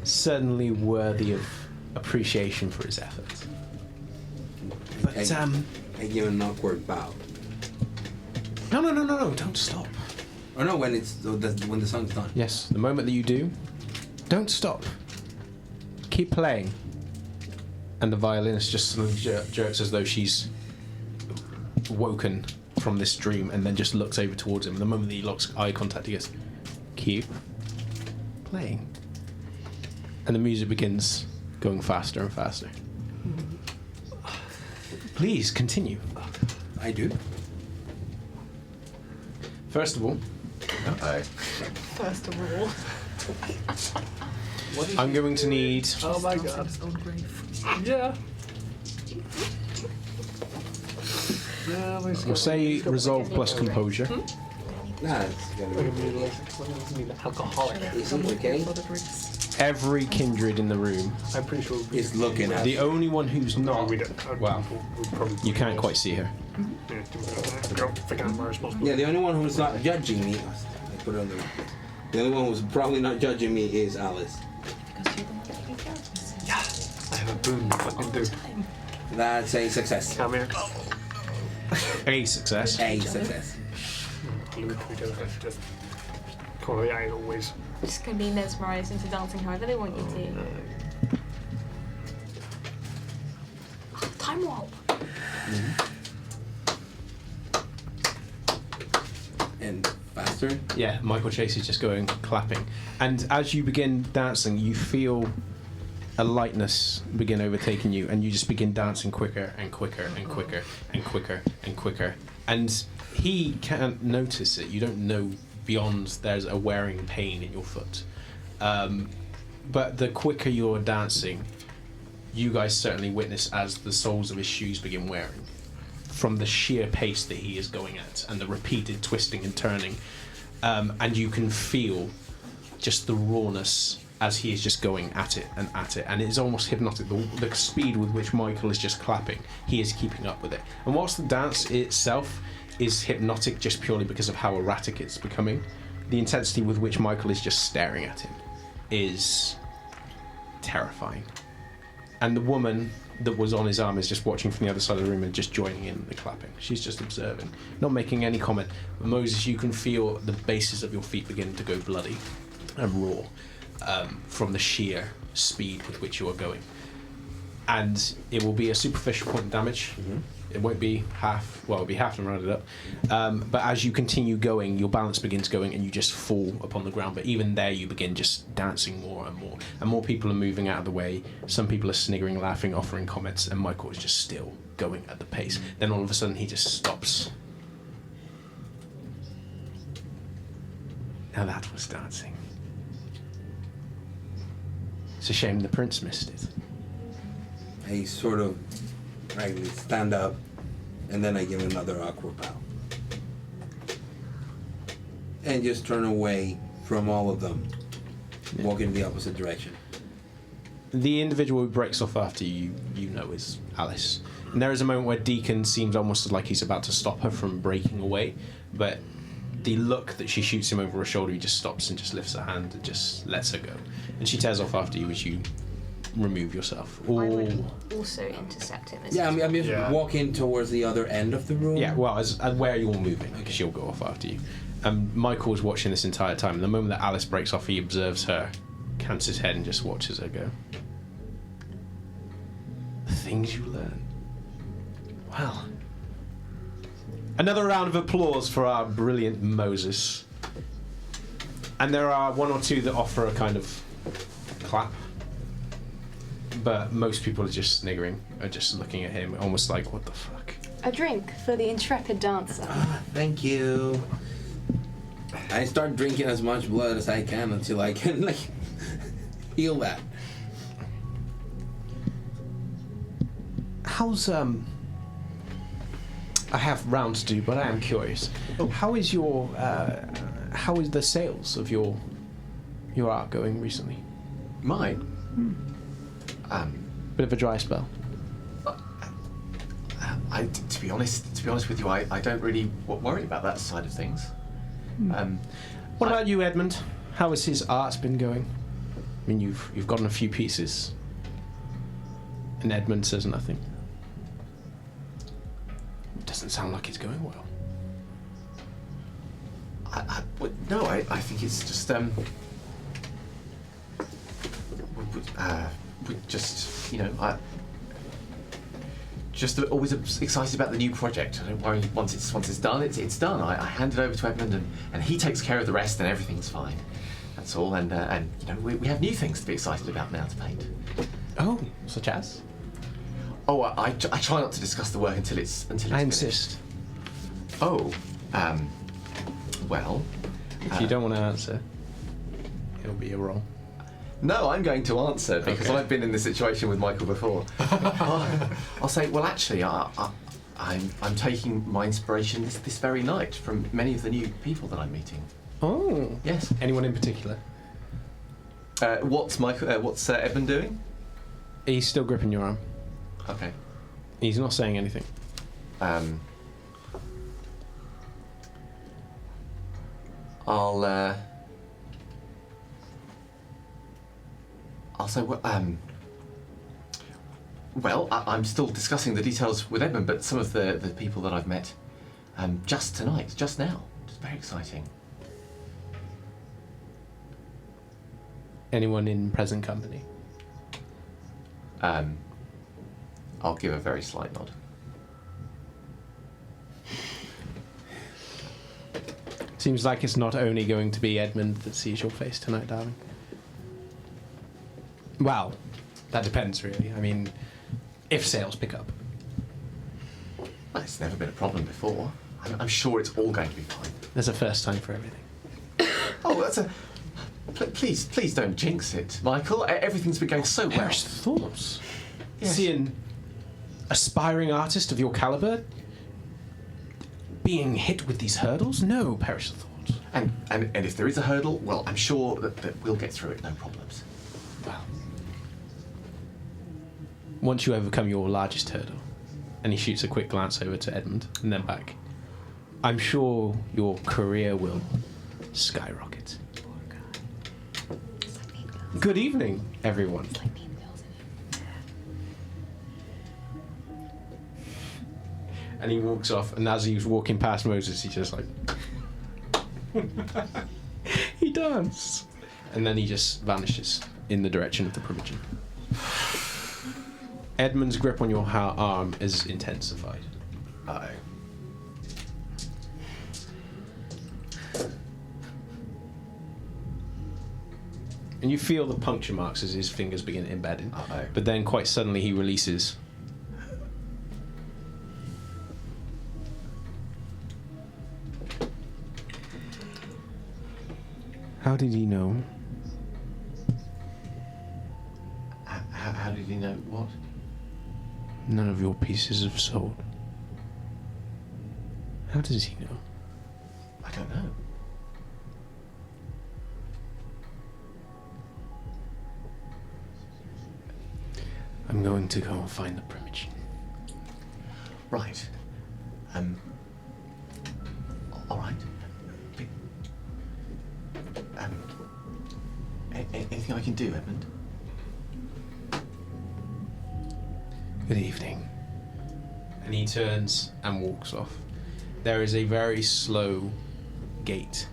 certainly worthy of appreciation for his efforts. But, I give an awkward bow. No, don't stop. Or no, when the song's done. Yes, the moment that you do, don't stop. Keep playing. And the violinist just suddenly jerks as though she's woken from this dream and then just looks over towards him. The moment that he locks eye contact, he goes, keep playing. And the music begins going faster and faster. Please continue. I do. First of all, First of all. I'm going to need Oh my god. Yeah. we'll say resolve plus composure. Nah, it's gonna be Alcoholic. easy, okay? Every kindred in the room. I'm pretty sure It's looking at The only one who's not. we don't. Wow. You can't quite see her. Yeah, the only one who's not judging me. I put it on the only one who's probably not judging me is Alice. Because you're the one taking care of this. I have a boon. Fucking dude. That's a success. Come here. A success. A success. Just corner the eye always. Just gonna be mesmerized into dancing however they want you to. Time warp. And faster. Yeah, Michael Chase is just going clapping. And as you begin dancing, you feel a lightness begin overtaking you, and you just begin dancing quicker and quicker and quicker and quicker and quicker. And he can't notice it. You don't know beyond there's a wearing pain in your foot. But the quicker you're dancing, you guys certainly witness as the soles of his shoes begin wearing from the sheer pace that he is going at and the repeated twisting and turning. and you can feel just the rawness as he is just going at it, and it is almost hypnotic. The speed with which Michael is just clapping, he is keeping up with it. And whilst the dance itself is hypnotic just purely because of how erratic it's becoming, the intensity with which Michael is just staring at him is terrifying. And the woman that was on his arm is just watching from the other side of the room and just joining in the clapping. She's just observing, not making any comment. But Moses, you can feel the bases of your feet begin to go bloody and raw from the sheer speed with which you are going. And it will be a superficial point of damage. It won't be half, well, it'll be half and rounded up. But as you continue going, your balance begins going and you just fall upon the ground. But even there, you begin just dancing more and more. And more people are moving out of the way. Some people are sniggering, laughing, offering comments, and Michael is just still going at the pace. Then all of a sudden, he just stops. Now that was dancing. It's a shame the prince missed it. I sort of stand up, and then I give another awkward bow. And just turn away from all of them, walk in the opposite direction. The individual who breaks off after you, you know, is Alice. And there is a moment where Deacon seems almost like he's about to stop her from breaking away, but the look that she shoots him over her shoulder, he just stops and just lifts her hand and just lets her go. And she tears off after you as you remove yourself. I would also intercept him. Yeah, I'm just walking towards the other end of the room. Yeah, well, as where you're moving, because she'll go off after you. Michael's watching this entire time, and the moment that Alice breaks off, he observes her, cants his head, and just watches her go. The things you learn. Well. Another round of applause for our brilliant Moses. And there are one or two that offer a kind of clap. But most people are just sniggering, are just looking at him, almost like, what the fuck? A drink for the intrepid dancer. Thank you. I start drinking as much blood as I can until I can, heal that. How's, I have rounds to do, but I am curious. How is your, how is the sales of your art going recently? Mine? Bit of a dry spell. To be honest with you, I don't really worry about that side of things. What about you, Edmund? How has his art been going? I mean, you've gotten a few pieces, and Edmund says nothing. It doesn't sound like it's going well. No, I think it's just we just, just always excited about the new project. I don't worry. Once it's done, it's done. I hand it over to Edmund, and he takes care of the rest, and everything's fine. That's all. And we have new things to be excited about now to paint. Oh, such as? Oh, I try not to discuss the work until it's I finished. insist. Oh, well. If you don't want to answer, it'll be a roll. No, I'm going to answer because I've been in this situation with Michael before. I'll say, well, actually, I'm taking my inspiration this very night from many of the new people that I'm meeting. Oh, yes. Anyone in particular? What's Edmund doing? He's still gripping your arm. Okay. He's not saying anything. I'll say, I'm still discussing the details with Edmund, but some of the people that I've met just tonight, just now. It's very exciting. Anyone in present company? I'll give a very slight nod. Seems like it's not only going to be Edmund that sees your face tonight, darling. Well, that depends, really. I mean, if sales pick up. Well, it's never been a problem before. I'm sure it's all going to be fine. There's a first time for everything. Oh, that's a... Please don't jinx it, Michael. Everything's been going so well. Perish the thoughts. Yes. See an aspiring artist of your caliber being hit with these hurdles? No, perish the thought. And if there is a hurdle, well, I'm sure that we'll get through it, no problems. Well, once you overcome your largest hurdle, and he shoots a quick glance over to Edmund and then back, I'm sure your career will skyrocket. Good evening, everyone. And he walks off, and as he's walking past Moses, he's just like... he dances. And then he just vanishes in the direction of the Primogen. Edmund's grip on your arm is intensified. Uh-oh. And you feel the puncture marks as his fingers begin embedding. Uh-oh. But then quite suddenly he releases. How did he know? How did he know what? None of your pieces of soul. How does he know? I don't know. I'm going to go and find the Primogen. Right. All right. Anything I can do, Edmund? Good evening. And he turns and walks off. There is a very slow gait,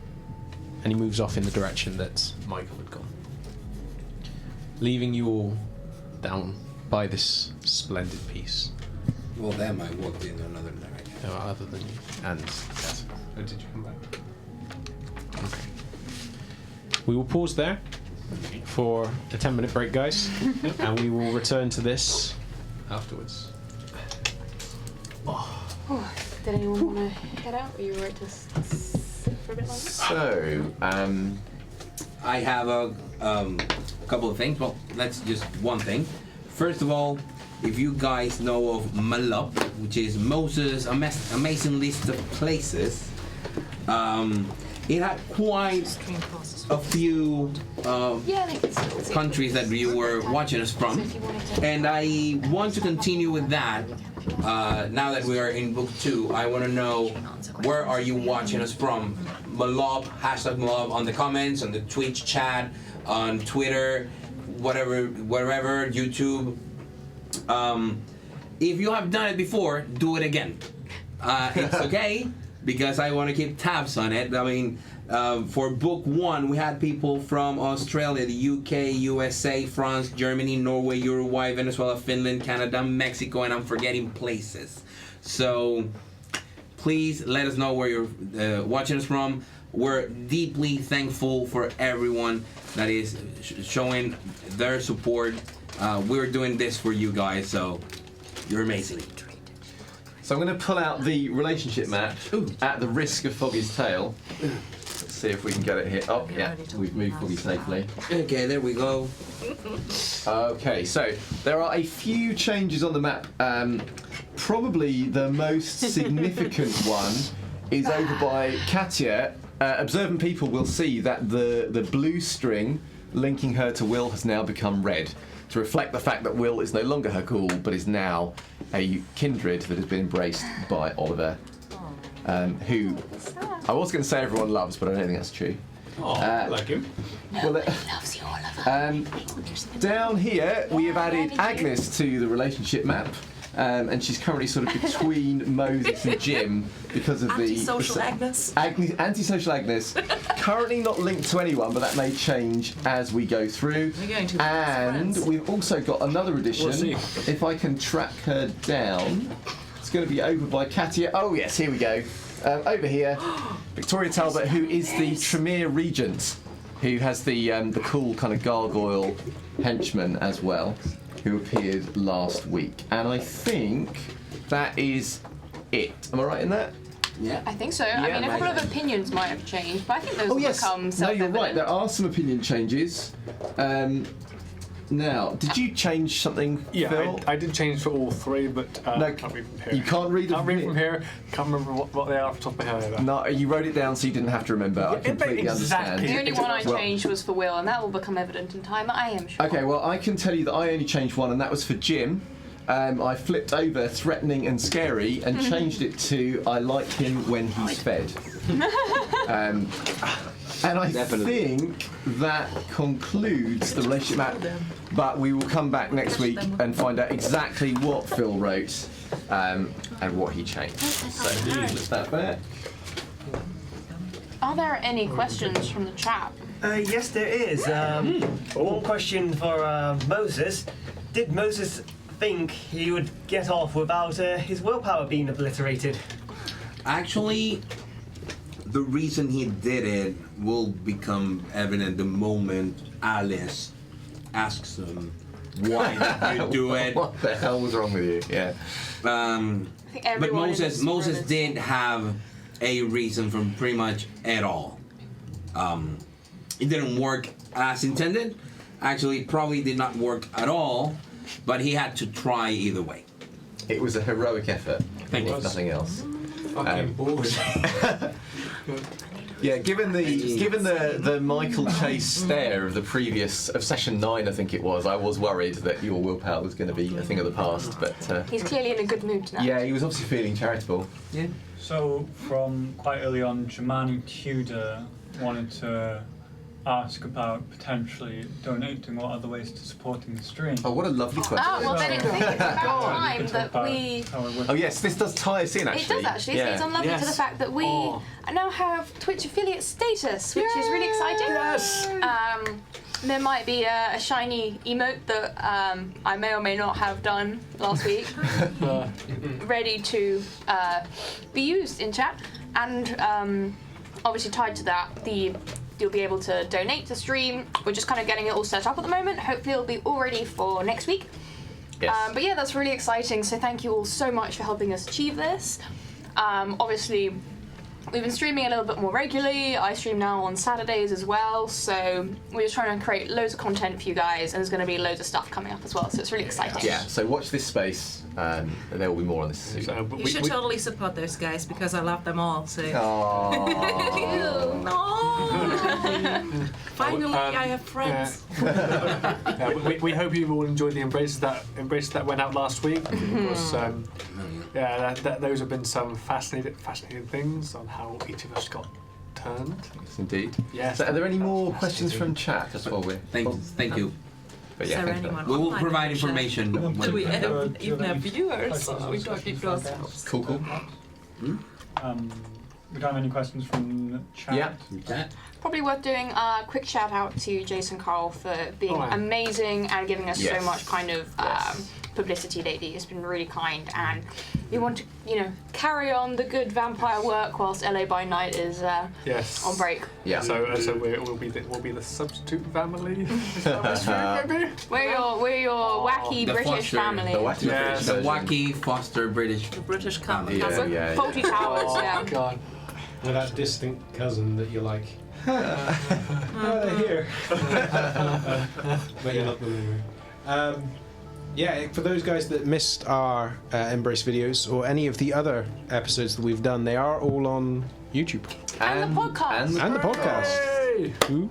and he moves off in the direction that Michael had gone, leaving you all down by this splendid piece. Well, then I walked in another direction. Other than you. And yes. Oh, did you come back? Okay. We will pause there for a 10-minute break, guys, and we will return to this afterwards. Did anyone want to get out? Or you were right to sit for a bit longer? So, I have a couple of things. Well, that's just one thing. First of all, if you guys know of Malop, which is Moses' amazing list of places, it had quite a few countries that you were watching us from, and I want to continue with that. Now that we are in book 2, I want to know, where are you watching us from? Malop, hashtag Malop on the comments, on the Twitch chat, on Twitter, wherever, YouTube. If you have done it before, do it again. It's okay, because I want to keep tabs on it. I mean, for book 1, we had people from Australia, the UK, USA, France, Germany, Norway, Uruguay, Venezuela, Finland, Canada, Mexico, and I'm forgetting places. So please let us know where you're watching us from. We're deeply thankful for everyone that is showing their support. We're doing this for you guys, so you're amazing. So I'm going to pull out the relationship map at the risk of Foggy's tail. Let's see if we can get it here. Oh, yeah, we've moved Foggy safely. Okay, there we go. Okay, so there are a few changes on the map. Probably the most significant one is over by Katya. Observant people will see that the blue string linking her to Will has now become red, to reflect the fact that Will is no longer her ghoul, but is now a kindred that has been embraced by Oliver, who I was going to say everyone loves, but I don't think that's true. I like him. Loves you, Oliver. Down here, we have added Agnes to the relationship map. And she's currently sort of between Moses and Jim because of Antisocial Agnes. Antisocial Agnes. Currently not linked to anyone, but that may change as we go through. We're going to and we've also got another addition. We'll see. If I can track her down, it's going to be over by Katya. Oh yes, here we go. Over here, Victoria Talbot, who is the Tremere Regent, who has the cool kind of gargoyle henchman as well, who appeared last week. And I think that is it. Am I right in that? Yeah. I think so. I mean, a couple of opinions might have changed, but I think those will become No, self-evident. you're right. There are some opinion changes. Now, did you change something, Yeah, Phil? I did change for all three, but No, I can't read from here. You can't read them Can't read from here. Can't remember what they are off the top of my head. No, you wrote it down so you didn't have to remember. I completely understand. The only one I Well- changed was for Will, and that will become evident in time, I am sure. Okay, well, I can tell you that I only changed one, and that was for Jim. I flipped over threatening and scary and changed it to I like him when he's fed. And I think that concludes the relationship map. But we will come back next week and find out exactly what Phil wrote and what he changed. So, is that fair? Are there any questions from the chat? Yes, there is. One question for Moses. Did Moses think he would get off without his willpower being obliterated? Actually, the reason he did it will become evident the moment Alice asks him, "Why did you do it?" What the hell was wrong with you? Yeah. I think But everyone in this Moses room is- did have a reason for pretty much at all. It didn't work as intended. Actually, probably did not work at all. But he had to try either way. It was a heroic effort. Thank you. If nothing else. Fucking bullshit. Yeah, given the Michael Chase stare of the previous of session 9, I think it was, I was worried that your willpower was going to be a thing of the past. But He's clearly in a good mood tonight. yeah, he was obviously feeling charitable. Yeah. So, from quite early on, Jemani Tudor wanted to ask about potentially donating or other ways to supporting the stream. Oh, what a lovely question. Oh, well, then I think it's about time that we... Oh yes, this does tie us in actually. It does actually, so Yeah. it's unlovely to the fact that we now have Twitch affiliate status, which is really exciting. Yes! There might be a shiny emote that I may or may not have done last week, ready to be used in chat, and obviously tied to that, you'll be able to donate to stream. We're just kind of getting it all set up at the moment. Hopefully it'll be all ready for next week. Yes. But yeah, that's really exciting. So thank you all so much for helping us achieve this. Obviously, we've been streaming a little bit more regularly. I stream now on Saturdays as well. So we're just trying to create loads of content for you guys, and there's going to be loads of stuff coming up as well. So it's really exciting. Yeah, so watch this space, and there will be more on this soon. So, You should totally support those guys because I love them all. So. Aww. No. Finally, I have friends. Yeah, we hope you all enjoyed the embraces that went out last week. Because, those have been some fascinating things on how each of us got turned. Yes, indeed. Yes. So are there any more questions from chat just while we're... Thank you. But Is yeah, there thank you. anyone We will online provide who can share? information. Do we when- even have viewers? Or are we talking to ourselves? Cool. We don't have any questions from the chat. Yeah. Chat. Probably worth doing a quick shout out to Jason Carl for being amazing and giving us Yes. so much kind of publicity lately. He's been really kind, and we want to, carry on the good vampire work whilst LA by Night is Yes. on break. Yeah. So we'll be the substitute family. Is that what's true, maybe? We're your wacky The British foster- family. The wacky Yeah. British The version. wacky foster British. The British cousin. Yeah. Faulty Towers, Oh yeah. God. With that distant cousin that you're like, they're here. But you're not believing. Yeah, for those guys that missed our Embrace videos or any of the other episodes that we've done, they are all on YouTube. And the podcast. And the podcast.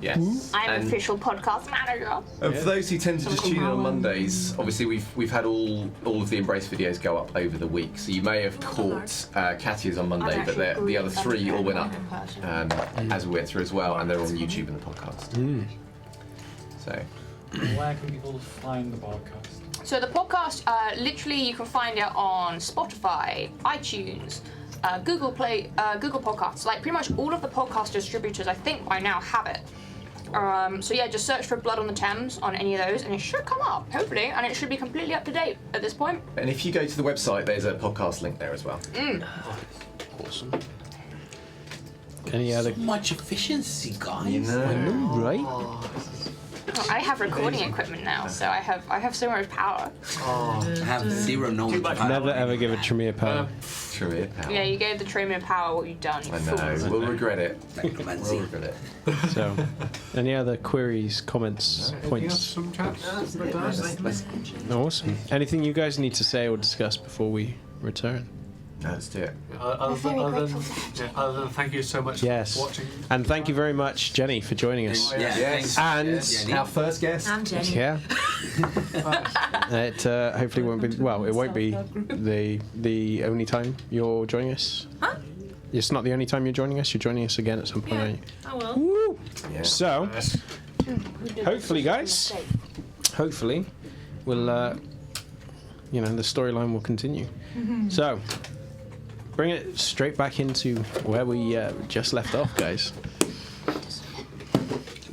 Yes. I'm And- official podcast manager. And for those who tend to just tune in on Mondays, obviously we've had all of the Embrace videos go up over the week, so you may have caught Katya's on Monday, but the other 3 all went up as we went through as well, and they're on YouTube and the podcast. So Where can people find the podcast? So the podcast, literally, you can find it on Spotify, iTunes, Google Play, Google Podcasts. Like pretty much all of the podcast distributors, I think by now have it. So yeah, just search for Blood on the Thames on any of those, and it should come up, hopefully, and it should be completely up to date at this point. and if you go to the website, there's a podcast link there as well. Awesome. Any other? Much efficiency, guys. I know, right? Oh, I have recording equipment now, so I have so much power. I have zero knowledge. Never ever give a Tremere power. Tremere power. Yeah, you gave the Tremere power what you've done. You I know. fools. We'll regret it. We'll regret it. So, any other queries, comments, points? Some chats? Awesome. Anything you guys need to say or discuss before we return? No, let's do it. Other than thank you so much Yes. for watching. And thank you very much, Jenny, for joining us. Yes. And Jenny. Our first guest. I'm Jenny. yeah, it hopefully won't be. Well, it won't be the only time you're joining us. Huh? It's not the only time you're joining us. You're joining us again at some point. Aren't you? I will. Woo! Yeah. So, hopefully, guys. Hopefully, we'll. The storyline will continue. So, bring it straight back into where we just left off, guys.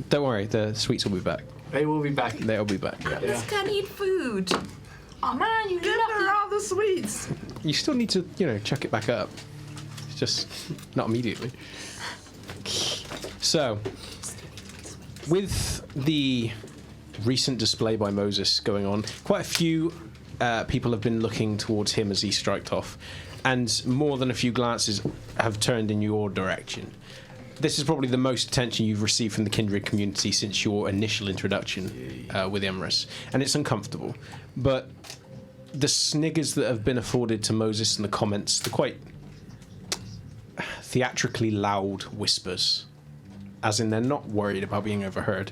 Don't worry, the sweets will be back. They will be back. They'll be back. Yeah. This can eat food. Oh man, you Give her all the sweets. You still need to, chuck it back up. It's just not immediately. So, with the recent display by Moses going on, quite a few people have been looking towards him as he striked off, and more than a few glances have turned in your direction. This is probably the most attention you've received from the Kindred community since your initial introduction with Emrys, and it's uncomfortable. But the sniggers that have been afforded to Moses in the comments, the quite theatrically loud whispers, as in they're not worried about being overheard,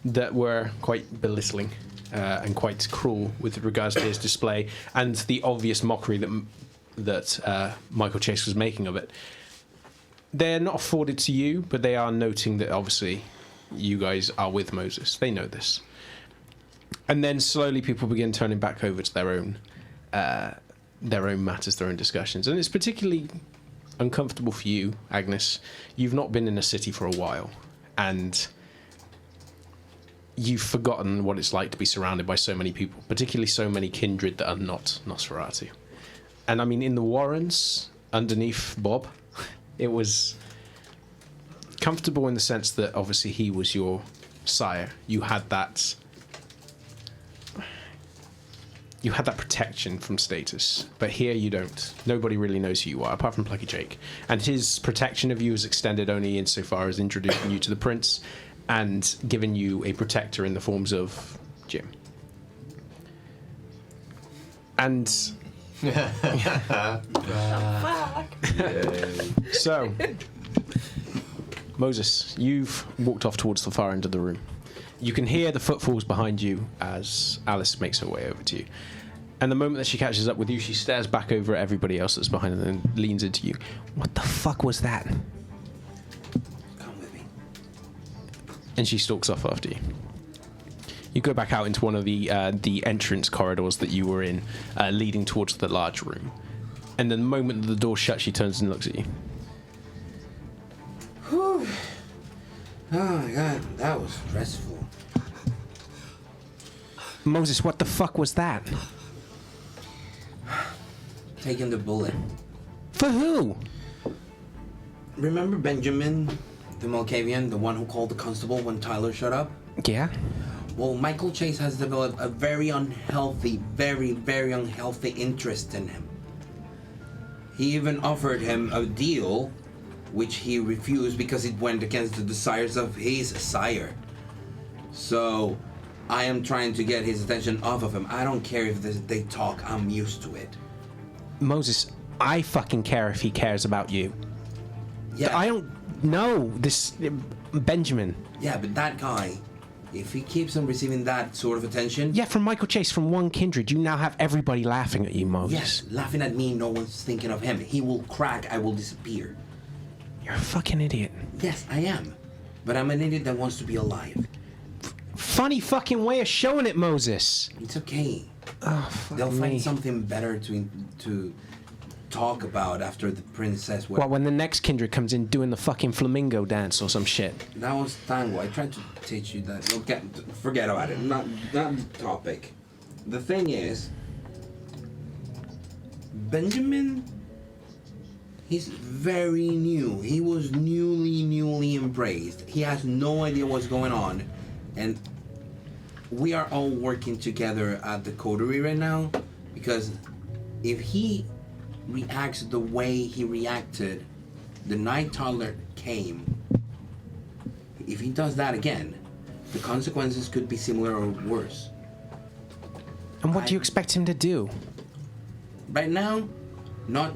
that were quite belittling and quite cruel with regards to his display and the obvious mockery that Michael Chase was making of it. They're not afforded to you, but they are noting that obviously you guys are with Moses. They know this. And then slowly people begin turning back over to their own matters, their own discussions. And it's particularly uncomfortable for you, Agnes. You've not been in a city for a while, and you've forgotten what it's like to be surrounded by so many people, particularly so many kindred that are not Nosferatu. And I mean, in the Warrens, underneath Bob, it was comfortable in the sense that obviously he was your sire. You had that protection from status, but here you don't. Nobody really knows who you are, apart from Plucky Jake. And his protection of you is extended only insofar as introducing you to the prince and giving you a protector in the forms of Jim. And so, Moses, you've walked off towards the far end of the room. You can hear the footfalls behind you as Alice makes her way over to you. And the moment that she catches up with you, she stares back over at everybody else that's behind her and leans into you. What the fuck was that? Come with me. And she stalks off after you. You go back out into one of the entrance corridors that you were in, leading towards the large room. And then the moment that the door shuts, she turns and looks at you. Whew. Oh my god, that was stressful. Moses, what the fuck was that? Taking the bullet. For who? Remember Benjamin, the Malkavian, the one who called the constable when Tyler showed up? Yeah? Well, Michael Chase has developed a very unhealthy, very, very unhealthy interest in him. He even offered him a deal, which he refused because it went against the desires of his sire. So, I am trying to get his attention off of him. I don't care if they talk, I'm used to it. Moses, I fucking care if he cares about you. Yeah. I don't know this Benjamin. Yeah, but that guy, if he keeps on receiving that sort of attention... Yeah, from Michael Chase, from one kindred, you now have everybody laughing at you, Moses. Yes, laughing at me, no one's thinking of him. He will crack, I will disappear. You're a fucking idiot. Yes, I am. But I'm an idiot that wants to be alive. Funny fucking way of showing it, Moses. It's okay. Oh, fuck They'll me. find something better to talk about after the princess... Well, when the next kindred comes in doing the fucking flamingo dance or some shit. That was tango. I tried to teach you that. Okay, forget about it. Not the topic. The thing is, Benjamin, he's very new. He was newly embraced. He has no idea what's going on. And we are all working together at the coterie right now, because if he reacts the way he reacted the night Tyler came, if he does that again, the consequences could be similar or worse. And what do you expect him to do? Right now,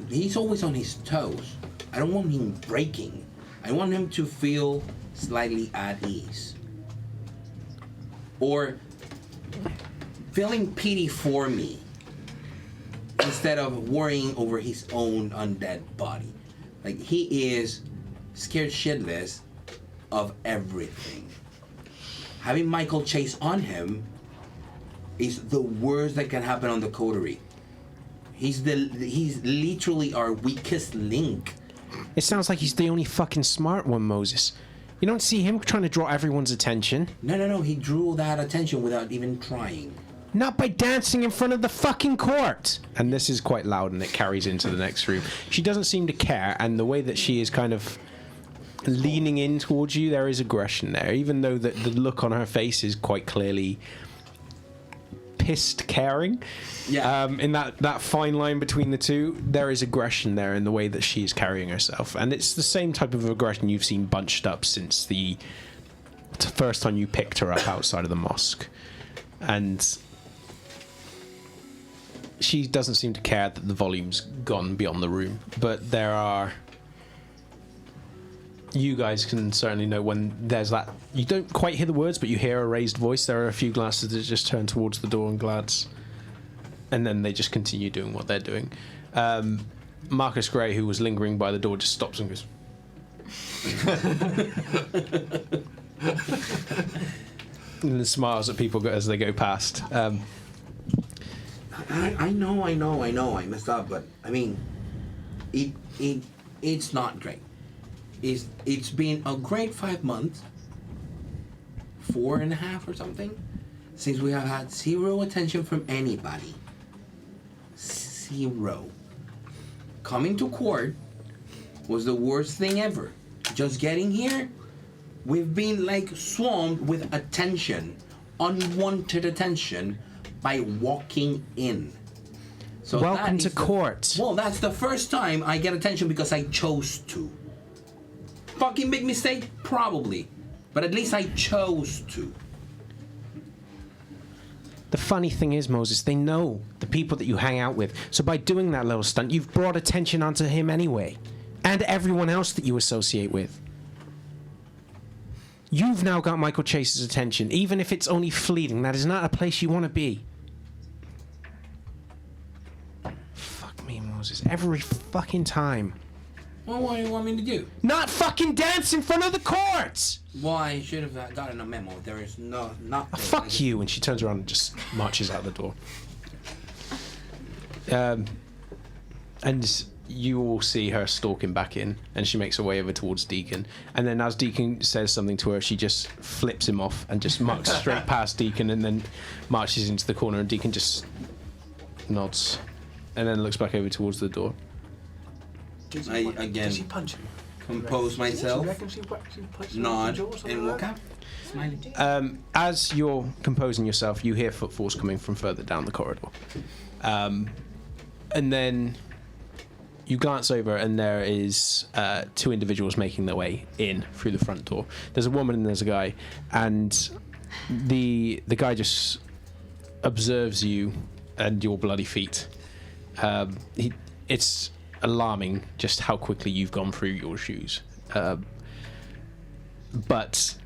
he's always on his toes. I don't want him breaking. I want him to feel slightly at ease. Or feeling pity for me instead of worrying over his own undead body. Like, he is scared shitless of everything. Having Michael chase on him is the worst that can happen on the coterie. He's literally our weakest link. It sounds like he's the only fucking smart one, Moses. You don't see him trying to draw everyone's attention. No. He drew that attention without even trying. Not by dancing in front of the fucking court. And this is quite loud and it carries into the next room. She doesn't seem to care, and the way that she is kind of leaning in towards you, there is aggression there, even though the look on her face is quite clearly pissed caring. Yeah. In that fine line between the two, there is aggression there in the way that she is carrying herself. And it's the same type of aggression you've seen bunched up since the first time you picked her up outside of the mosque. And she doesn't seem to care that the volume's gone beyond the room. But there are... You guys can certainly know when there's that... You don't quite hear the words, but you hear a raised voice. There are a few glasses that just turn towards the door and glance. And then they just continue doing what they're doing. Marcus Gray, who was lingering by the door, just stops and goes... and then smiles at people as they go past. I know, I messed up, but I mean, it's not great. It's been a great 5 months, 4.5 or something, since we have had zero attention from anybody. Zero. Coming to court was the worst thing ever. Just getting here, we've been like swarmed with attention, unwanted attention, by walking in. So welcome to court. Well, that's the first time I get attention because I chose to. Fucking big mistake? Probably. But at least I chose to. The funny thing is, Moses, they know the people that you hang out with. So by doing that little stunt, you've brought attention onto him anyway. And everyone else that you associate with. You've now got Michael Chase's attention, even if it's only fleeting. That is not a place you want to be. Fuck me, Moses. Every fucking time. Well, what do you want me to do? Not fucking dance in front of the courts! Well, I should have gotten a memo. There is nothing. Oh, fuck you. And she turns around and just marches out the door. And you all see her stalking back in, and she makes her way over towards Deacon. And then as Deacon says something to her, she just flips him off and just marks straight past Deacon, and then marches into the corner, and Deacon just nods and then looks back over towards the door. I again compose myself, nod, and walk out. Smiling. As you're composing yourself, you hear footfalls coming from further down the corridor. And then you glance over, and there is 2 individuals making their way in through the front door. There's a woman and there's a guy, and the guy just observes you and your bloody feet. It's alarming just how quickly you've gone through your shoes. But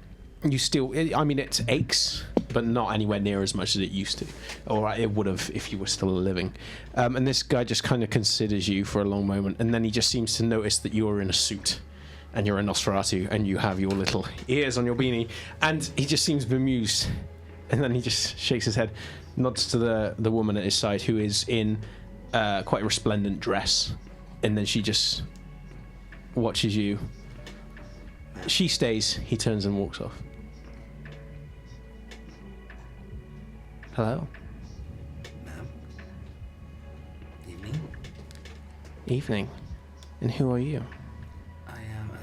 you still, I mean, it aches, but not anywhere near as much as it used to, or it would have if you were still living. And this guy just kind of considers you for a long moment, and then he just seems to notice that you're in a suit, and you're a Nosferatu, and you have your little ears on your beanie, and he just seems bemused, and then he just shakes his head, nods to the woman at his side, who is in quite a resplendent dress, and then she just watches you. She stays, he turns and walks off. Hello. Ma'am. Evening. Evening. And who are you? I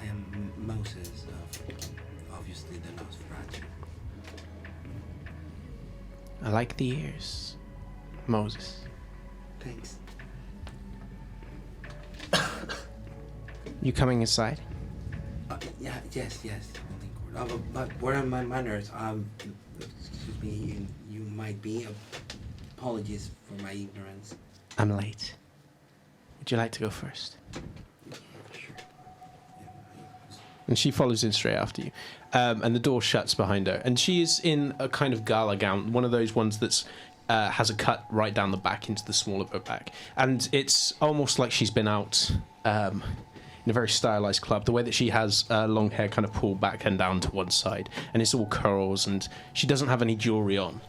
am Moses of obviously the Nosferatu. I like the ears, Moses. Thanks. You coming inside? Yes. But where are my manners? Excuse me, you might be. Apologies for my ignorance. I'm late. Would you like to go first? Yeah, sure. And she follows in straight after you. And the door shuts behind her. And she is in a kind of gala gown, one of those ones that's has a cut right down the back into the small of her back. And it's almost like she's been out in a very stylized club. The way that she has long hair kind of pulled back and down to one side. And it's all curls. And she doesn't have any jewelry on.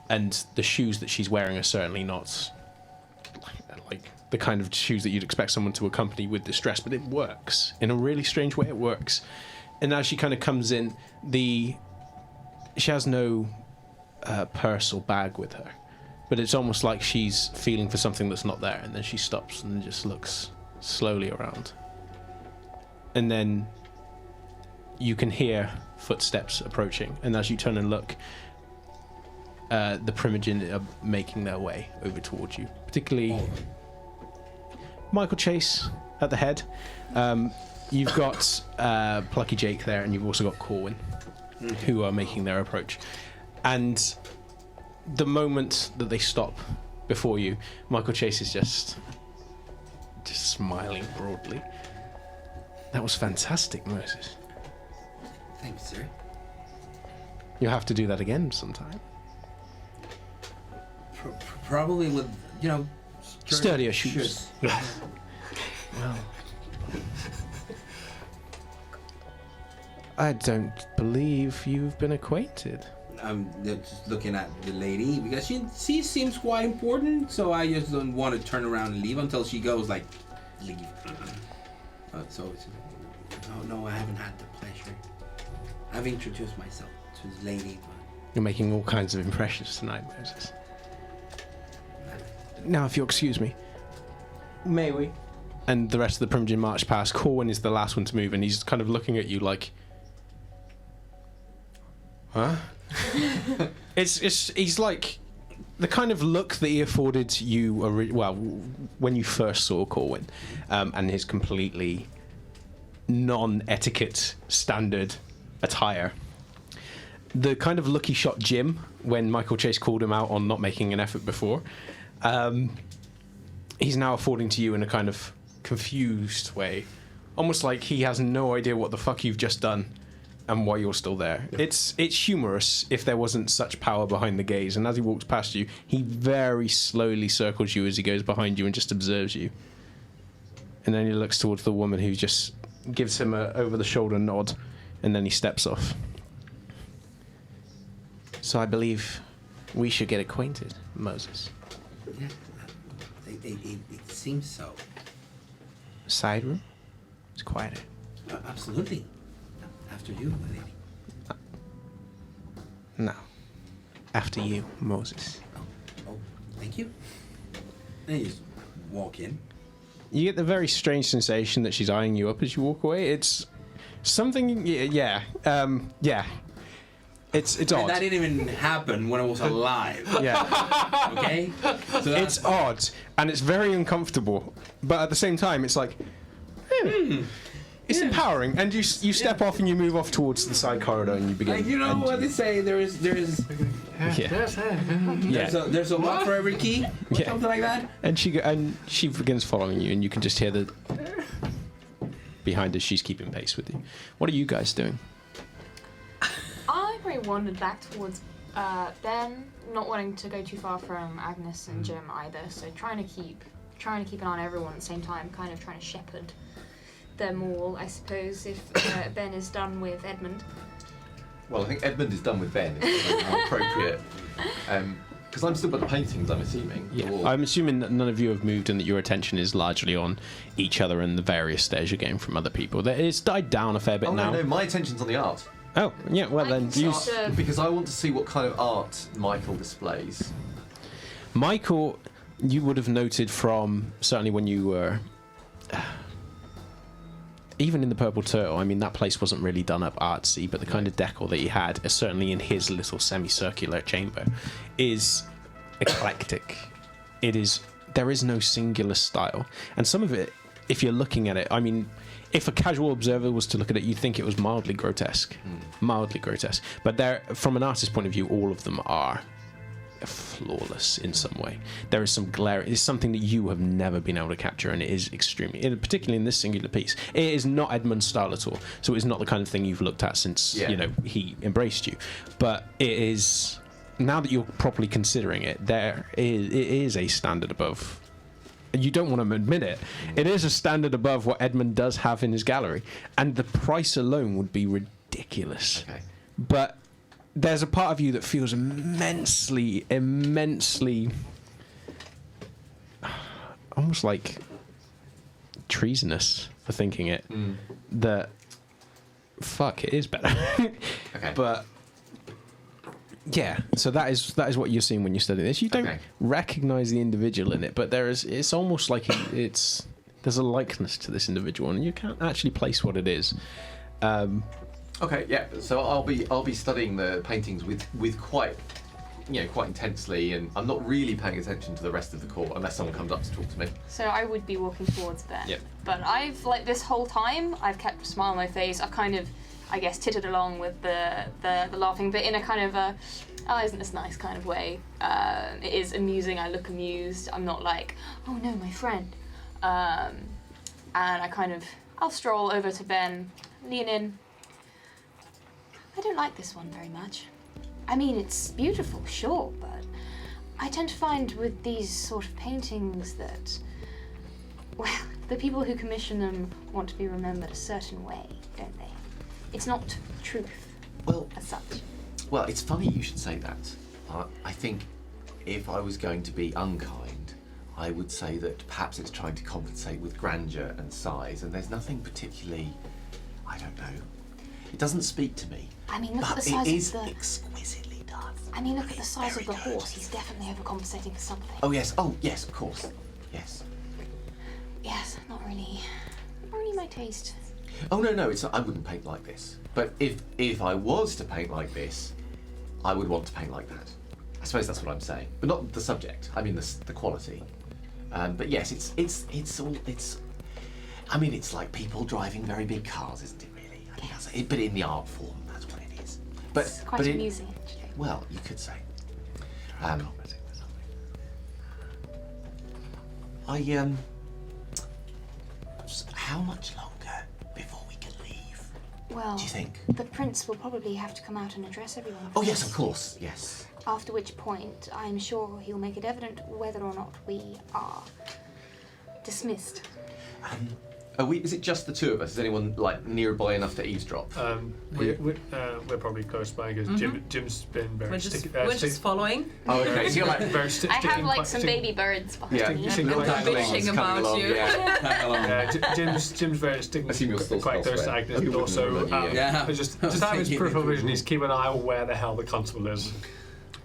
And the shoes that she's wearing are certainly not like the kind of shoes that you'd expect someone to accompany with this dress. But it works. In a really strange way, it works. And as she kind of comes in, she has no purse or bag with her. But it's almost like she's feeling for something that's not there. And then she stops and just looks slowly around. And then you can hear footsteps approaching. And as you turn and look, the Primogen are making their way over towards you. Particularly Michael Chase at the head. You've got Plucky Jake there, and you've also got Corwin, who are making their approach. And the moment that they stop before you, Michael Chase is just smiling broadly. That was fantastic, Moses. Thanks, sir. You'll have to do that again sometime. Probably with, sturdier shoes. Well, I don't believe you've been acquainted. I'm just looking at the lady because she seems quite important, so I just don't want to turn around and leave until she goes like, leave. So it's, no, I haven't had the pleasure. I've introduced myself to the lady. But you're making all kinds of impressions tonight, Moses. Now, if you'll excuse me. May we? And the rest of the Primogen march past. Corwin is the last one to move, and he's kind of looking at you like, huh? He's like the kind of look that he afforded you when you first saw Corwin, and his completely non-etiquette standard attire. The kind of look he shot Jim when Michael Chase called him out on not making an effort before. He's now affording to you in a kind of confused way, almost like he has no idea what the fuck you've just done and why you're still there. Yep. It's humorous if there wasn't such power behind the gaze. And as he walks past you, he very slowly circles you as he goes behind you and just observes you. And then he looks towards the woman who just gives him a over-the-shoulder nod, and then he steps off. So I believe we should get acquainted, Moses. Yeah, it seems so. Side room? It's quieter. Absolutely. After you, lady. No. After you, Moses. Oh, thank you. Then you just walk in. You get the very strange sensation that she's eyeing you up as you walk away. It's something, yeah. It's odd. That didn't even happen when I was alive. Yeah. Okay? So it's odd, and it's very uncomfortable. But at the same time, it's like, it's empowering. And you step off and you move off towards the side corridor and you begin. You know what they say, there's a lock for every key? Or something like that? And she begins following you, and you can just hear the behind her, she's keeping pace with you. What are you guys doing? I probably wandered back towards Ben, not wanting to go too far from Agnes and Jim either, so trying to keep an eye on everyone at the same time, kind of trying to shepherd them all, I suppose, if Ben is done with Edmund. Well, I think Edmund is done with Ben. It's more appropriate. Because I'm still got the paintings, I'm assuming. Yeah. I'm assuming that none of you have moved and that your attention is largely on each other and the various stares you're getting from other people. It's died down a fair bit now. No, my attention's on the art. Oh, yeah, well then use... Because I want to see what kind of art Michael displays. Michael, you would have noted from, certainly when you were... even in the Purple Turtle, I mean, that place wasn't really done up artsy, but the kind of decor that he had, certainly in his little semicircular chamber, is eclectic. There is no singular style. And some of it, if you're looking at it, I mean, if a casual observer was to look at it, you'd think it was mildly grotesque. Mildly grotesque. But from an artist's point of view, all of them are flawless in some way. There is some glare. It's something that you have never been able to capture, and it is extremely, particularly in this singular piece. It is not Edmund's style at all, so it's not the kind of thing you've looked at since he embraced you. But it is, now that you're properly considering it, it is a standard above. You don't want to admit it. It is a standard above what Edmund does have in his gallery, and the price alone would be ridiculous. Okay. But there's a part of you that feels immensely almost like treasonous for thinking it. That fuck, it is better. Okay. But yeah, so that is what you're seeing when you study this. You don't recognize the individual in it, but it's almost like there's a likeness to this individual, and you can't actually place what it is. Okay, yeah. So I'll be studying the paintings with quite intensely, and I'm not really paying attention to the rest of the court unless someone comes up to talk to me. So I would be walking towards Ben. Yep. But I've, this whole time, I've kept a smile on my face. I've kind of, I guess, tittered along with the laughing, but in a kind of isn't this nice kind of way. It is amusing. I look amused. I'm not like, oh no, my friend. And I'll stroll over to Ben, lean in. I don't like this one very much. I mean, it's beautiful, sure, but I tend to find with these sort of paintings that, well, the people who commission them want to be remembered a certain way, don't they? It's not truth, as such. Well, it's funny you should say that. I think if I was going to be unkind, I would say that perhaps it's trying to compensate with grandeur and size, and there's nothing particularly, I don't know. It doesn't speak to me. I mean, look at the size of the... it is exquisitely done. I mean, look at the size of the horse. He's definitely overcompensating for something. Oh, yes, of course. Yes. Yes, not really my taste. Oh, no, it's not, I wouldn't paint like this. But if I was to paint like this, I would want to paint like that. I suppose that's what I'm saying. But not the subject, I mean the quality. But yes, it's like people driving very big cars, isn't it, really? I think that's it, but in the art form, that's what it is. But, it's quite amusing, actually. Well, you could say. How much longer before we can leave? Well, do you think? The prince will probably have to come out and address everyone. Oh, yes, of course, yes. After which point, I'm sure he'll make it evident whether or not we are dismissed. Is it just the two of us? Is anyone nearby enough to eavesdrop? We're probably close by because Jim's been very We're just following. Oh, okay. So you're very I have some baby birds behind me. Bitching about you. Jim's very sticking quite close to Agnes, but also just have his peripheral vision. He's keeping an eye on where the hell the constable is.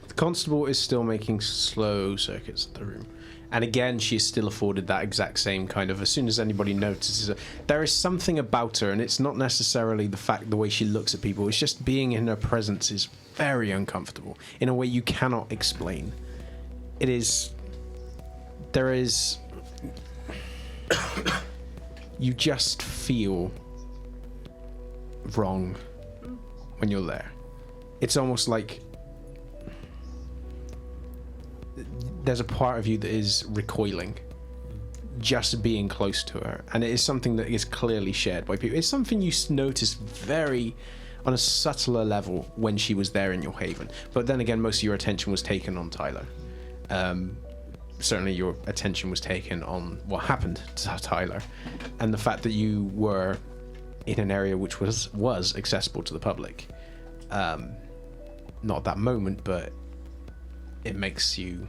The constable is still making slow circuits in the room. And again, she's still afforded that exact same kind of, as soon as anybody notices her, there is something about her, and it's not necessarily the way she looks at people, it's just being in her presence is very uncomfortable, in a way you cannot explain. You just feel wrong when you're there. It's almost like there's a part of you that is recoiling just being close to her, and it is something that is clearly shared by people. It's something you noticed very on a subtler level when she was there in your haven, but then again most of your attention was taken on Tyler. Certainly your attention was taken on what happened to Tyler, and the fact that you were in an area which was accessible to the public. Not at that moment, but it makes you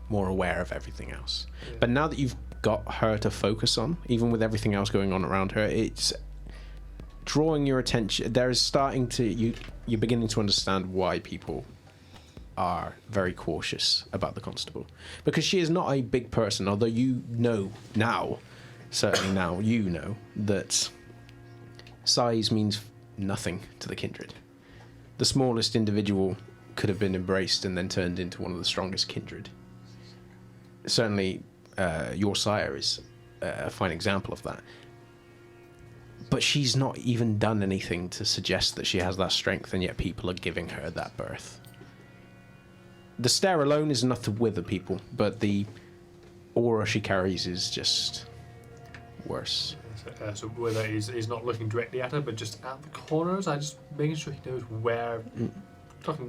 more aware of everything else. But now that you've got her to focus on, even with everything else going on around her, it's drawing your attention. There is you're beginning to understand why people are very cautious about the constable, because she is not a big person, although you know now, certainly now you know that size means nothing to the kindred. The smallest individual could have been embraced and then turned into one of the strongest kindred. Certainly, your sire is a fine example of that. But she's not even done anything to suggest that she has that strength, and yet people are giving her that birth. The stare alone is enough to wither people, but the aura she carries is just worse. So whether he's not looking directly at her, but just at the corners, I just making sure he knows where,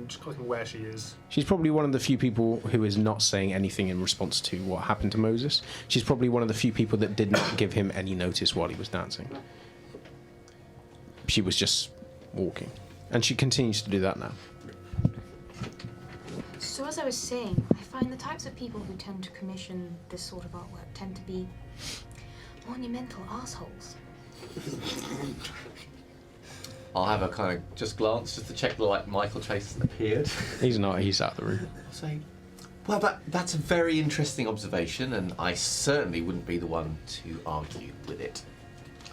just looking where she is. She's probably one of the few people who is not saying anything in response to what happened to Moses. She's probably one of the few people that did not give him any notice while he was dancing. She was just walking, and she continues to do that now. So as I was saying, I find the types of people who tend to commission this sort of artwork tend to be monumental assholes. I'll have a kind of just glance just to check that like Michael Chase has appeared. He's not. He's out of the room. I'll say, well, that's a very interesting observation, and I certainly wouldn't be the one to argue with it.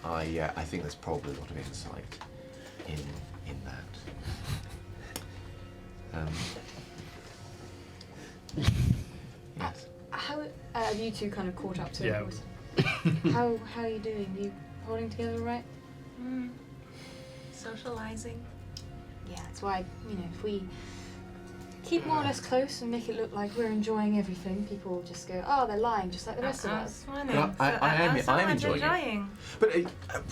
I think there's probably a lot of insight in that. Yes. How have you two kind of caught up to Yeah. it? How are you doing? Are you holding together right? Socializing. Yeah, that's why, if we keep more or less close and make it look like we're enjoying everything, people will just go, oh, they're lying, just like the rest of us. Well, I am enjoying it. But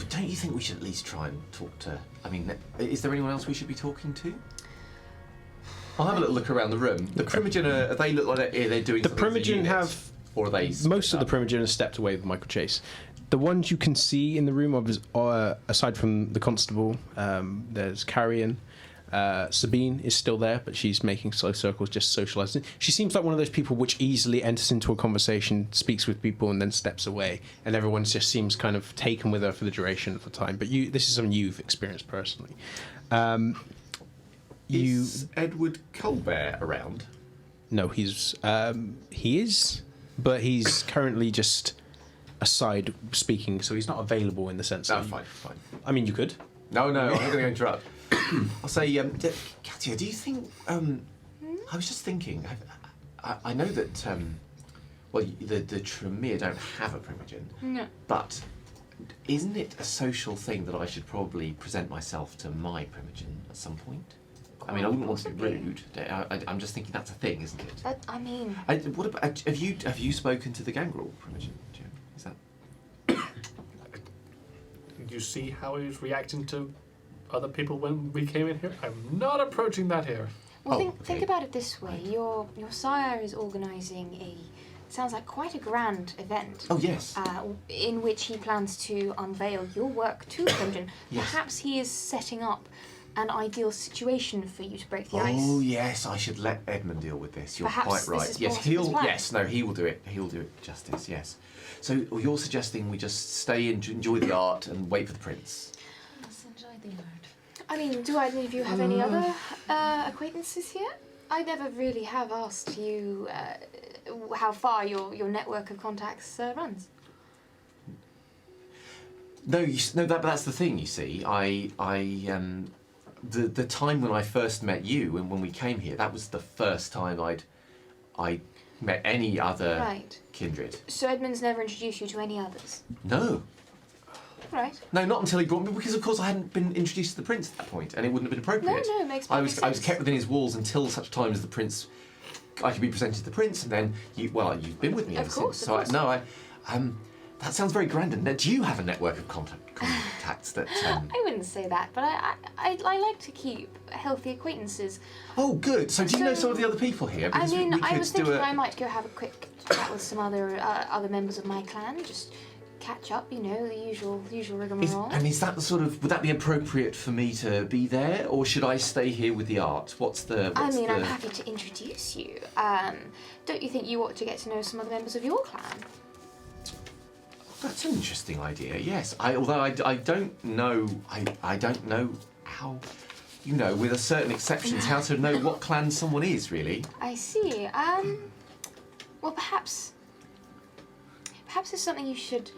don't you think we should at least try and talk to... I mean, is there anyone else we should be talking to? I'll have a little look around the room. The Primogen, they look like they're doing The something with the Primogen unit, have... Or are they... Most of the Primogen have stepped away with Michael Chase. The ones you can see in the room, aside from the Constable, there's Carrion. Sabine is still there, but she's making slow circles, just socialising. She seems like one of those people which easily enters into a conversation, speaks with people, and then steps away. And everyone just seems kind of taken with her for the duration of the time. But this is something you've experienced personally. Is Edward Colbert around? No, he is, but he's currently just aside speaking, so he's not available in the sense that... fine. I mean, you could. No, I'm not going to interrupt. I'll say, Katia, do you think... I was just thinking, I know that, the Tremere don't have a Primogen, No. but isn't it a social thing that I should probably present myself to my Primogen at some point? I mean, I wouldn't want to be rude. I'm just thinking that's a thing, isn't it? What about... Have you spoken to the Gangrel Primogen, Jim? Is that... Did you see how he was reacting to other people when we came in here? I'm not approaching that here. Well, think about it this way. Your sire is organising sounds like quite a grand event. Oh, yes. In which he plans to unveil your work to Primogen. Yes. Perhaps he is setting up an ideal situation for you to break the ice. Oh yes, I should let Edmund deal with this. You're Perhaps quite right. this is Yes, part of his plan. he will do it. He will do it justice. Yes. So you're suggesting we just stay and enjoy the art and wait for the prince? Let's enjoy the art. I mean, do either of you have any other acquaintances here? I never really have asked you how far your network of contacts runs. No, that's the thing. You see, the time when I first met you and when we came here, that was the first time I met any other kindred. So Edmund's never introduced you to any others? No. Right. No, not until he brought me, because of course I hadn't been introduced to the prince at that point, and it wouldn't have been appropriate. No, it makes I perfect was sense. kept within his walls until such time as the prince, I could be presented to the prince, and then you've been with me ever since. So that sounds very grand. And do you have a network of contacts that? I wouldn't say that, but I like to keep healthy acquaintances. Oh, good. So do you know some of the other people here? I Because mean, we I could was do thinking I might go have a quick chat with some other members of my clan, just catch up, the usual rigmarole. Is that the sort of? Would that be appropriate for me to be there, or should I stay here with the art? I'm happy to introduce you. Don't you think you ought to get to know some other members of your clan? That's an interesting idea. Yes, although I don't know. I don't know how. With a certain exceptions, how to know what clan someone is really. I see. Well, perhaps it's something you should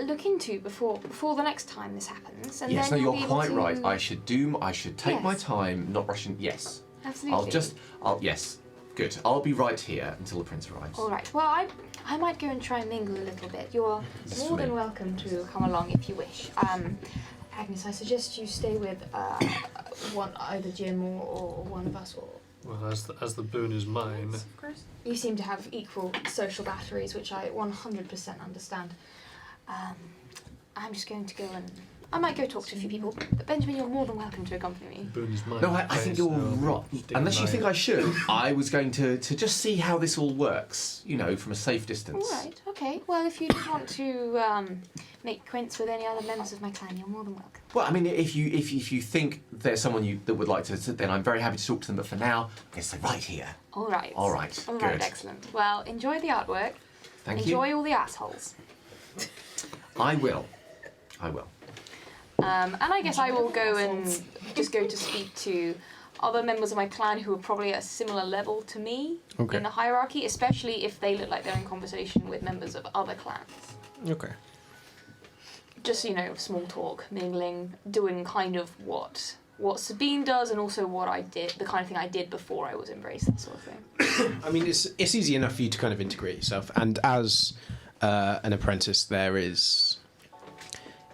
look into before the next time this happens. And Yes, then no, you'll you're be able quite to... right. I should take my Yes. time, not rushing. Yes. Absolutely. Yes. Good. I'll be right here until the prince arrives. All right. Well, I might go and try and mingle a little bit. You're This is more for me. than welcome to come along if you wish. Agnes, I suggest you stay with either Jim or one of us. Or Well, as the boon is mine. Of course. you seem to have equal social batteries, which I 100% understand. I'm just going to go and I might go talk to a few people. But Benjamin, you're more than welcome to accompany me. Boon is mine. No, I think you're right. Unless you think I should, I was going to just see how this all works, from a safe distance. All right. Okay. Well, if you just want to make acquaintance with any other members of my clan, you're more than welcome. Well, I mean, if you think there's someone that would like to, then I'm very happy to talk to them. But for now, I'm going to stay right here. All right. All right. All Good. right. Excellent. Well, enjoy the artwork. Thank enjoy you. all the assholes. I will. And I guess I will go and just go to speak to other members of my clan who are probably at a similar level to me Okay. in the hierarchy, especially if they look like they're in conversation with members of other clans. Okay. Just, small talk, mingling, doing kind of what Sabine does and also what I did, the kind of thing I did before I was embraced, that sort of thing. I mean, it's easy enough for you to kind of integrate yourself, and as an apprentice,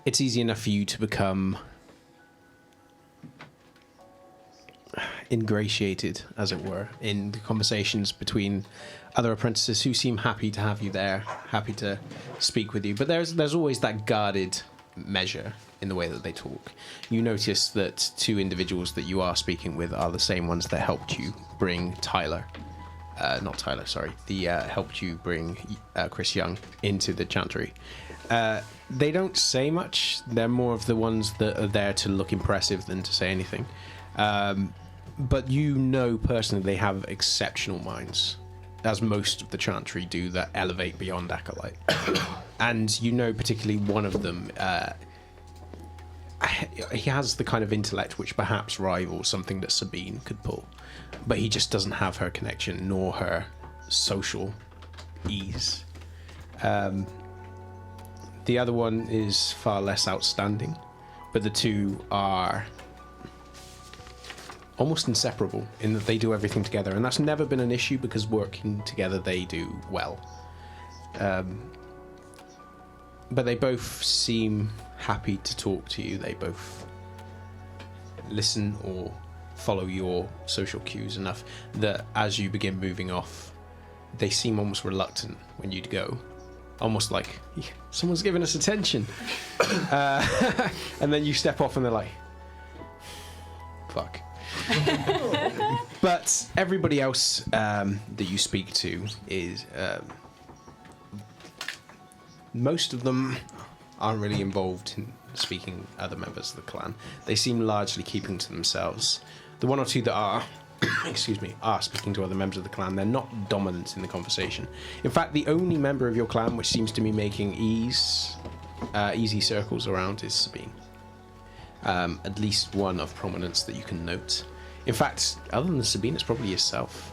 it's easy enough for you to become ingratiated, as it were, in the conversations between other apprentices who seem happy to have you there, happy to speak with you. But there's always that guarded measure in the way that they talk. You notice that two individuals that you are speaking with are the same ones that helped you bring helped you bring Chris Young into the Chantry. They don't say much. They're more of the ones that are there to look impressive than to say anything. But personally they have exceptional minds, as most of the Chantry do, that elevate beyond Acolyte. And particularly one of them, he has the kind of intellect which perhaps rivals something that Sabine could pull. But he just doesn't have her connection nor her social ease. The other one is far less outstanding, but the two are almost inseparable in that they do everything together, and that's never been an issue because working together they do well. But they both seem happy to talk to you. They both listen or follow your social cues enough that as you begin moving off, they seem almost reluctant when you'd go. Almost like, someone's giving us attention. And then you step off and they're like, fuck. But everybody else that you speak to is... most of them aren't really involved in speaking with other members of the clan. They seem largely keeping to themselves. The one or two that are... are speaking to other members of the clan, they're not dominant in the conversation. In fact, the only member of your clan which seems to be making easy circles around is Sabine. At least one of prominence that you can note. In fact, other than Sabine, it's probably yourself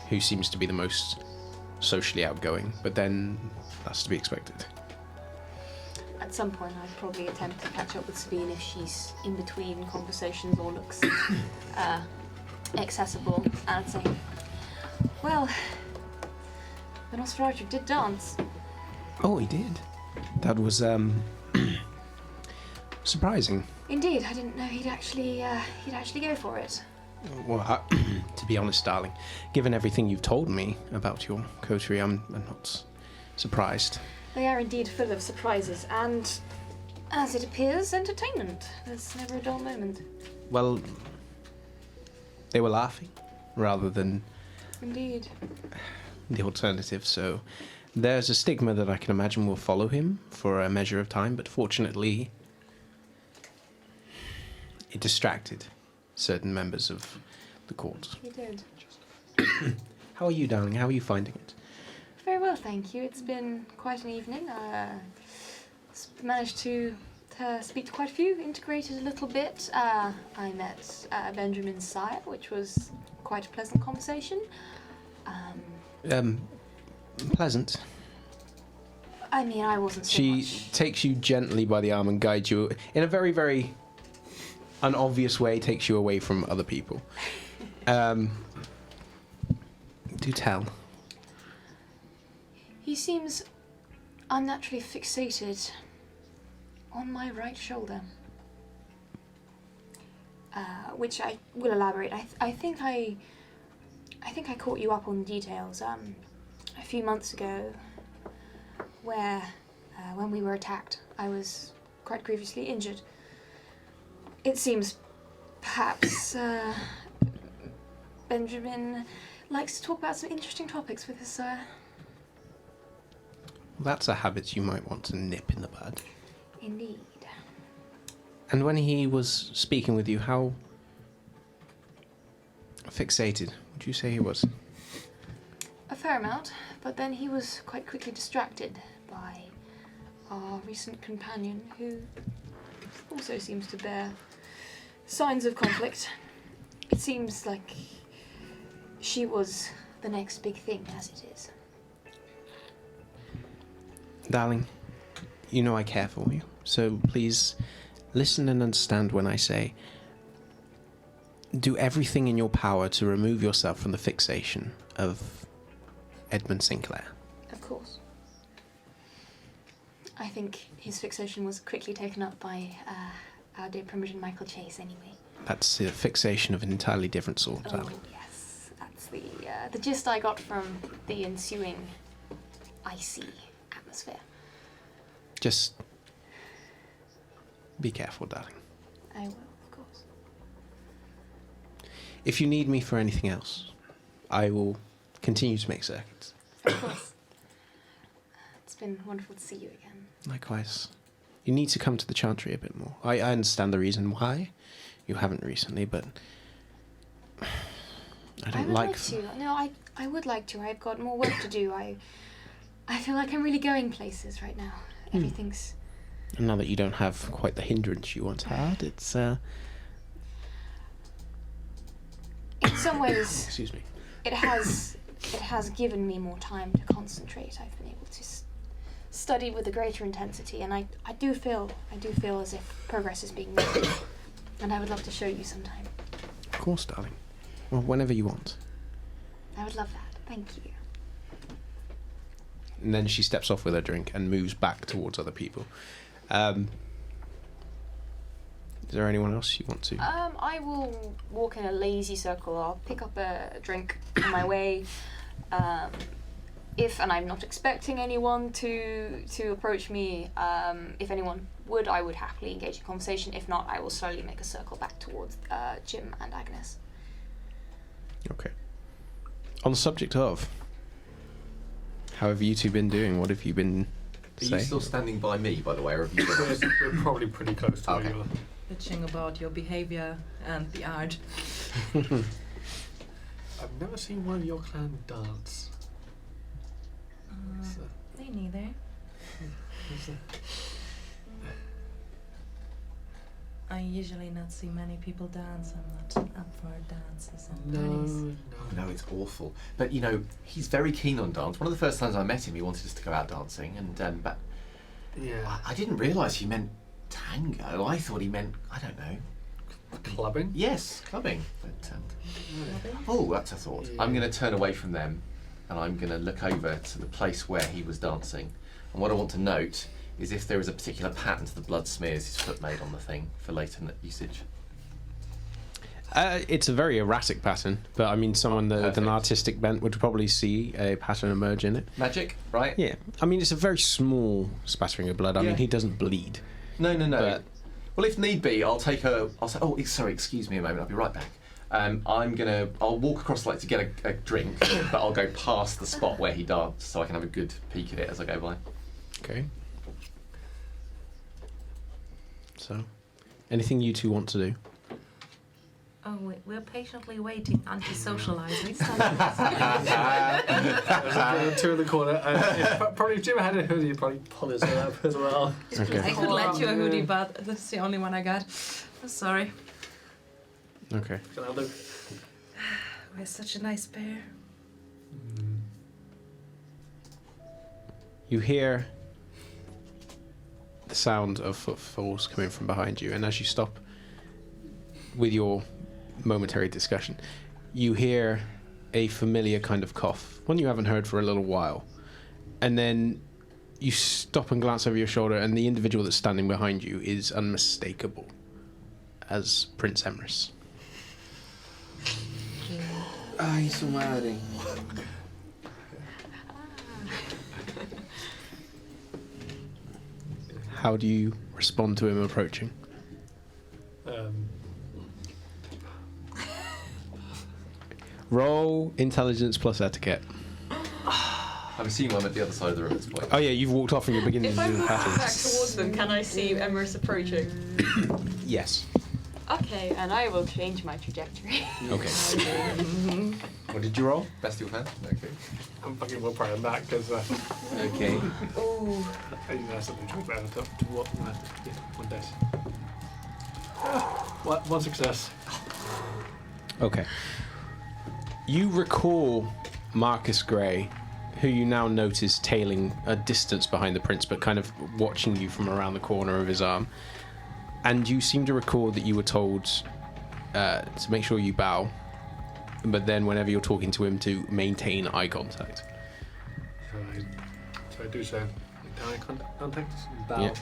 who seems to be the most socially outgoing, but then that's to be expected. At some point, I'd probably attempt to catch up with Sabine if she's in between conversations or looks accessible, and I'd say, well, the Nosferatu did dance. Oh, he did? That was, surprising. Indeed, I didn't know he'd actually go for it. Well, to be honest, darling, given everything you've told me about your coterie, I'm not surprised. They are indeed full of surprises, and, as it appears, entertainment. There's never a dull moment. Well, they were laughing, rather than Indeed. the alternative, so there's a stigma that I can imagine will follow him for a measure of time, but fortunately, it distracted certain members of the court. He did. How are you, darling? How are you finding it? Very well, thank you. It's been quite an evening. Managed to speak to quite a few, integrated a little bit. I met Benjamin's sire, which was quite a pleasant conversation. Pleasant. I mean, I wasn't so She much. takes you gently by the arm and guides you in a very, very unobvious way, takes you away from other people. Do tell. He seems unnaturally fixated on my right shoulder. Which I will elaborate. I think I caught you up on the details a few months ago, where when we were attacked, I was quite grievously injured. It seems perhaps Benjamin likes to talk about some interesting topics with his That's a habit you might want to nip in the bud. Indeed. And when he was speaking with you, how fixated would you say he was? A fair amount, but then he was quite quickly distracted by our recent companion, who also seems to bear signs of conflict. It seems like she was the next big thing, as it is. Darling, you know I care for you, so please listen and understand when I say do everything in your power to remove yourself from the fixation of Edmund Sinclair. Of course. I think his fixation was quickly taken up by our dear Primogen Michael Chase anyway. That's a fixation of an entirely different sort, Oh, darling. yes. That's the gist I got from the ensuing icy atmosphere. Just be careful, darling. I will, of course. If you need me for anything else, I will continue to make circuits. Of course. It's been wonderful to see you again. Likewise. You need to come to the Chantry a bit more. I understand the reason why you haven't recently, but I don't would like... to. No, I would like to. I've got more work to do. I feel like I'm really going places right now. Everything's... And now that you don't have quite the hindrance you once had, it's... In some ways... Excuse me. It has given me more time to concentrate. I've been able to study with a greater intensity, and I do feel as if progress is being made. And I would love to show you sometime. Of course, darling. Well, whenever you want. I would love that. Thank you. And then she steps off with her drink and moves back towards other people. Is there anyone else you want to? I will walk in a lazy circle. I'll pick up a drink on my way. If, and I'm not expecting anyone to approach me, if anyone would, I would happily engage in conversation. If not, I will slowly make a circle back towards Jim and Agnes. Okay. On the subject of, how have you two been doing? What have you been Are you saying? still standing by me, by the way, or have you been... We're probably pretty close to where Okay. you are. Bitching about your behavior and the art. I've never seen one of your clan dance. Me neither. I usually not see many people dance. I'm not up for dances and parties. No, it's awful. But, you know, he's very keen on dance. One of the first times I met him, he wanted us to go out dancing, and but Yeah. I didn't realise he meant tango. I thought he meant, I don't know. Clubbing? Yes, clubbing. But, oh, that's a thought. I'm going to turn away from them, and I'm going to look over to the place where he was dancing. And what I want to note is if there is a particular pattern to the blood smears his foot made on the thing for later usage. It's a very erratic pattern, but I mean, someone with Perfect. an artistic bent would probably see a pattern emerge in it. Magic, right? Yeah. I mean, it's a very small spattering of blood. I Yeah. mean, he doesn't bleed. No. But- Well, if need be, I'll say, oh, sorry, excuse me a moment, I'll be right back. I'll walk across like to get a drink, but I'll go past the spot where he danced so I can have a good peek at it as I go by. Okay. So, anything you two want to do? Oh, we're patiently waiting, anti-socializing. Two in the corner. Probably if Jim had a hoodie, he'd probably pull his hood up as well. Okay. I could let you a hoodie, but this is the only one I got. Sorry. Okay. Can I look? We're such a nice pair. You hear the sound of footfalls coming from behind you, and as you stop with your momentary discussion, you hear a familiar kind of cough, one you haven't heard for a little while, and then you stop and glance over your shoulder, and the individual that's standing behind you is unmistakable as Prince Emrys. Ay, su madre. How do you respond to him approaching? Roll intelligence plus etiquette. I'm assuming I'm at the other side of the room at this point. Oh yeah, you've walked off and you're beginning If to I do the move back patterns. towards them, can I see Emrys approaching? Yes. Okay, and I will change my trajectory. Okay. What did you roll? Best you can. Okay. I'm fucking well proud of that because Okay. Ooh. I think that's something to better to what yeah, one dice. One success. Okay. You recall Marcus Gray, who you now notice tailing a distance behind the prince, but kind of watching you from around the corner of his arm. And you seem to recall that you were told to make sure you bow, but then whenever you're talking to him, to maintain eye contact. So I do so. Eye contact, bow. Yeah.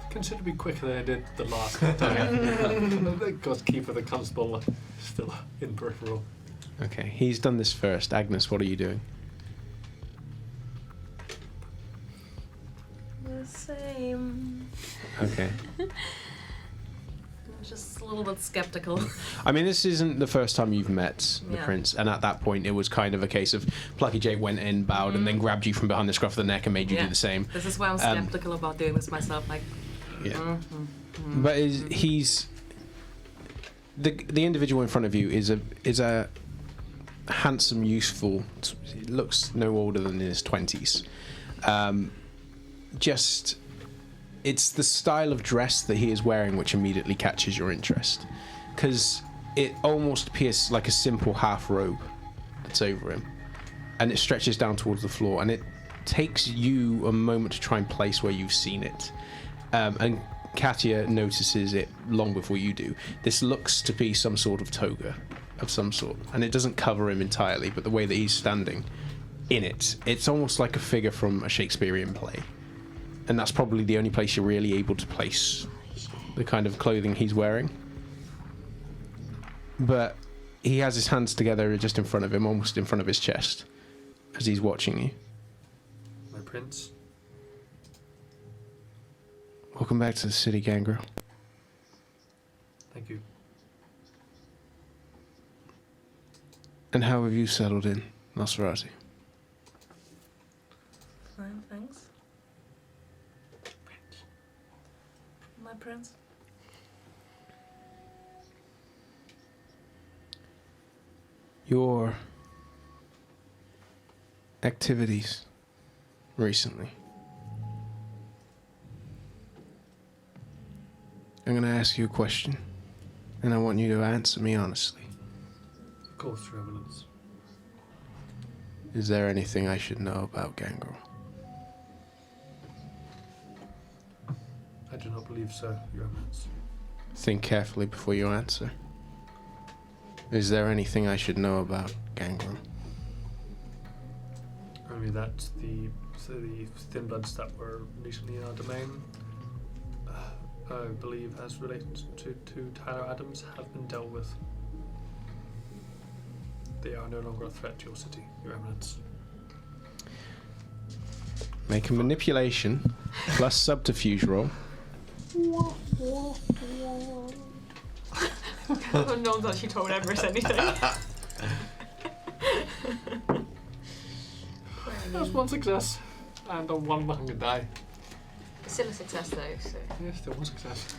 Considerably quicker than I did the last time. The Godkeeper, the constable, still in peripheral. Okay, he's done this first. Agnes, what are you doing? The same. Okay. I'm just a little bit skeptical. I mean, this isn't the first time you've met the Yeah. prince, and at that point, it was kind of a case of Plucky Jake went in, bowed, and then grabbed you from behind the scruff of the neck and made you do the same. This is why I'm skeptical about doing this myself. Like, Yeah. But he's the individual in front of you is a handsome, useful. He looks no older than in his 20s. Just it's the style of dress that he is wearing which immediately catches your interest, because it almost appears like a simple half robe that's over him, and it stretches down towards the floor, and it takes you a moment to try and place where you've seen it. And Katia notices it long before you do. This looks to be some sort of toga of some sort, and it doesn't cover him entirely, but the way that he's standing in it, it's almost like a figure from a Shakespearean play. And that's probably the only place you're really able to place the kind of clothing he's wearing. But he has his hands together just in front of him, almost in front of his chest, as he's watching you. My prince. Welcome back to the city, Gangrel. Thank you. And how have you settled in, Nosferatu? fine, thanks. My prince. Your activities recently. I'm going to ask you a question, and I want you to answer me honestly. Of course, Your Eminence. Is there anything I should know about Gangrel? I do not believe so, Your Eminence. Think carefully before you answer. Is there anything I should know about Gangrel? Only that the thin bloods that were recently in our domain, I believe, as related to Tyler Adams, have been dealt with. They are no longer a threat to your city, Your Eminence. Make a manipulation plus subterfuge roll. No one's actually told Emrys anything. That's one success. And on one hunger die. Still a success though, so. Yes, still one success.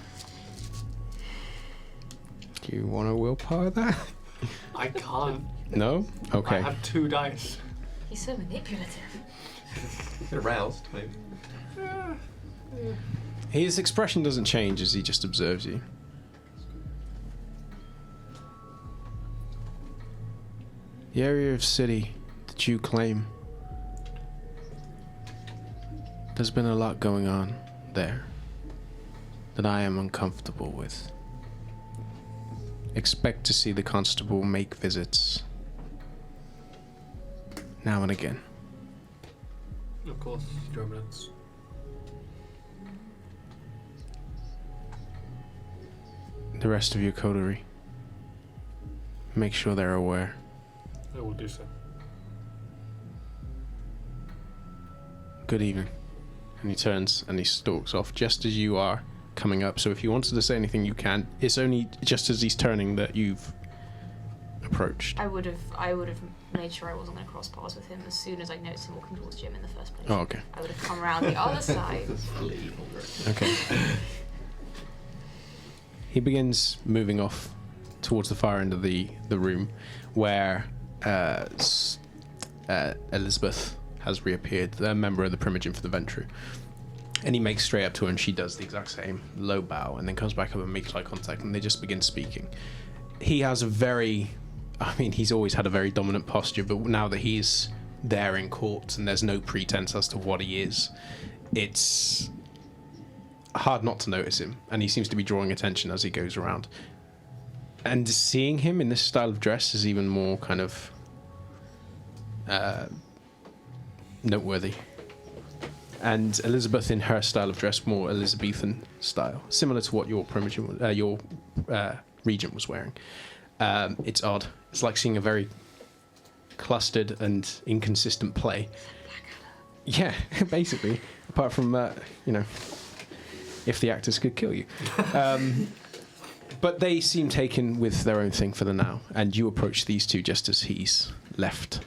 Do you want to willpower that? I can't. No? Okay. I have 2 dice. He's so manipulative. Aroused, maybe. His expression doesn't change as he just observes you. The area of city that you claim There's been a lot going on there that I am uncomfortable with. Expect to see the constable make visits now and again. Of course, Your Eminence. The rest of your coterie, make sure they're aware. I will do so. Good evening. And he turns and he stalks off just as you are coming up. So if you wanted to say anything, you can. It's only just as he's turning that you've approached. I would have made sure I wasn't going to cross paths with him as soon as I noticed him walking towards Jim in the first place. Oh, okay. I would have come around the other side. Okay. He begins moving off towards the far end of the room where Elizabeth has reappeared, the member of the Primogen for the Ventru. And he makes straight up to her and she does the exact same low bow and then comes back up and makes eye contact and they just begin speaking. He has he's always had a very dominant posture, but now that he's there in court and there's no pretense as to what he is, it's hard not to notice him, and he seems to be drawing attention as he goes around. And seeing him in this style of dress is even more kind of noteworthy. And Elizabeth in her style of dress, more Elizabethan style, similar to what your Primogen, your regent was wearing. It's odd. It's like seeing a very clustered and inconsistent play. Yeah, basically. Apart from, if the actors could kill you. But they seem taken with their own thing for the now, and you approach these two just as he's left.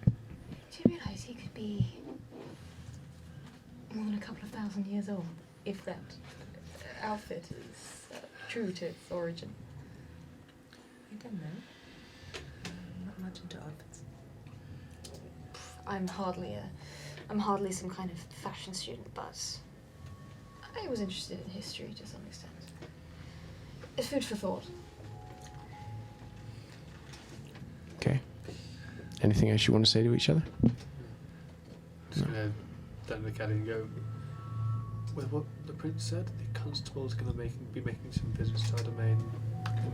Do you realise he could be more than a couple of thousand years old, if that outfit is true to its origin? I don't know. I'm not much into outfits. I'm hardly some kind of fashion student, but I was interested in history to some extent. It's food for thought. Okay. Anything else you want to say to each other? Just gonna then look at it and go, with what the prince said, the constable is gonna be making some visits to our domain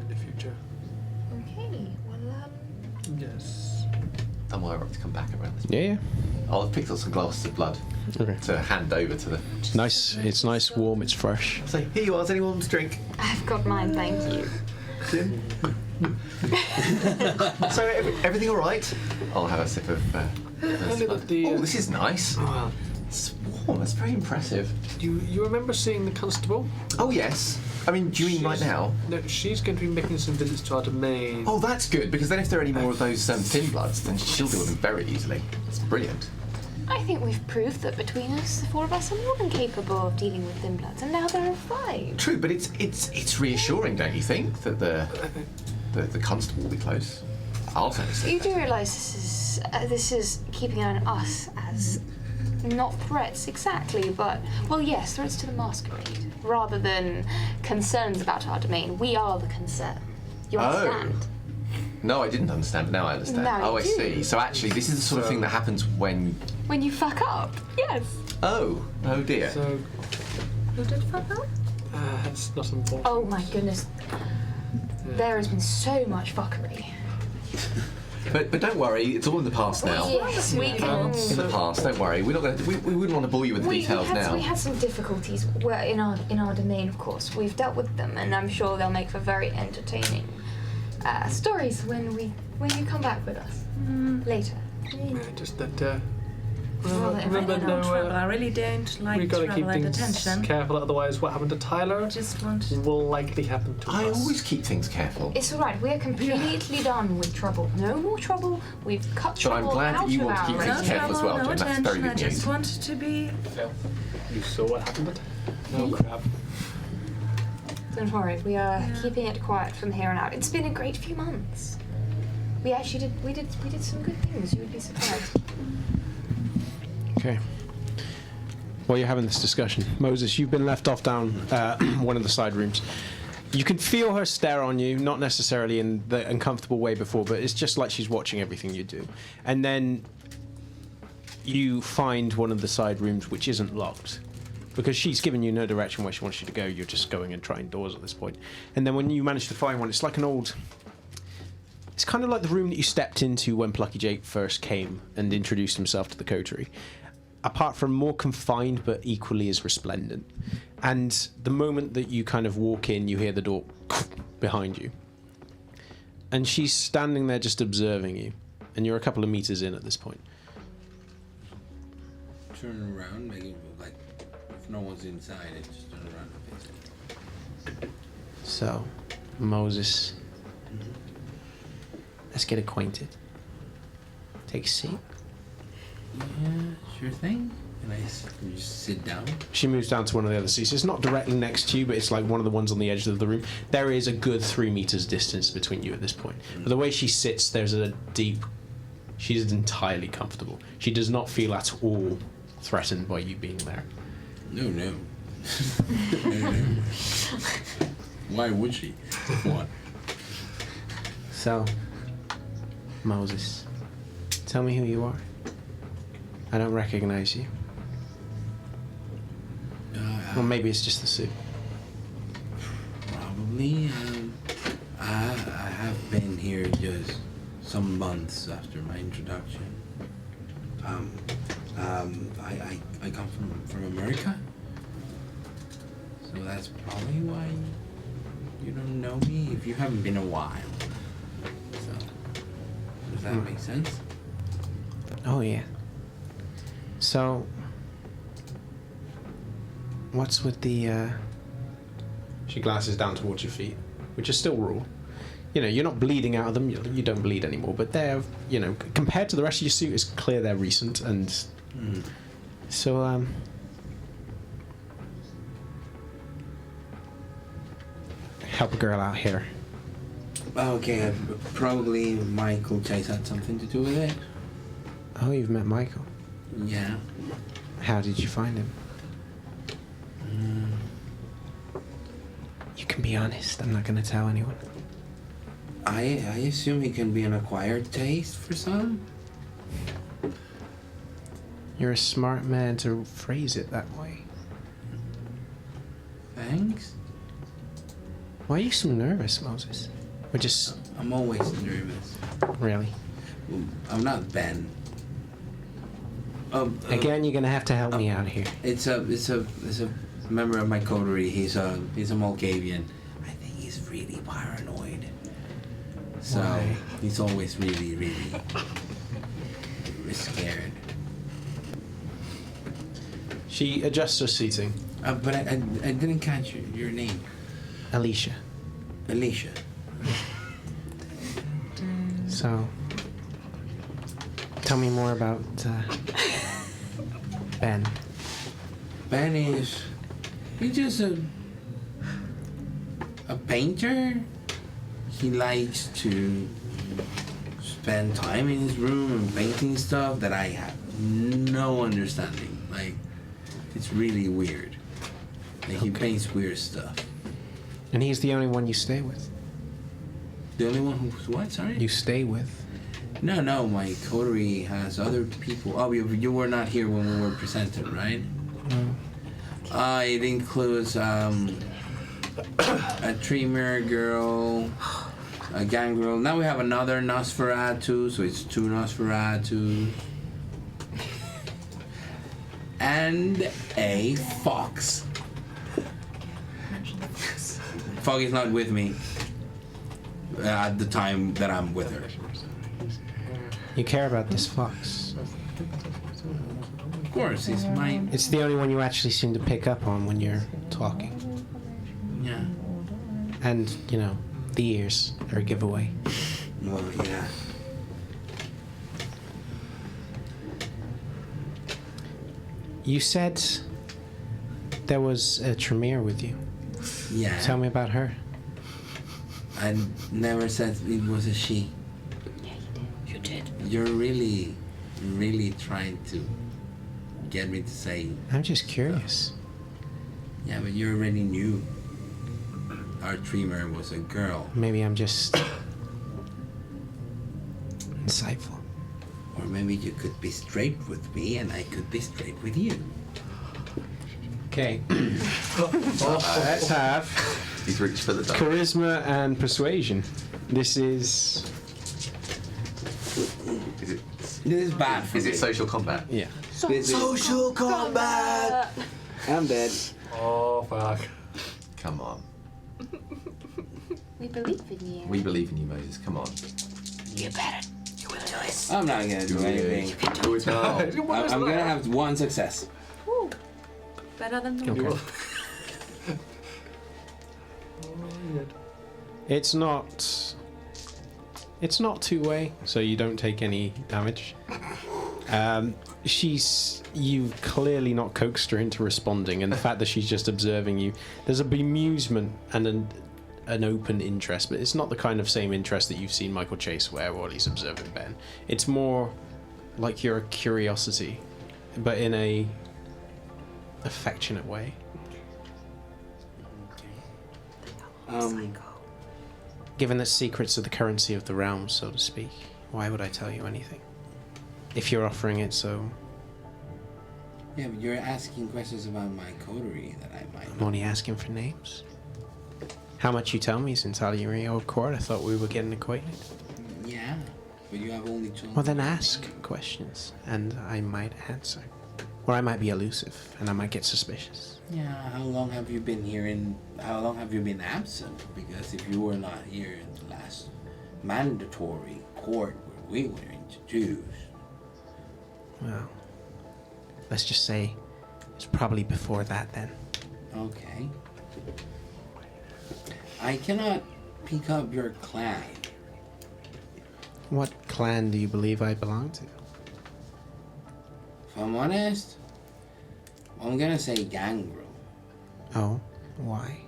in the future. Okay, well, Yes. I'm all right to come back around this. Yeah. I'll pick up some glasses of blood to hand over to the... Nice. It's nice, warm, it's fresh. I'll say, here you are, does anyone want to drink? I've got mine, thank you. Jim? So, everything all right? I'll have a sip of... this is nice. Oh, it's warm, that's very impressive. You remember seeing the constable? Oh, yes. I mean, do you mean right now? No, she's going to be making some visits to our domain. Oh, that's good, because then if there are any more of those thin bloods, then she'll deal with them very easily. It's brilliant. I think we've proved that between us, the four of us are more than capable of dealing with thin bloods, and now there are 5. True, but it's reassuring, don't you think, that the constable will be close? I'll take it. You do realise this is keeping an eye on us as not threats exactly, but well, yes, threats to the Masquerade rather than concerns about our domain. We are the concern. You understand? No, I didn't understand, but now I understand. Now you I do. see. So actually, this is the sort of thing that happens when... When you fuck up, yes. Oh dear. So, Who did fuck up? it's not important. Oh my goodness. There has been so much fuckery. But don't worry, it's all in the past now. Yes, we can. In the past, don't worry. We're not going to. We wouldn't want to bore you with the details now. We had some difficulties in our domain, of course. We've dealt with them, and I'm sure they'll make for very entertaining stories when you come back with us later. Just that. Well, I really don't travel. I really don't like We've got to keep travel and things attention. careful, otherwise what happened to Tyler will likely happen to us. I always keep things careful. It's all right. We're completely done with trouble. No more trouble. We've cut trouble But I'm glad out that you of want to keep our things careful as well, no Jim. That's attention. very I good just news. wanted to be. You saw what happened? Oh crap. Don't worry. We are keeping it quiet from here on out. It's been a great few months. We actually did some good things. You would be surprised. Okay. While you're having this discussion, Moses, you've been left off down one of the side rooms. You can feel her stare on you, not necessarily in the uncomfortable way before, but it's just like she's watching everything you do. And then you find one of the side rooms which isn't locked. Because she's given you no direction where she wants you to go, you're just going and trying doors at this point. And then when you manage to find one, it's like an old... It's kind of like the room that you stepped into when Plucky Jake first came and introduced himself to the coterie. Apart from more confined, but equally as resplendent. And the moment that you kind of walk in, you hear the door behind you. And she's standing there just observing you. And you're a couple of meters in at this point. Turn around, make it like if no one's inside, it just turn around and face it. So, Moses, let's get acquainted. Take a seat. Yeah, sure thing. And I just sit down. She moves down to one of the other seats. It's not directly next to you, but it's like one of the ones on the edge of the room. There is a good 3 meters distance between you at this point. But the way she sits, there's a deep... She's entirely comfortable. She does not feel at all threatened by you being there. No. No. Why would she? What? So, Moses, tell me who you are. I don't recognize you. Well, maybe it's just the suit. Probably. I have been here just some months after my introduction. I come from America, so that's probably why you don't know me. If you haven't been a while, so does that make sense? Oh yeah. So, what's with the? She glances down towards your feet, which are still raw. You know, you're not bleeding out of them. You don't bleed anymore, but they're, you know, compared to the rest of your suit, it's clear they're recent. And so, help a girl out here. Okay, probably Michael Chase had something to do with it. Oh, you've met Michael. Yeah. How did you find him? You can be honest. I'm not going to tell anyone. I assume he can be an acquired taste for some. You're a smart man to phrase it that way. Thanks. Why are you so nervous, Moses? Or just... I'm always nervous. Really? I'm not Ben. Again, you're gonna have to help me out here. It's a member of my coterie. He's a Moldavian. I think he's really paranoid. So Why? he's always really scared. She adjusts her seating. But I didn't catch your name. Aleshia. Aleshia. So, tell me more about Ben. Ben he's just a painter. He likes to spend time in his room and painting stuff that I have no understanding. Like, it's really weird. Like, he paints weird stuff. And he's the only one you stay with? The only one who's what, sorry? You stay with? No, my coterie has other people. Oh, you were not here when we were presented, right? No. It includes a Tremere girl, a Gangrel. Now we have another Nosferatu, so it's 2 Nosferatu. And a fox. Fog is not with me at the time that I'm with her. You care about this fox? Of course, it's mine. It's the only one you actually seem to pick up on when you're talking. Yeah. And, you know, the ears are a giveaway. Well, yeah. You said there was a Tremere with you. Yeah. Tell me about her. I never said it was a she. Yeah, you did. You're really trying to get me to say. I'm just curious. Yeah, but you already knew our Tremere was a girl. Maybe I'm just insightful. Or maybe you could be straight with me and I could be straight with you. Okay. Let's have He's reached for the dice. charisma and persuasion. This is. Is it? This is bad for Is me. it social combat? Yeah. This is- Social combat! I'm dead. Oh, fuck. Come on. We believe in you. We believe in you, Moses. Come on. You better. You will do it. I'm not gonna do anything. Do it now. I'm gonna have one success. Ooh, better than normal. Okay. It's not. It's not two-way, so you don't take any damage. You've clearly not coaxed her into responding, and the fact that she's just observing you, there's a bemusement and an open interest, but it's not the kind of same interest that you've seen Michael Chase wear while he's observing Ben. It's more like you're a curiosity, but in a affectionate way. Given that secrets are the currency of the realm, so to speak, why would I tell you anything? If you're offering it, so Yeah, but you're asking questions about my coterie that I might I'm only asking for names. How much you tell me is entirely your court. I thought we were getting acquainted. Yeah, but you have only chosen. Well, then ask questions, and I might answer. Or I might be elusive, and I might get suspicious. Yeah, how long have you been here how long have you been absent? Because if you were not here in the last mandatory court where we were introduced. Well, let's just say it's probably before that then. Okay. I cannot pick up your clan. What clan do you believe I belong to? If I'm honest, I'm gonna say Gangrel. Oh, why?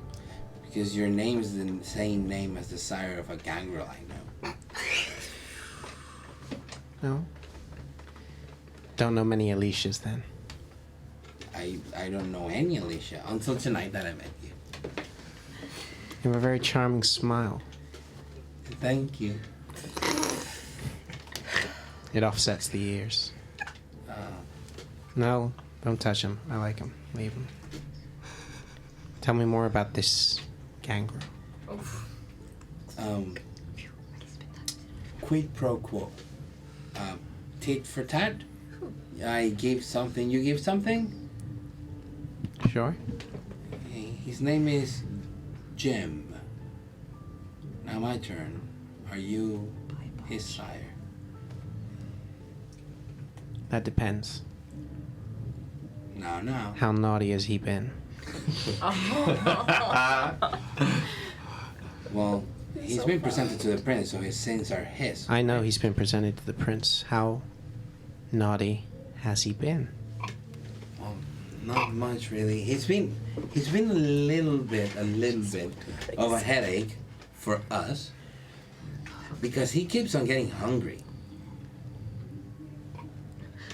Because your name is the same name as the sire of a Gangrel I know. No? Don't know many Aleshias then. I don't know any Aleshia until tonight that I met you. You have a very charming smile. Thank you. It offsets the ears. No, don't touch him. I like him. Leave him. Tell me more about this Gangrel. Quid pro quo. Tit for tat. I give something, you give something. Sure. His name is Jim. Now my turn. Are you his sire? That depends. No. How naughty has he been? Well, he's been presented to the prince, so his sins are his. I know he's been presented to the prince. How naughty has he been? Well, not much really. He's been a little bit of a headache for us because he keeps on getting hungry.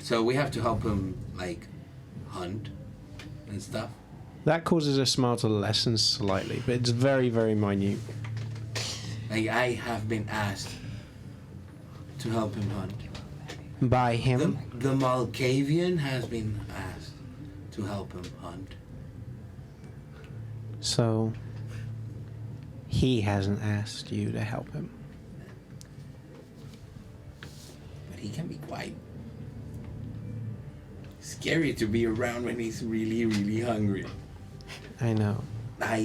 So we have to help him like hunt and stuff. That causes a smile to lessen slightly, but it's very, very minute. Like I have been asked to help him hunt. By him? The Malkavian has been asked to help him hunt. So he hasn't asked you to help him. But he can be quite scary to be around when he's really, really hungry. I know. I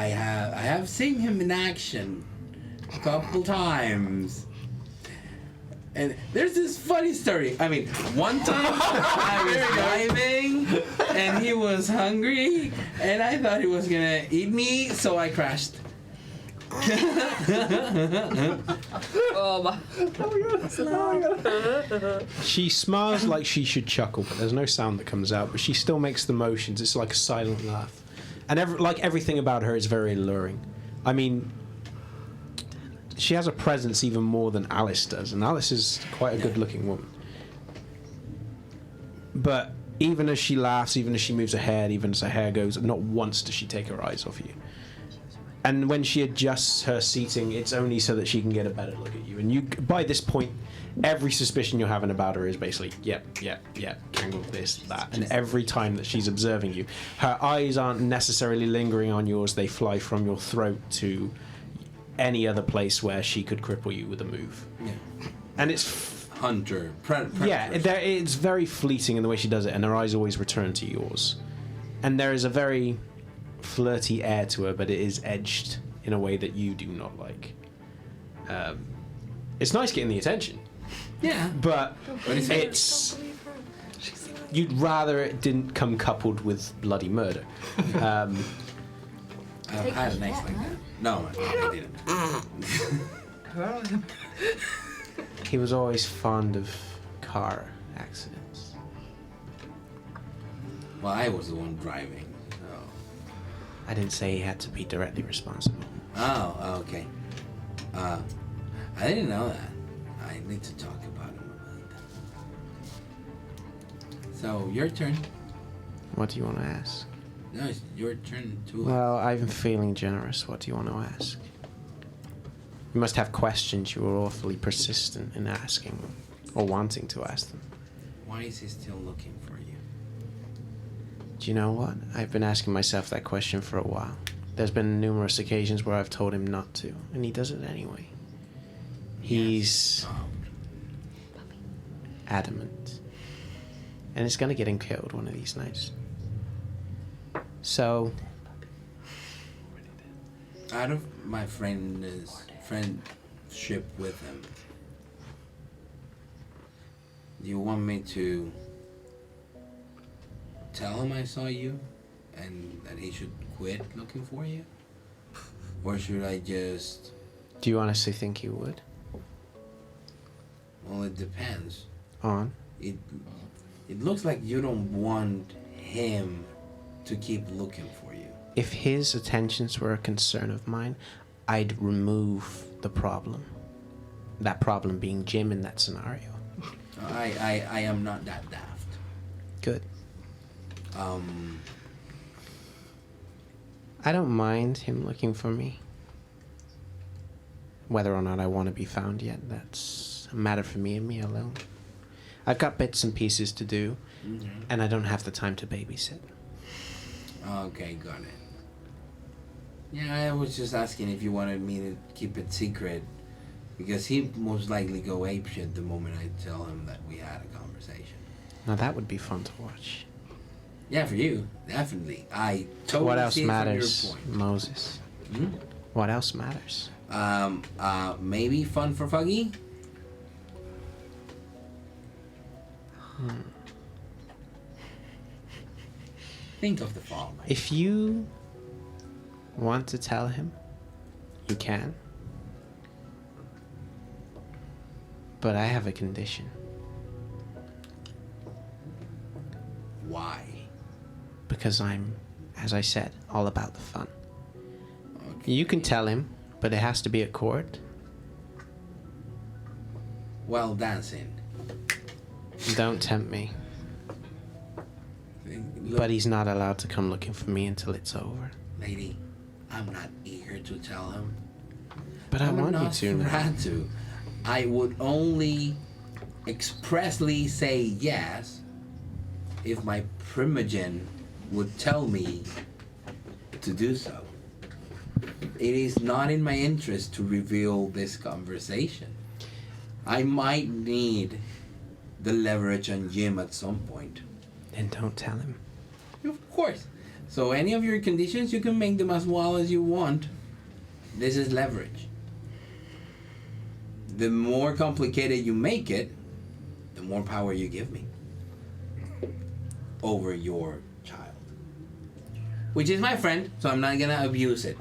have seen him in action a couple times. And there's this funny story. I mean, one time I was driving and he was hungry and I thought he was gonna eat me, so I crashed. She smiles like she should chuckle, but there's no sound that comes out, but she still makes the motions. It's like a silent laugh. And everything about her is very alluring. I mean, she has a presence even more than Alice does, and Alice is quite a good-looking woman. But even as she laughs, even as she moves her head, even as her hair goes, not once does she take her eyes off you. And when she adjusts her seating, it's only so that she can get a better look at you. And you, by this point, every suspicion you're having about her is basically, yep, Gangrel, this, that. And every time that she's observing you, her eyes aren't necessarily lingering on yours. They fly from your throat to any other place where she could cripple you with a move. Yeah. And it's... Hunter. Predator. Yeah, it's very fleeting in the way she does it, and her eyes always return to yours. And there is a very flirty air to her, but it is edged in a way that you do not like. It's nice getting the attention. Yeah. But it's... You'd rather it didn't come coupled with bloody murder. I've had an ex like that. No, I didn't. He was always fond of car accidents. Well, I was the one driving. So. I didn't say he had to be directly responsible. Oh, okay. I didn't know that. I need to talk about him about that. So, your turn. What do you want to ask? No, it's your turn too. Well, I'm feeling generous. What do you want to ask? You must have questions. You were awfully persistent in asking them, or wanting to ask them. Why is he still looking for you? Do you know what? I've been asking myself that question for a while. There's been numerous occasions where I've told him not to, and he does it anyway. He's adamant. And it's going to get him killed one of these nights. So... Out of my friendship with him, do you want me to tell him I saw you and that he should quit looking for you? Or should I just... Do you honestly think he would? Well, it depends. On? It looks like you don't want him to keep looking for you. If his attentions were a concern of mine, I'd remove the problem. That problem being Jim in that scenario. I am not that daft. Good. I don't mind him looking for me. Whether or not I want to be found yet, that's a matter for me and me alone. I've got bits and pieces to do, and I don't have the time to babysit. Okay, got it. Yeah, I was just asking if you wanted me to keep it secret, because he'd most likely go apeshit the moment I tell him that we had a conversation. Now that would be fun to watch. Yeah, for you, definitely. I totally What else see it from your matters, point. Moses? What else matters? Maybe fun for Fuggy? Think of the following. If you want to tell him, you can. But I have a condition. Why? Because I'm, as I said, all about the fun. Okay. You can tell him, but it has to be at court. Well, dancing. Don't tempt me. Look, but he's not allowed to come looking for me until it's over. Lady, I'm not eager to tell him. But I want you to now. Nosferatu. I would only expressly say yes if my primogen would tell me to do so. It is not in my interest to reveal this conversation. I might need the leverage on Jim at some point. Then don't tell him. Of course. So any of your conditions, you can make them as wild as you want. This is leverage. The more complicated you make it, the more power you give me over your child. Which is my friend, so I'm not gonna abuse it.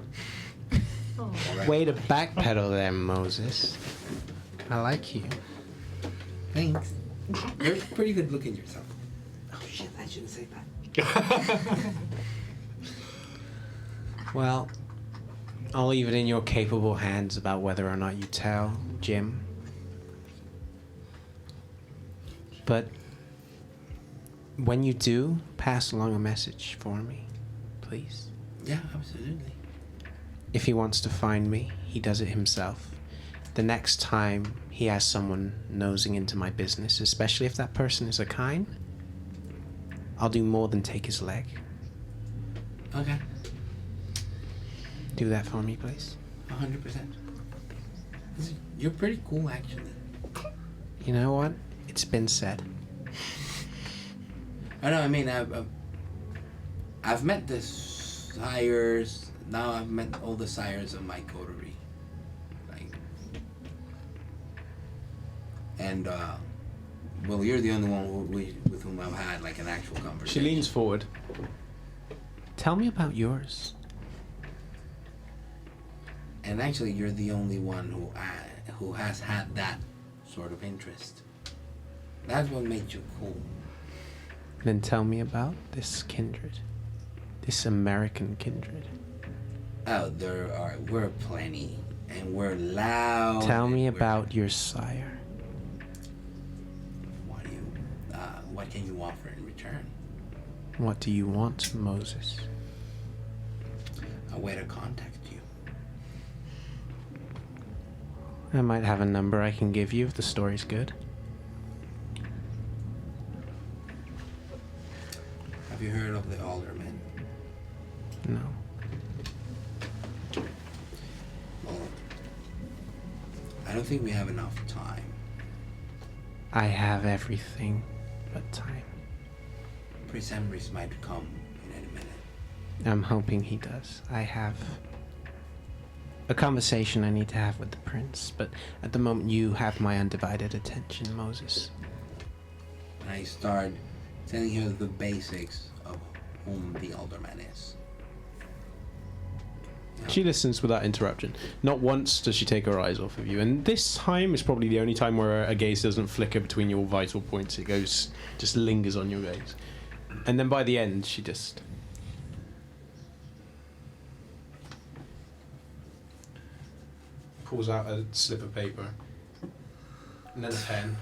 Right. Way to backpedal there, Moses. I like you. Thanks. You're pretty good looking yourself. Oh shit, I shouldn't say that. Well, I'll leave it in your capable hands about whether or not you tell Jim. But when you do, pass along a message for me, please. Yeah, absolutely. If he wants to find me, he does it himself. The next time he has someone nosing into my business, especially if that person is a Kine, I'll do more than take his leg. Okay. Do that for me, please. 100%. You're pretty cool, actually. You know what? It's been said. I know. I mean, I've met the sires. Now I've met all the sires of my coterie. Like, and well, you're the only one with whom I've had like an actual conversation. She leans forward. Tell me about yours. And actually, you're the only one who has had that sort of interest. That's what made you cool. Then tell me about this kindred. This American kindred. Oh, we're plenty. And we're loud. Tell me about your sire. What can you offer in return? What do you want, Moses? A way to contact you. I might have a number I can give you if the story's good. Have you heard of the aldermen? No. Well, I don't think we have enough time. I have everything but time. Prince Emrys might come in any minute. I'm hoping he does. I have a conversation I need to have with the prince, but at the moment you have my undivided attention, Moses. And I start telling her the basics of whom the alderman is. She listens without interruption. Not once does she take her eyes off of you, and this time is probably the only time where a gaze doesn't flicker between your vital points. It goes, just lingers on your gaze. And then by the end, she just... pulls out a slip of paper, and then a pen,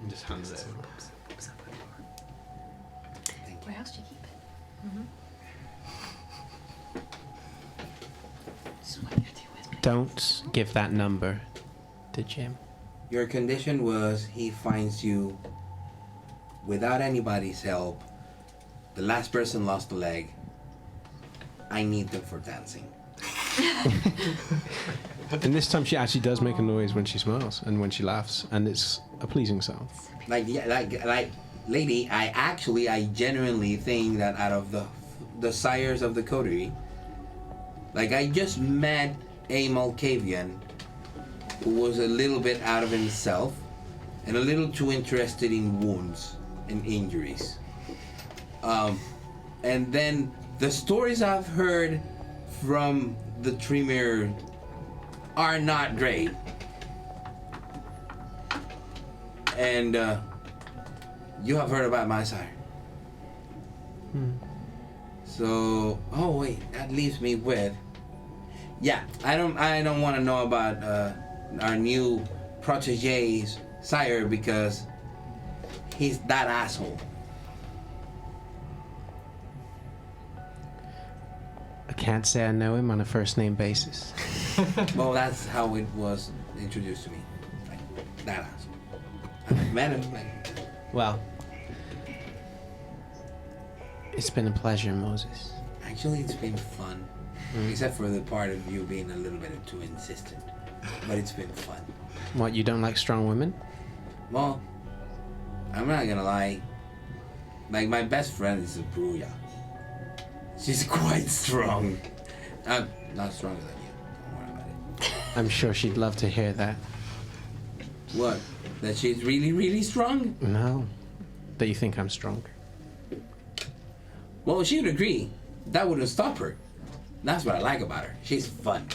and just hands it over. Where else do you keep it? Mm-hmm. Don't give that number to Jim. Your condition was he finds you without anybody's help. The last person lost a leg. I need them for dancing. And this time she actually does make a noise when she smiles and when she laughs, and it's a pleasing sound. Like, lady, I genuinely think that out of the sires of the coterie, like, I just met a Malkavian who was a little bit out of himself and a little too interested in wounds and injuries. And then the stories I've heard from the Tremere are not great. And you have heard about my sire. So, oh wait, that leaves me with... Yeah, I don't want to know about our new protege's sire because he's that asshole. I can't say I know him on a first name basis. Well, that's how it was introduced to me. Like, that asshole. I met him. Well, it's been a pleasure, Moses. Actually, it's been fun. Except for the part of you being a little bit too insistent. But it's been fun. What, you don't like strong women? Well, I'm not gonna lie. Like, my best friend is a Bruya. She's quite strong. Not stronger than you. Don't worry about it. I'm sure she'd love to hear that. What? That she's really, really strong? No. That you think I'm stronger. Well, she would agree. That wouldn't stop her. That's what I like about her. She's fun.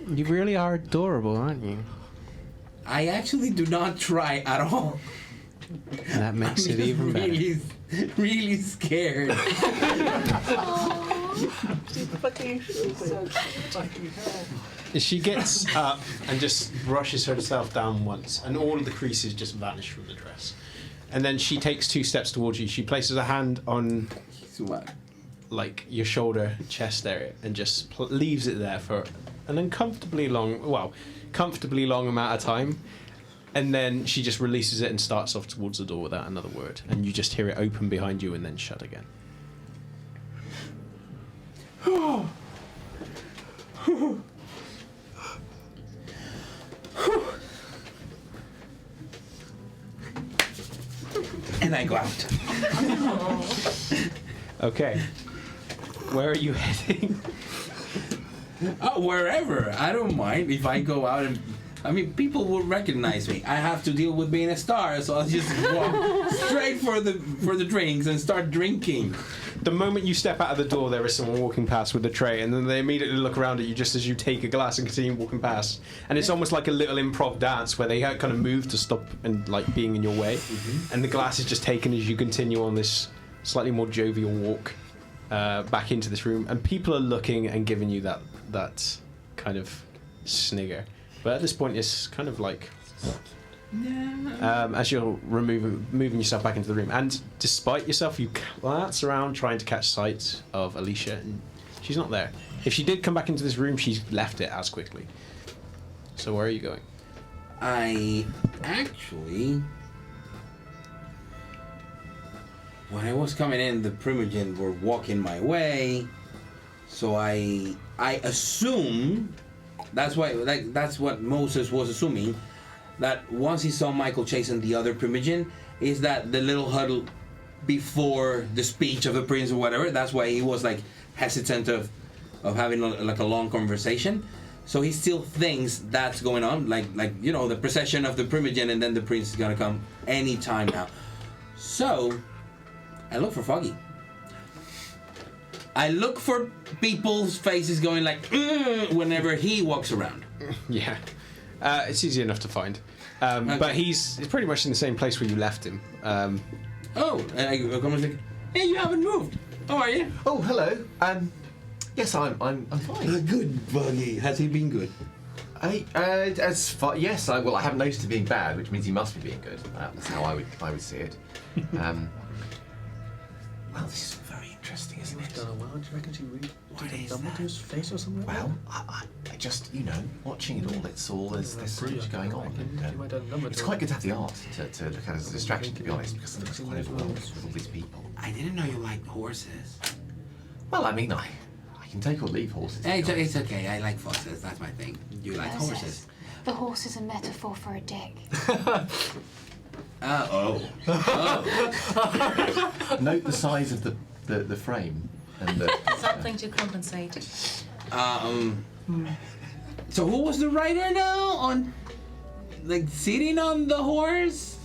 You really are adorable, aren't you? I actually do not try at all. That makes it even better. Really scared. She gets up and just brushes herself down once, and all of the creases just vanish from the dress. And then she takes 2 steps towards you. She places a hand on like your shoulder, chest area, and just leaves it there for an comfortably long amount of time. And then she just releases it and starts off towards the door without another word. And you just hear it open behind you and then shut again. And I go out. Okay. Where are you heading? Wherever. I don't mind if I go out and... I mean, people will recognize me. I have to deal with being a star, so I'll just walk straight for the drinks and start drinking. The moment you step out of the door, there is someone walking past with a tray, and then they immediately look around at you just as you take a glass and continue walking past. And it's almost like a little improv dance where they kind of move to stop and like being in your way, and the glass is just taken as you continue on this slightly more jovial walk back into this room. And people are looking and giving you that kind of snigger. But at this point, it's kind of like as you're moving yourself back into the room, and despite yourself, you glance around trying to catch sight of Aleshia, and she's not there. If she did come back into this room, she's left it as quickly. So where are you going? I actually, when I was coming in, the Primogen were walking my way, so I assume. That's why, like, that's what Moses was assuming, that once he saw Michael chasing the other Primogen, is that the little huddle before the speech of the prince or whatever. That's why he was like hesitant of having like a long conversation. So he still thinks that's going on, like you know, the procession of the Primogen, and then the prince is gonna come any time now. So I look for Foggy. I look for people's faces going like whenever he walks around. Yeah, it's easy enough to find. Okay. But he's pretty much in the same place where you left him. And I come and think, hey, you haven't moved. How are you? Oh, hello. Yes, I'm fine. Good, Foggy. Has he been good? As far yes, I haven't noticed him being bad, which means he must be being good. That's how I would see it. Well, this is very interesting, isn't it? Done well. Do you reckon she read Dumbledore's face or something? Well, I just, you know, watching it all, it's all there's so much going on. And, it's quite good to have the art to look at as a distraction, to be honest, because it's quite overwhelming with all these people. I didn't know you liked horses. Well, I mean, I can take or leave horses. It's okay. I like horses. That's my thing. You like horses. The horse is a metaphor for a dick. Note the size of the frame and the Something to compensate. So who was the writer now on, like, sitting on the horse?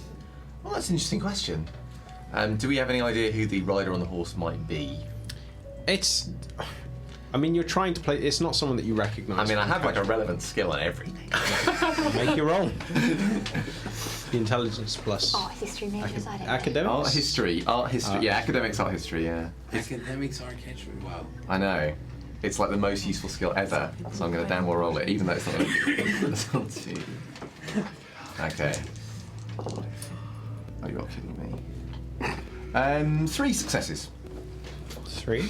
Well, that's an interesting question. Do we have any idea who the rider on the horse might be? I mean, you're trying to play. It's not someone that you recognise. I mean, I have like a relevant skill and everything. Make your roll. The intelligence plus. Art history majors, I don't know. Academics. Art history. Yeah, academics, art history. Yeah. Academics, art history. Wow. I know. It's like the most useful skill ever, so I'm going to damn well roll it, even though it's not. Okay. Oh, you're kidding me. 3 successes. 3?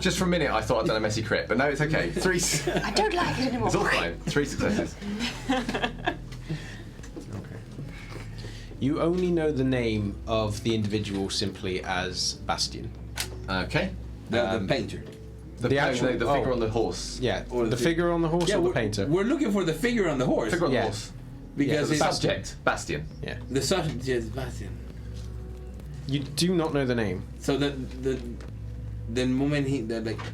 Just for a minute I thought I'd done a messy crit, but no, it's okay. 3. I don't like it anymore. It's all fine. 3 successes. Okay. You only know the name of the individual simply as Bastian. Okay. The painter. The figure on the horse. Yeah, or the figure on the horse or the painter? We're looking for the figure on the horse. Figure on the horse. Because the it's subject, Bastian. Yeah. The subject is Bastian. You do not know the name. So the moment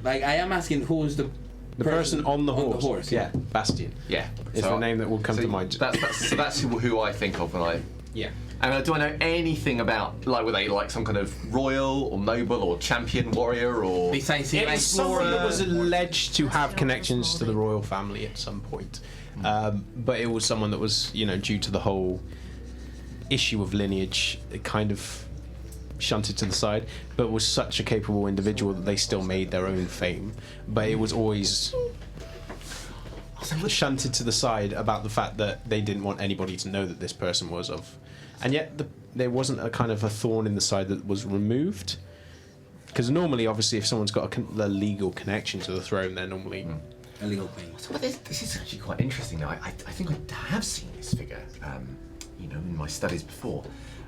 like I am asking who is the person on the horse. Yeah, Bastian. Yeah, is the name that will come to mind. That's who I think of when I. Yeah. And do I know anything about, like, were they like some kind of royal or noble or champion warrior or? Besides, it was someone that was alleged to have connections to the royal family at some point, but it was someone that was, you know, due to the whole issue of lineage, it kind of shunted to the side, but was such a capable individual that they still made their own fame. But it was always shunted to the side about the fact that they didn't want anybody to know that this person was of. And yet there wasn't a kind of a thorn in the side that was removed. Because normally, obviously, if someone's got a legal connection to the throne, they're normally a legal claim. So, but this is actually quite interesting. Now, I think I have seen this figure, in my studies before.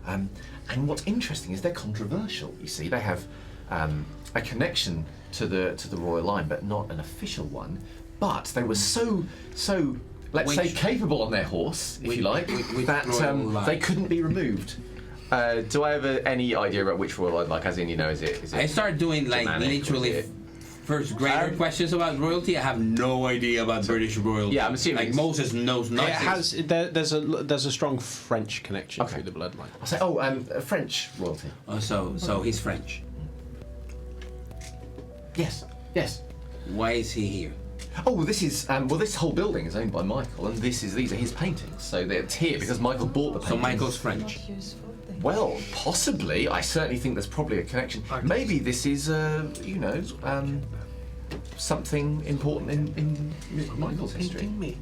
And what's interesting is they're controversial. You see, they have a connection to the royal line, but not an official one. But they were so let's say capable on their horse, if you like, that they couldn't be removed. Do I have any idea about which royal line? Like, as in, is it? I started doing like literally first grader questions about royalty. I have no idea about British royalty. Yeah, I'm assuming like Moses knows nothing. There's a strong French connection through the bloodline. I'll say, French royalty. Oh, so he's French. Yes. Why is he here? Oh, this is this whole building is owned by Michael, and these are his paintings. So they're here because Michael bought the paintings. So Michael's French. Well, possibly. I certainly think there's probably a connection. Maybe this is, something important in Michael's history.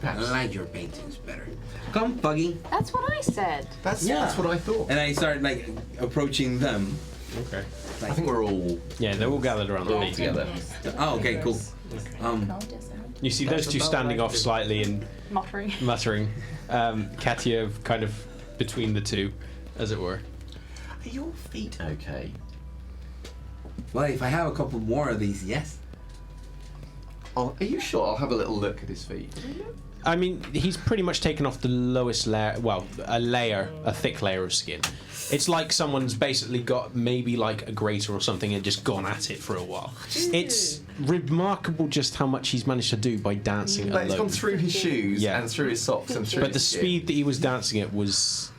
I like your paintings better. Come, Buggy. That's what I said. That's what I thought. And I started like approaching them. Okay. I think we're all they're all gathered around the all meeting. together. Oh, okay, cool. You see those two standing off slightly and muttering. Katia kind of between the two, as it were. Are your feet okay? Well, if I have a couple more of these, yes. Oh, are you sure? I'll have a little look at his feet. I mean, he's pretty much taken off the lowest layer. Well, a thick layer of skin. It's like someone's basically got maybe like a grater or something and just gone at it for a while. It's remarkable just how much he's managed to do by dancing alone. It's gone through his shoes and through his socks and through. But the speed that he was dancing at was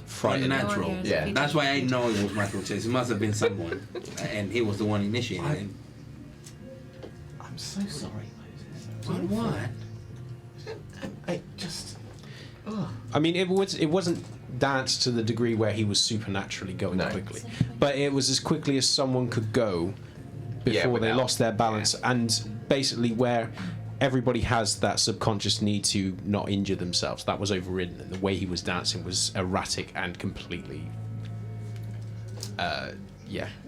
frightening. Unnatural. Yeah, that's why I know it was Michael Chase. It must have been someone, and he was the one initiating it. I'm so sorry, Moses. What? I just. I mean, it wasn't danced to the degree where he was supernaturally going quickly, but it was as quickly as someone could go before they lost their balance, and basically where everybody has that subconscious need to not injure themselves. That was overridden, and the way he was dancing was erratic and completely.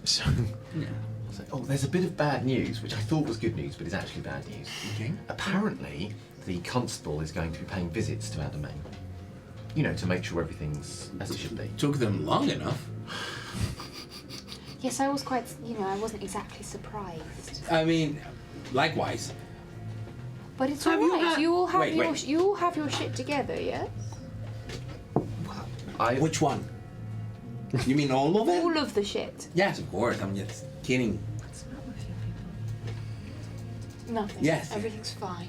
So. Oh, there's a bit of bad news, which I thought was good news, but is actually bad news. Okay. Apparently, the constable is going to be paying visits to our domain. To make sure everything's as it should be. Took them long enough. Yes, I was quite, I wasn't exactly surprised. I mean, likewise. But it's Have alright. you You all have Wait. you all have your shit together, yes? Which one? You mean all of it? All of the shit. Yes, of course. I'm just kidding. Nothing. Yes. Everything's fine.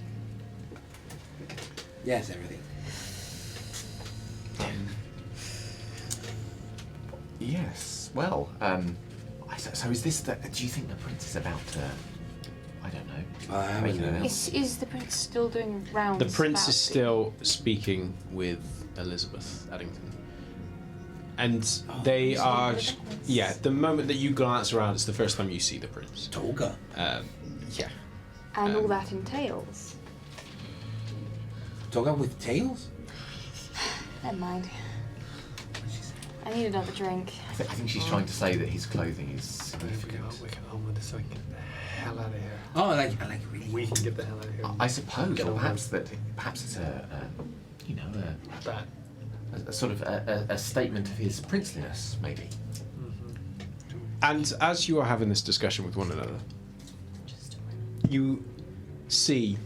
Yes, everything. Yes. Well, so is this do you think the prince is about to? I don't know. Make an announcement? Is the prince still doing rounds? The prince about is still speaking with Elizabeth Addington. And they are... Yeah, the moment that you glance around, it's the first time you see the prince. Toga. Yeah. And all that entails. Toga with tails? Never mind. I need another drink. I think she's trying to say that his clothing is significant. We can home with this so we can get the hell out of here. Oh, I like really. We can get the hell out of here. I suppose, or perhaps it's a sort of a statement of his princeliness, maybe. And as you are having this discussion with one another, you see,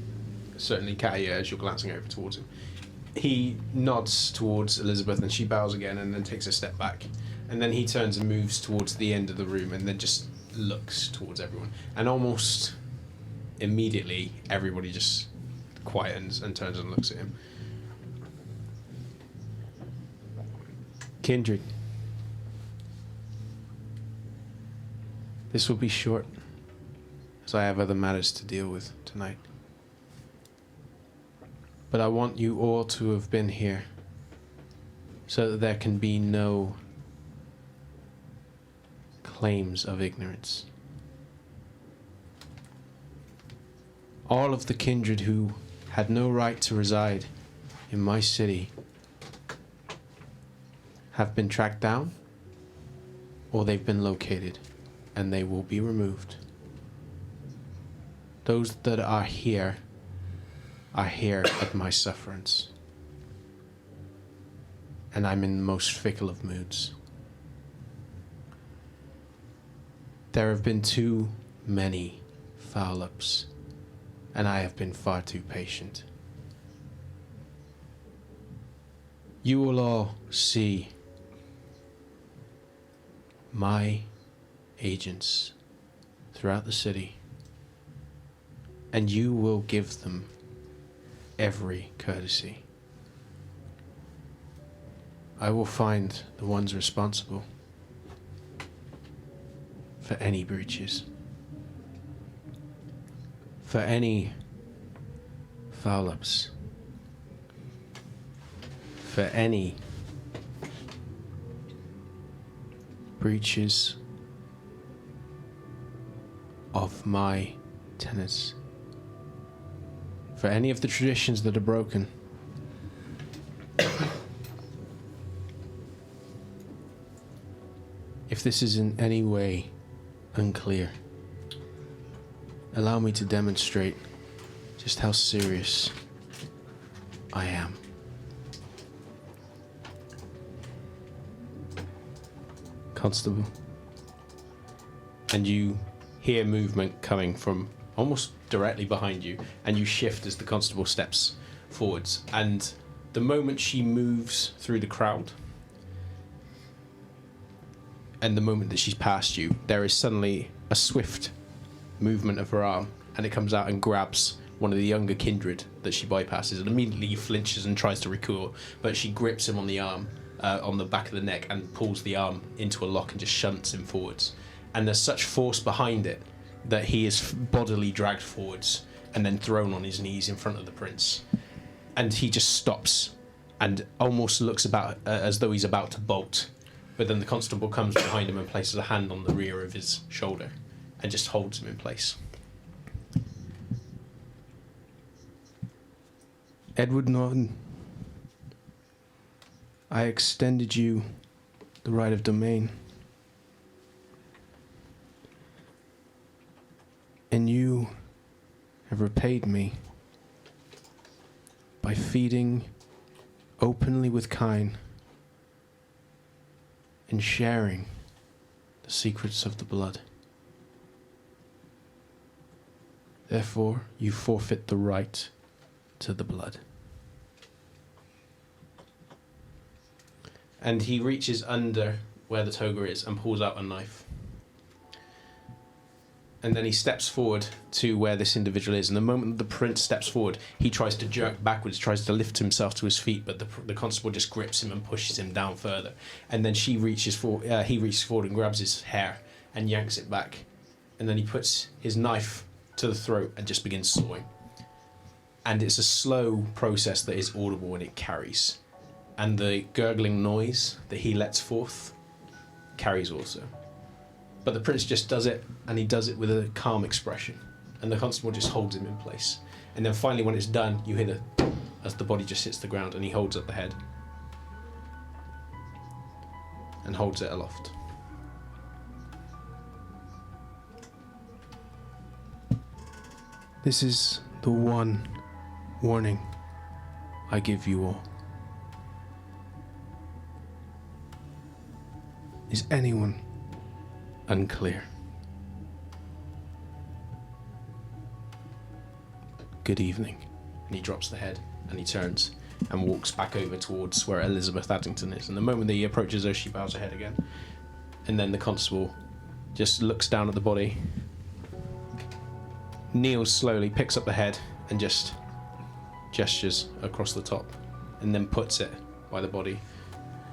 certainly Katia, as you're glancing over towards him, he nods towards Elizabeth and she bows again and then takes a step back. And then he turns and moves towards the end of the room and then just looks towards everyone. And almost immediately, everybody just quietens and turns and looks at him. Kindred. This will be short, as I have other matters to deal with tonight. But I want you all to have been here, so that there can be no claims of ignorance. All of the kindred who had no right to reside in my city have been tracked down or they've been located, and they will be removed. Those that are here at my sufferance. And I'm in the most fickle of moods. There have been too many foul-ups, and I have been far too patient. You will all see my agents throughout the city, and you will give them every courtesy. I will find the ones responsible for any breaches, for any foul-ups, for any breaches of my tenets, for any of the traditions that are broken. If this is in any way unclear, allow me to demonstrate just how serious I am. Constable. And you hear movement coming from almost directly behind you, and you shift as the constable steps forwards. And the moment she moves through the crowd, and the moment that she's past you, there is suddenly a swift movement of her arm, and it comes out and grabs one of the younger kindred that she bypasses, and immediately he flinches and tries to recoil, but she grips him on the arm, on the back of the neck, and pulls the arm into a lock and just shunts him forwards. And there's such force behind it that he is bodily dragged forwards and then thrown on his knees in front of the prince. And he just stops and almost looks about as though he's about to bolt. But then the constable comes behind him and places a hand on the rear of his shoulder and just holds him in place. Edward Norton, I extended you the right of domain. And you have repaid me by feeding openly with kine and sharing the secrets of the blood. Therefore, you forfeit the right to the blood. And he reaches under where the toga is and pulls out a knife. And then he steps forward to where this individual is. And the moment the prince steps forward, he tries to jerk backwards, tries to lift himself to his feet, but the constable just grips him and pushes him down further. And then he reaches forward and grabs his hair and yanks it back. And then he puts his knife to the throat and just begins sawing. And it's a slow process that is audible when it carries. And the gurgling noise that he lets forth carries also. But the prince just does it, and he does it with a calm expression. And the constable just holds him in place. And then finally, when it's done, you hear as the body just hits the ground, and he holds up the head. And holds it aloft. This is the one warning I give you all. Is anyone unclear? Good evening. And he drops the head and he turns and walks back over towards where Elizabeth Addington is. And the moment that he approaches her, she bows her head again. And then the constable just looks down at the body, kneels slowly, picks up the head and just gestures across the top, and then puts it by the body,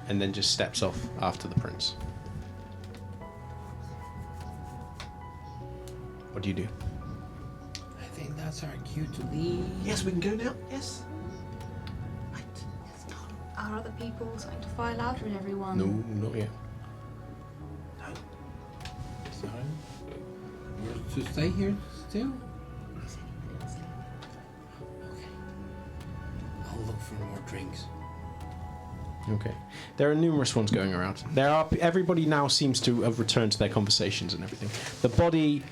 and then just steps off after the prince. What do you do? I think that's our cue to leave. Yes, we can go now. Yes. Are other people starting to file out, or is everyone? No, not yet. Sorry. We're to stay here still? Okay. I'll look for more drinks. Okay. There are numerous ones going around. Everybody now seems to have returned to their conversations and everything. The body,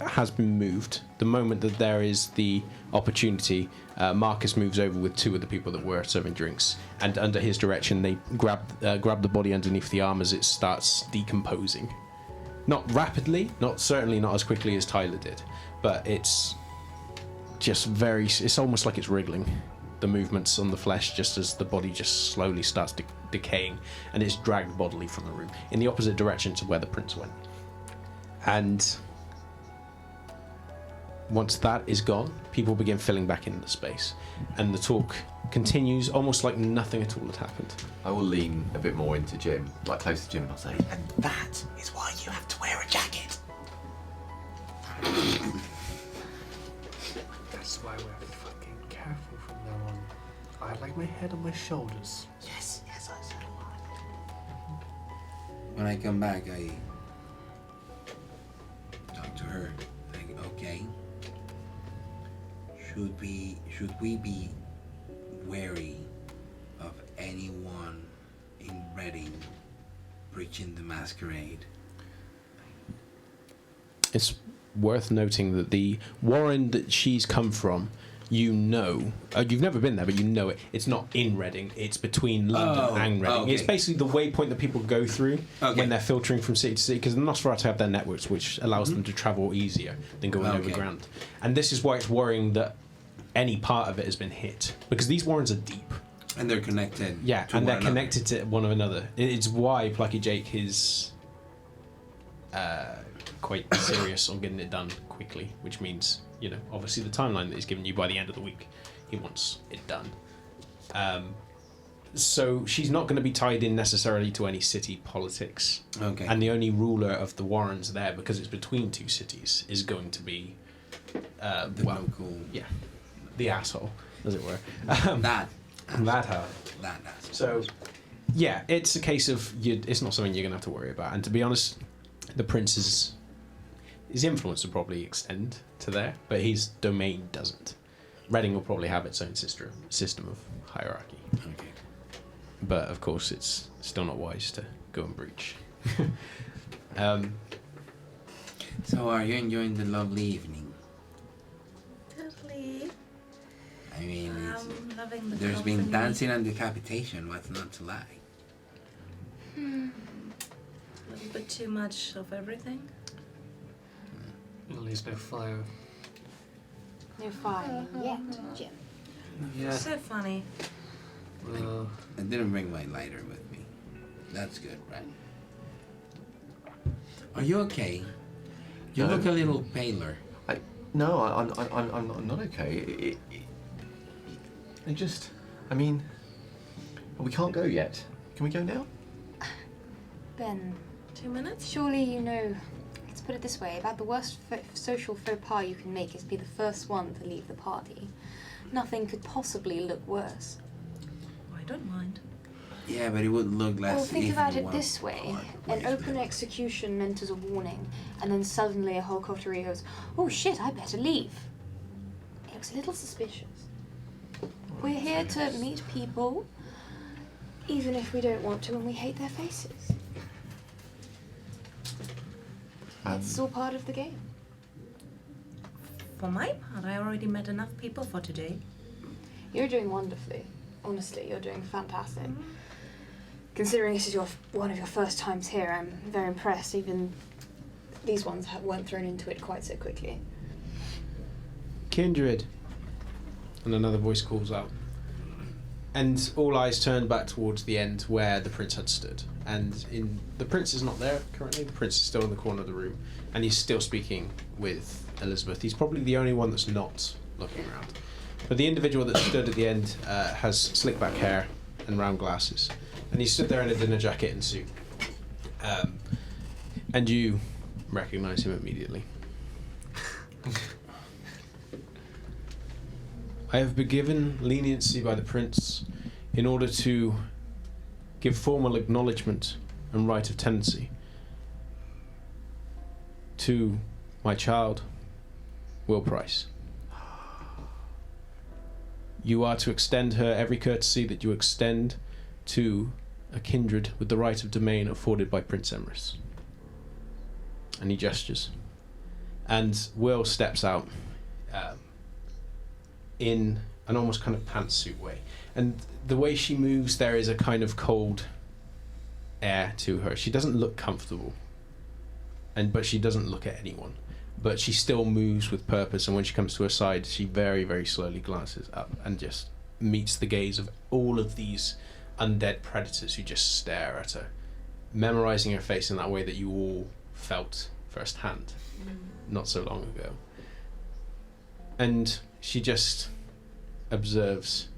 has been moved. The moment that there is the opportunity, Marcus moves over with two of the people that were serving drinks, and under his direction, they grab the body underneath the arm as it starts decomposing. Not rapidly, certainly not as quickly as Tyler did, but it's just it's almost like it's wriggling. The movements on the flesh just as the body just slowly starts decaying, and it's dragged bodily from the room in the opposite direction to where the prince went. And once that is gone, people begin filling back into the space, and the talk continues almost like nothing at all had happened. I will lean a bit more into Jim, like close to Jim, and I'll say, And that is why you have to wear a jacket. That's why we're fucking careful from now on. I like my head on my shoulders. Yes, I said When I come back, I talk to her. Like, okay, should we be wary of anyone in Reading breaching the Masquerade? It's worth noting that the warren that she's come from, you've never been there, but you know it. It's not in Reading. It's between London and Reading. Okay. It's basically the waypoint that people go through when they're filtering from city to city, because the Nosferatu have their networks, which allows them to travel easier than going overground. And this is why it's worrying that any part of it has been hit, because these warrens are deep. And they're connected. Yeah, and they're connected to one another. It's why Plucky Jake is quite serious on getting it done quickly, which means, obviously the timeline that he's given you by the end of the week, he wants it done. So she's not going to be tied in necessarily to any city politics. Okay. And the only ruler of the warrens there, because it's between two cities, is going to be the local. Yeah, the asshole, as it were. That asshole. So, yeah, it's a case of it's not something you're going to have to worry about. And to be honest, the prince's influence will probably extend to there, but his domain doesn't. Reading will probably have its own system of hierarchy. Okay. But of course, it's still not wise to go and breach. So, are you enjoying the lovely evening? Totally. I mean, I'm loving the there's been company. dancing and decapitation. What's not to like? A little bit too much of everything. At least no fire. No fire yet, Jim. You're so funny. I didn't bring my lighter with me. That's good, right? Are you okay? You look a little paler. No, I'm not okay. We can't go yet. Can we go now? Ben, 2 minutes? surely let's put it this way, about the worst social faux pas you can make is be the first one to leave the party. Nothing could possibly look worse. I don't mind. Yeah, but it would look less. Well, think if about you it were this way. part An open execution meant as a warning, and then suddenly a whole coterie goes, oh shit, I better leave. It looks a little suspicious. We're here to meet people, even if we don't want to and we hate their faces. It's all part of the game. For my part, I already met enough people for today. You're doing wonderfully. Honestly, you're doing fantastic. Considering this is one of your first times here, I'm very impressed. Even these ones weren't thrown into it quite so quickly. Kindred. And another voice calls out. And all eyes turn back towards the end where the prince had stood. And the prince is not there currently. The prince is still in the corner of the room. And he's still speaking with Elizabeth. He's probably the only one that's not looking around. But the individual that stood at the end has slick back hair and round glasses. And he stood there in a dinner jacket and suit. And you recognise him immediately. I have been given leniency by the prince in order to give formal acknowledgement and right of tenancy to my child, Will Price. You are to extend her every courtesy that you extend to a kindred with the right of domain afforded by Prince Emrys. And he gestures. And Will steps out in an almost kind of pantsuit way. And the way she moves, there is a kind of cold air to her. She doesn't look comfortable, but she doesn't look at anyone. But she still moves with purpose, and when she comes to her side, she very, very slowly glances up and just meets the gaze of all of these undead predators who just stare at her, memorizing her face in that way that you all felt firsthand not so long ago. And she just observes,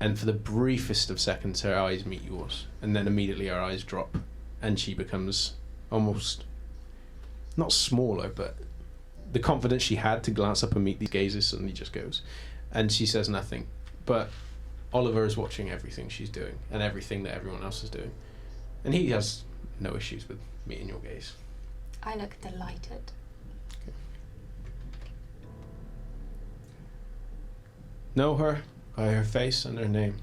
and for the briefest of seconds her eyes meet yours, and then immediately her eyes drop and she becomes almost not smaller, but the confidence she had to glance up and meet these gazes suddenly just goes, and she says nothing. But Oliver is watching everything she's doing and everything that everyone else is doing, and he has no issues with meeting your gaze. I look delighted. Know her by her face and her name,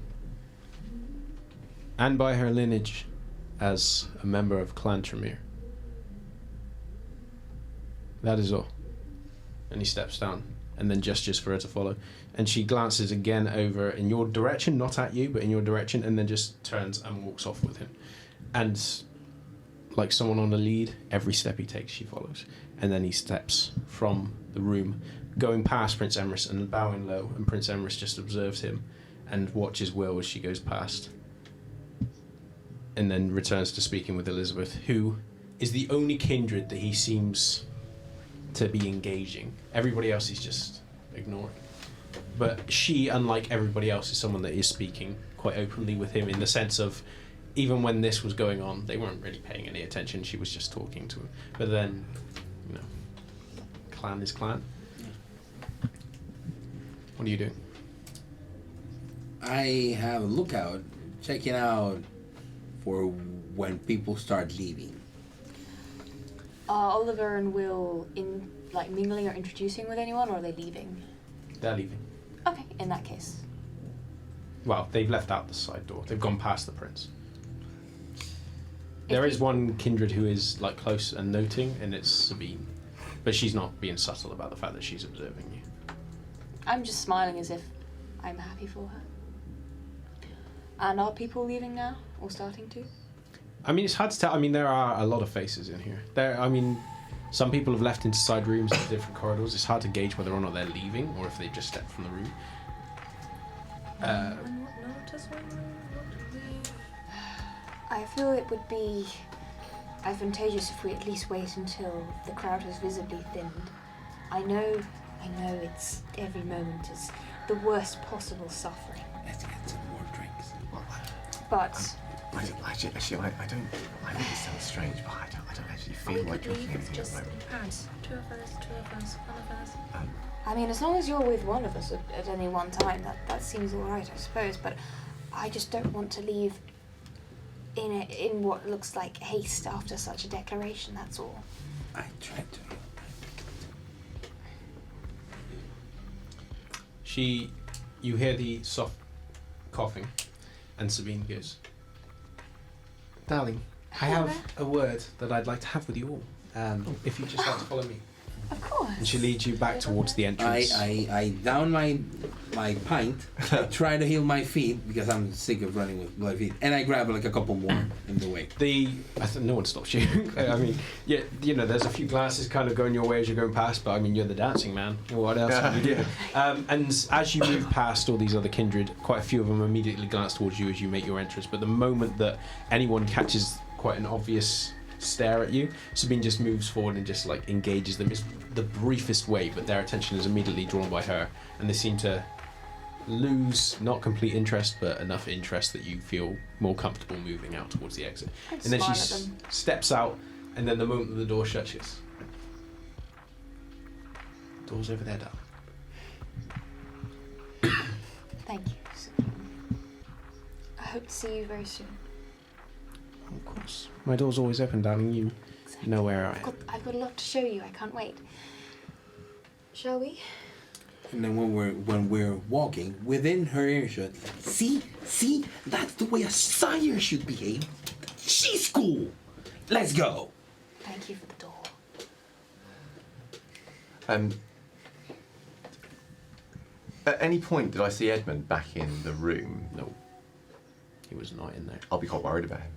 and by her lineage as a member of Clan Tremere. That is all. And he steps down and then gestures for her to follow. And she glances again over in your direction, not at you, but in your direction, and then just turns and walks off with him. And like someone on a lead, every step he takes, she follows. And then he steps from the room, going past Prince Emrys and bowing low, and Prince Emrys just observes him and watches Will as she goes past. And then returns to speaking with Elizabeth, who is the only kindred that he seems to be engaging. Everybody else he's just ignoring. But she, unlike everybody else, is someone that is speaking quite openly with him, in the sense of, even when this was going on, they weren't really paying any attention. She was just talking to him. But then, you know, clan is clan. What are you doing? I have a lookout, checking out for when people start leaving. Are Oliver and Will mingling or introducing with anyone, or are they leaving? They're leaving. Okay, in that case. Well, they've left out the side door. They've gone past the prince. There is one kindred who is like close and noting, and it's Sabine. But she's not being subtle about the fact that she's observing you. I'm just smiling as if I'm happy for her. And are people leaving now, or starting to? I mean, it's hard to tell. I mean, there are a lot of faces in here. Some people have left into side rooms and different corridors. It's hard to gauge whether or not they're leaving or if they've just stepped from the room. I feel it would be advantageous if we at least wait until the crowd has visibly thinned. I know it's every moment is the worst possible suffering. Let's get some more drinks. But I think this sounds strange, but I don't actually feel like drinking anything at the moment. Two of us, one of us. I mean, as long as you're with one of us at any one time, that seems all right, I suppose. But I just don't want to leave in what looks like haste after such a declaration. That's all. I tried to. You hear the soft coughing, and Sabine goes, "Darling, I have a word that I'd like to have with you all. If you'd just like to follow me." Of course. And she leads you back towards the entrance. I down my pint, I try to heal my feet because I'm sick of running with bloody feet, and I grab like a couple more in the way. No one stops you. I mean, yeah, there's a few glasses kind of going your way as you're going past, but I mean, you're the dancing man. What else can you do? And as you move past all these other kindred, quite a few of them immediately glance towards you as you make your entrance. But the moment that anyone catches quite an obvious stare at you, Sabine just moves forward and just like engages them. It's the briefest way, but their attention is immediately drawn by her, and they seem to lose not complete interest, but enough interest that you feel more comfortable moving out towards the exit. And then she steps out, and then the moment that the door shuts, she goes, "Door's over there, darling." Thank you, Sabine. I hope to see you very soon. Of course. My door's always open, darling. You know where I am. I've got a lot to show you. I can't wait. Shall we? And then when we're walking within her earshot, see, that's the way a sire should behave. She's cool. Let's go. Thank you for the door. At any point did I see Edmund back in the room? No. He was not in there. I'll be quite worried about him.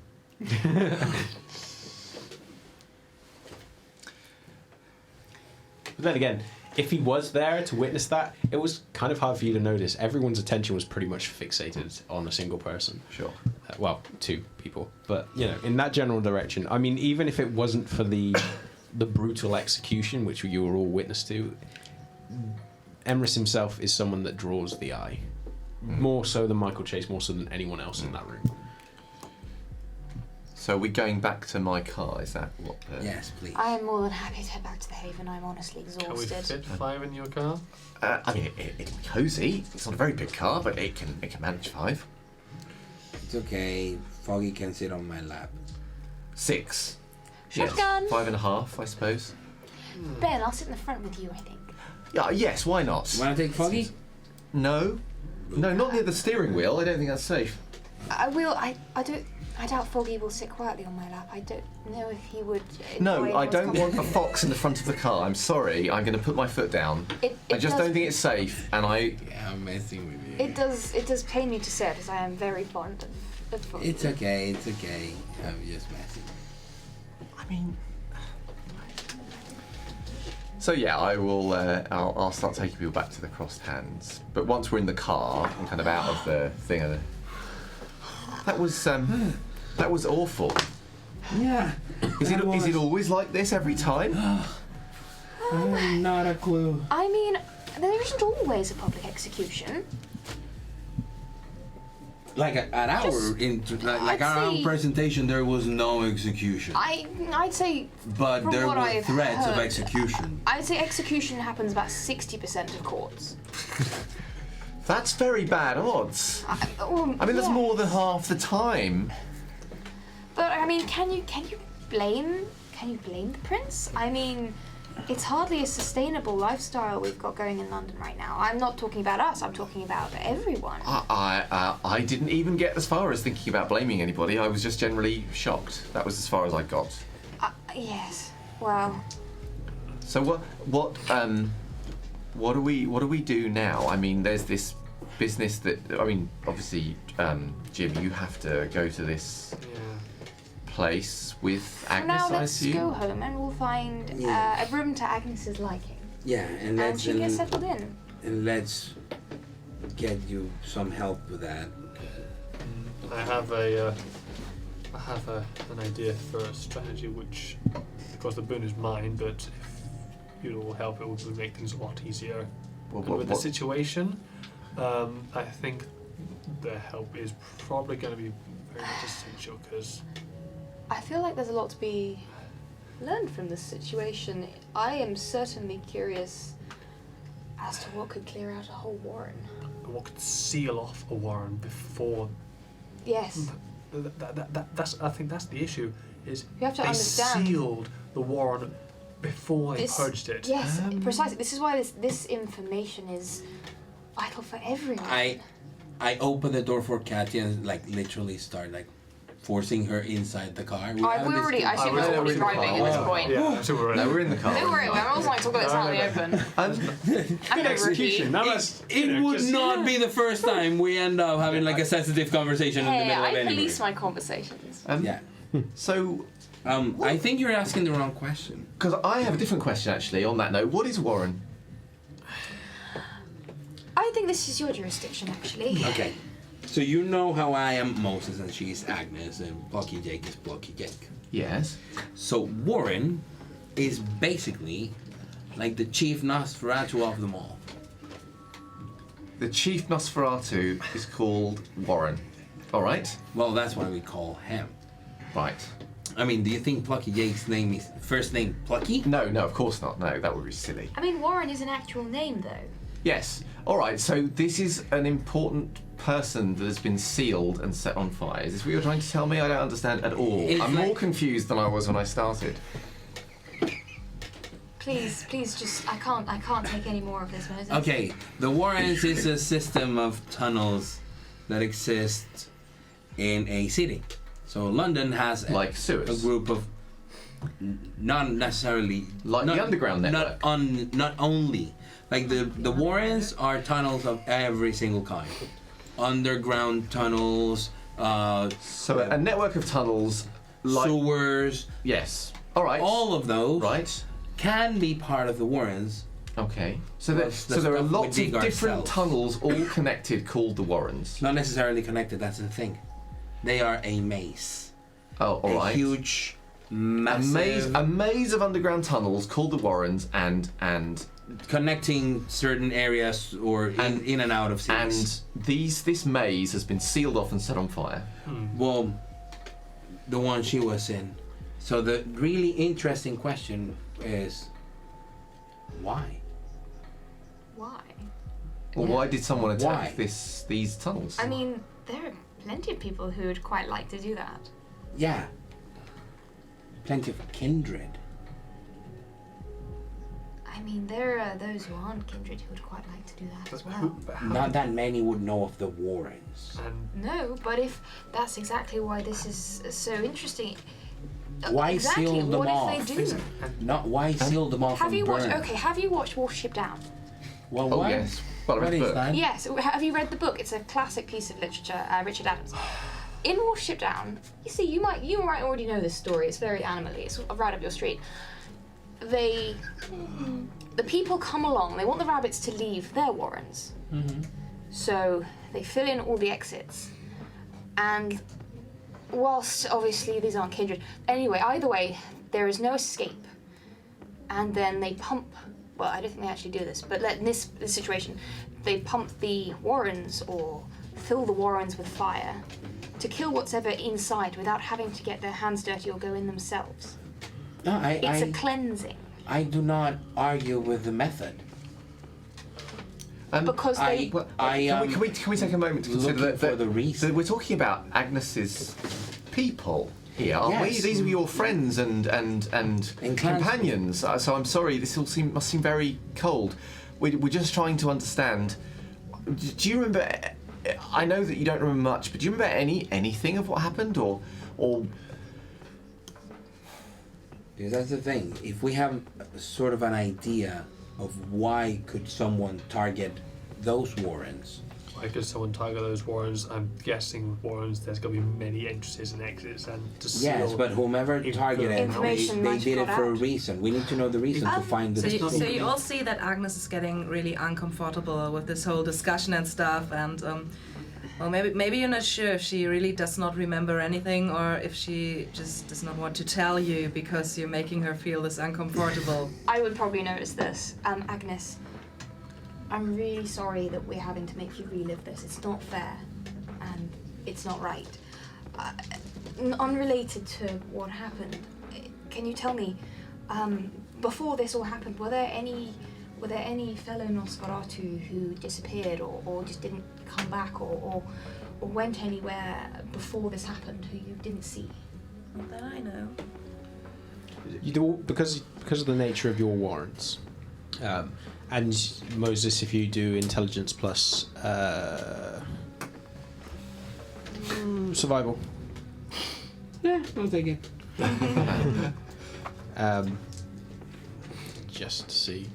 But then again, if he was there to witness that, it was kind of hard for you to notice. Everyone's attention was pretty much fixated on a single person. Sure. Well, two people. But, you know, in that general direction, I mean, even if it wasn't for the brutal execution, which you were all witness to, Emrys himself is someone that draws the eye. More so than Michael Chase, more so than anyone else in that room. So we're going back to my car, is that what? Yes, please. I am more than happy to head back to the Haven. I'm honestly exhausted. Can we fit 5 in your car? I mean, it'll be cosy. It's not a very big car, but it can manage 5. It's okay. Foggy can sit on my lap. 6. Shotgun. Yes. 5.5, I suppose. Ben, I'll sit in the front with you, I think. Yeah, yes, why not? Want to take Foggy? No. No, not near the steering wheel. I don't think that's safe. I will. I doubt Foggy will sit quietly on my lap. I don't know if he would. No, I don't want a fox in the front of the car. I'm sorry. I'm going to put my foot down. I just don't think it's safe, and I... Yeah, I'm messing with you. It does pain me to say it, as I am very fond of Foggy. It's okay. I'm just messing. I mean... So yeah, I will. I'll start taking people back to the crossed hands. But once we're in the car and kind of out of the thing, that was awful. Yeah. Is it always like this every time? Not a clue. I mean, there isn't always a public execution. Like at our presentation, there was no execution. I'd say. But there what were I've threats of heard, execution. I'd say execution happens about 60% of courts. That's very bad odds. I mean, that's more than half the time. But I mean, can you blame the prince? I mean, it's hardly a sustainable lifestyle we've got going in London right now. I'm not talking about us. I'm talking about everyone. I didn't even get as far as thinking about blaming anybody. I was just generally shocked. That was as far as I got. Yes. Well. So what do we do now? I mean, there's this business that, I mean, obviously, Jim, you have to go to this place with Agnes, now I let's assume? go home and we'll find a room to Agnes's liking. Yeah, and she gets settled in. And let's get you some help with that. I have an idea for a strategy which, of course, the boon is mine, but if you will help, it would make things a lot easier. With the situation, I think the help is probably going to be very much essential because I feel like there's a lot to be learned from this situation. I am certainly curious as to what could clear out a whole warren. what could seal off a warren before. Yes. I think that's the issue. Is you have to they understand. sealed the warren before they purged it. Yes, precisely. This is why this information is vital for everyone. I open the door for Katya and literally start forcing her inside the car. I assume that's what was driving at this point. Yeah, so we're in the car. Don't worry, I also like to talk about this out in the open. Good execution. It would not be the first time we end up having a sensitive conversation in the middle of I anywhere. police my conversations. Yeah. So, I think you're asking the wrong question. Because I have a different question actually on that note. What is Warren? I think this is your jurisdiction, actually. Okay. So you know how I am Moses and she's Agnes and Plucky Jake is Plucky Jake. Yes. So Warren is basically the chief Nosferatu of them all. The chief Nosferatu is called Warren. All right. Well, that's why we call him. Right. I mean, do you think Plucky Jake's name is first name Plucky? No, of course not. No, that would be silly. I mean, Warren is an actual name, though. Yes. All right. So this is an important person that has been sealed and set on fire. Is this what you're trying to tell me? I don't understand at all. I'm more confused than I was when I started. Please, just I can't take any more of this, Moses. Okay, the Warrens is a system of tunnels that exist in a city. So London has like sewers. A group of not necessarily like the underground network. Not only like the Warrens are tunnels of every single kind. Underground tunnels. So a network of tunnels, like sewers. Yes. All right. All of those. Right. Can be part of the Warrens. Okay. So there are lots of different tunnels, all connected, called the Warrens. Not necessarily connected. That's the thing. They are a maze. Oh, all right. A huge, massive... A maze of underground tunnels called the Warrens and connecting certain areas or in and out of cities. And this maze has been sealed off and set on fire. Well, the one she was in. So the really interesting question is, why? Why? Well, why did someone attack these tunnels? I mean, there are plenty of people who would quite like to do that. Yeah. Plenty of kindred. I mean, there are those who aren't kindred who would quite like to do that as well. Not that many would know of the Warrens. No, but if that's exactly why this is so interesting. Why exactly, seal them what off? If they do? Not why seal them off. Have you watched? burn? Okay, have you watched Watership Down? Well, what? Yes. Well, What is that? Yes. Have you read the book? It's a classic piece of literature. Richard Adams. In Watership Down, you see, you might already know this story. It's very animally. It's right up your street. The people come along. They want the rabbits to leave their warrens. So they fill in all the exits, and whilst obviously these aren't kindred, anyway, either way, there is no escape. And then they pump. Well, I don't think they actually do this, but in this situation, they pump the warrens or fill the warrens with fire to kill what's ever inside without having to get their hands dirty or go in themselves. No, It's a cleansing. I do not argue with the method. Because they... Can we take a moment to consider for the reason. So we're talking about Agnes's people here, aren't we? Yes. These are your friends and companions. So I'm sorry, this all must seem very cold. We're just trying to understand. Do you remember? I know that you don't remember much, but do you remember anything of what happened, or? Because that's the thing. If we have sort of an idea of why could someone target those warrens. Why could someone target those warrens? I'm guessing warrens, there's going to be many entrances and exits and to seal. Yes, but whomever targeted they did it for a reason. We need to know the reason to find the So you all see that Agnes is getting really uncomfortable with this whole discussion and stuff, and well, maybe you're not sure if she really does not remember anything or if she just does not want to tell you because you're making her feel this uncomfortable. I would probably notice this. Agnes, I'm really sorry that we're having to make you relive this. It's not fair, and it's not right. Unrelated to what happened, can you tell me, before this all happened, were there any fellow Nosferatu who disappeared or just didn't come back or went anywhere before this happened who you didn't see? Not that I know. You do, because of the nature of your warrants, and Moses, if you do intelligence plus survival. Yeah, I'll take it. Just to see.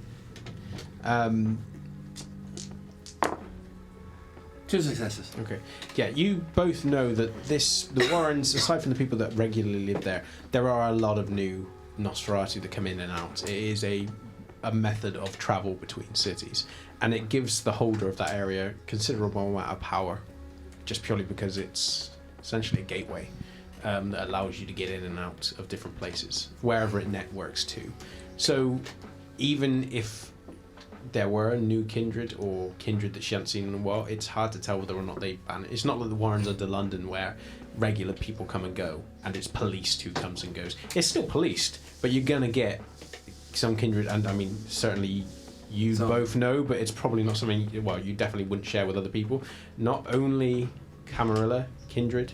2 successes. Okay. Yeah, you both know that the Warrens, aside from the people that regularly live there are a lot of new Nosferatu that come in and out. It is a method of travel between cities, and it gives the holder of that area considerable amount of power, just purely because it's essentially a gateway that allows you to get in and out of different places, wherever it networks to. So even if there were a new kindred or kindred that she hadn't seen in a while, it's hard to tell whether or not they ban it. It's not like the Warrens under London where regular people come and go and it's policed who comes and goes. It's still policed, but you're gonna get some kindred, and I mean certainly you both know, but it's probably not something, well, you definitely wouldn't share with other people. Not only Camarilla kindred,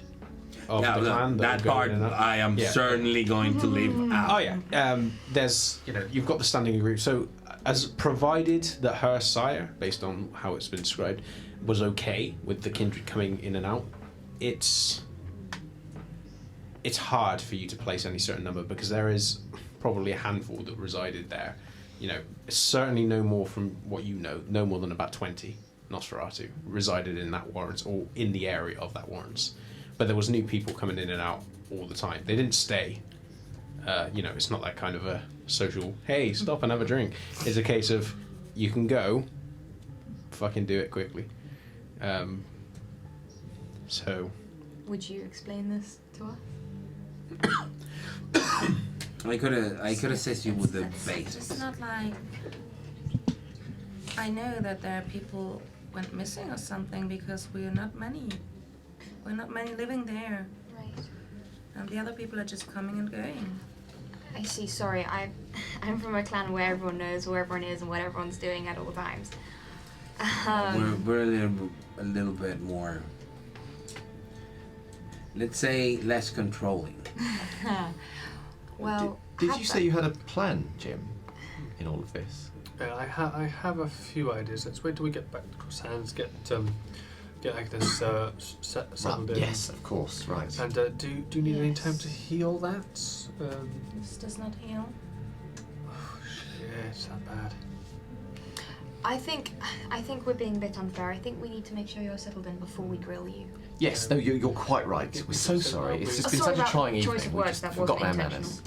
of Yeah, the no, clan. that will go part in and out. I am certainly going to leave out. Oh yeah. There's you've got the standing group. So as provided that her sire, based on how it's been described, was okay with the kindred coming in and out, it's hard for you to place any certain number because there is probably a handful that resided there. Certainly no more from what you know, no more than about 20 Nosferatu resided in that warrens or in the area of that warrens. But there was new people coming in and out all the time. They didn't stay. It's not that kind of a social, hey, stop and have a drink. It's a case of, you can go, fucking do it quickly. Would you explain this to us? I could assist you with the basics. It's not like I know that there are people went missing or something because we're not many. We're not many living there. Right. And the other people are just coming and going. I see. Sorry, I'm from a clan where everyone knows where everyone is and what everyone's doing at all times. We're a little bit more, let's say, less controlling. Well, did you say you had a plan, Jim, in all of this? I have a few ideas. Let's wait till we get back to Cross Hands, get Agnes settled in. Yes, of course, right. And do you need any time to heal that? This does not heal. Oh shit, it's that bad. I think we're being a bit unfair. I think we need to make sure you're settled in before we grill you. Yes, no, you're quite right. We're so sorry. It's just been such a trying evening. Choice of We've words, just that forgotten our wasn't manners.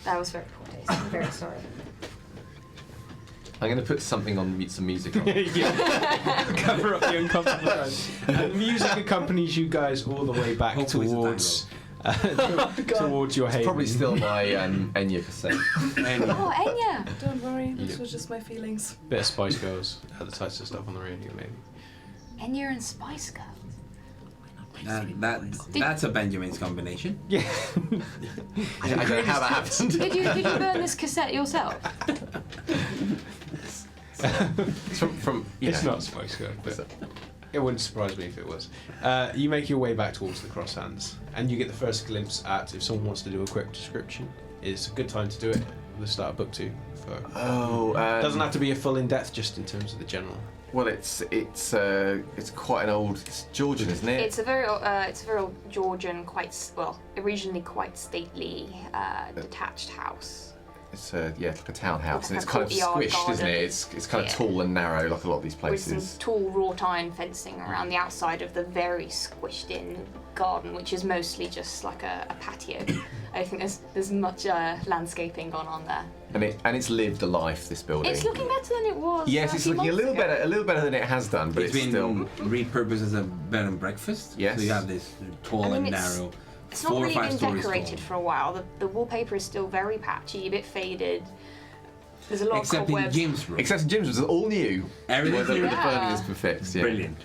That was very poor taste. I'm very sorry. I'm going to put something on, some music on. Cover up the uncomfortable times. And the music accompanies you guys all the way back towards towards your haven. It's probably still my Enya cassette. Oh, Enya! Don't worry, this was just my feelings. Bit of Spice Girls, had the types of stuff on the radio, maybe. Enya and Spice Girls. That's a Benjamin's combination. Yeah. I don't know how that happened. Did you burn this cassette yourself? It's not Spice Girls, but it wouldn't surprise me if it was. You make your way back towards the Cross Hands, and you get the first glimpse at, if someone wants to do a quick description, it's a good time to do it at the start of book 2. Doesn't have to be a full in-depth, just in terms of the general. Well, it's quite an old. It's Georgian, isn't it? It's a very old Georgian, originally quite stately, detached house. It's like a townhouse, and Like it's a kind of courtyard squished, isn't it? garden. It's kind of tall and narrow, like a lot of these With places. some tall wrought iron fencing around the outside of the very squished in garden, which is mostly just like a patio. I don't think there's much landscaping going on there. And it's lived a life, this building. It's looking better than it was. Yes, it's looking a little better than it has done, but it's been still repurposed as a bed and breakfast. Yes. So you have this tall and narrow. It's not 4 or really 5 been stories decorated tall. for a while. The wallpaper is still very patchy, a bit faded. There's a lot Except of in cobwebs. Jim's room. Except in Jim's was all new. Everything's Where the new. burning has been fixed. Yeah. Brilliant.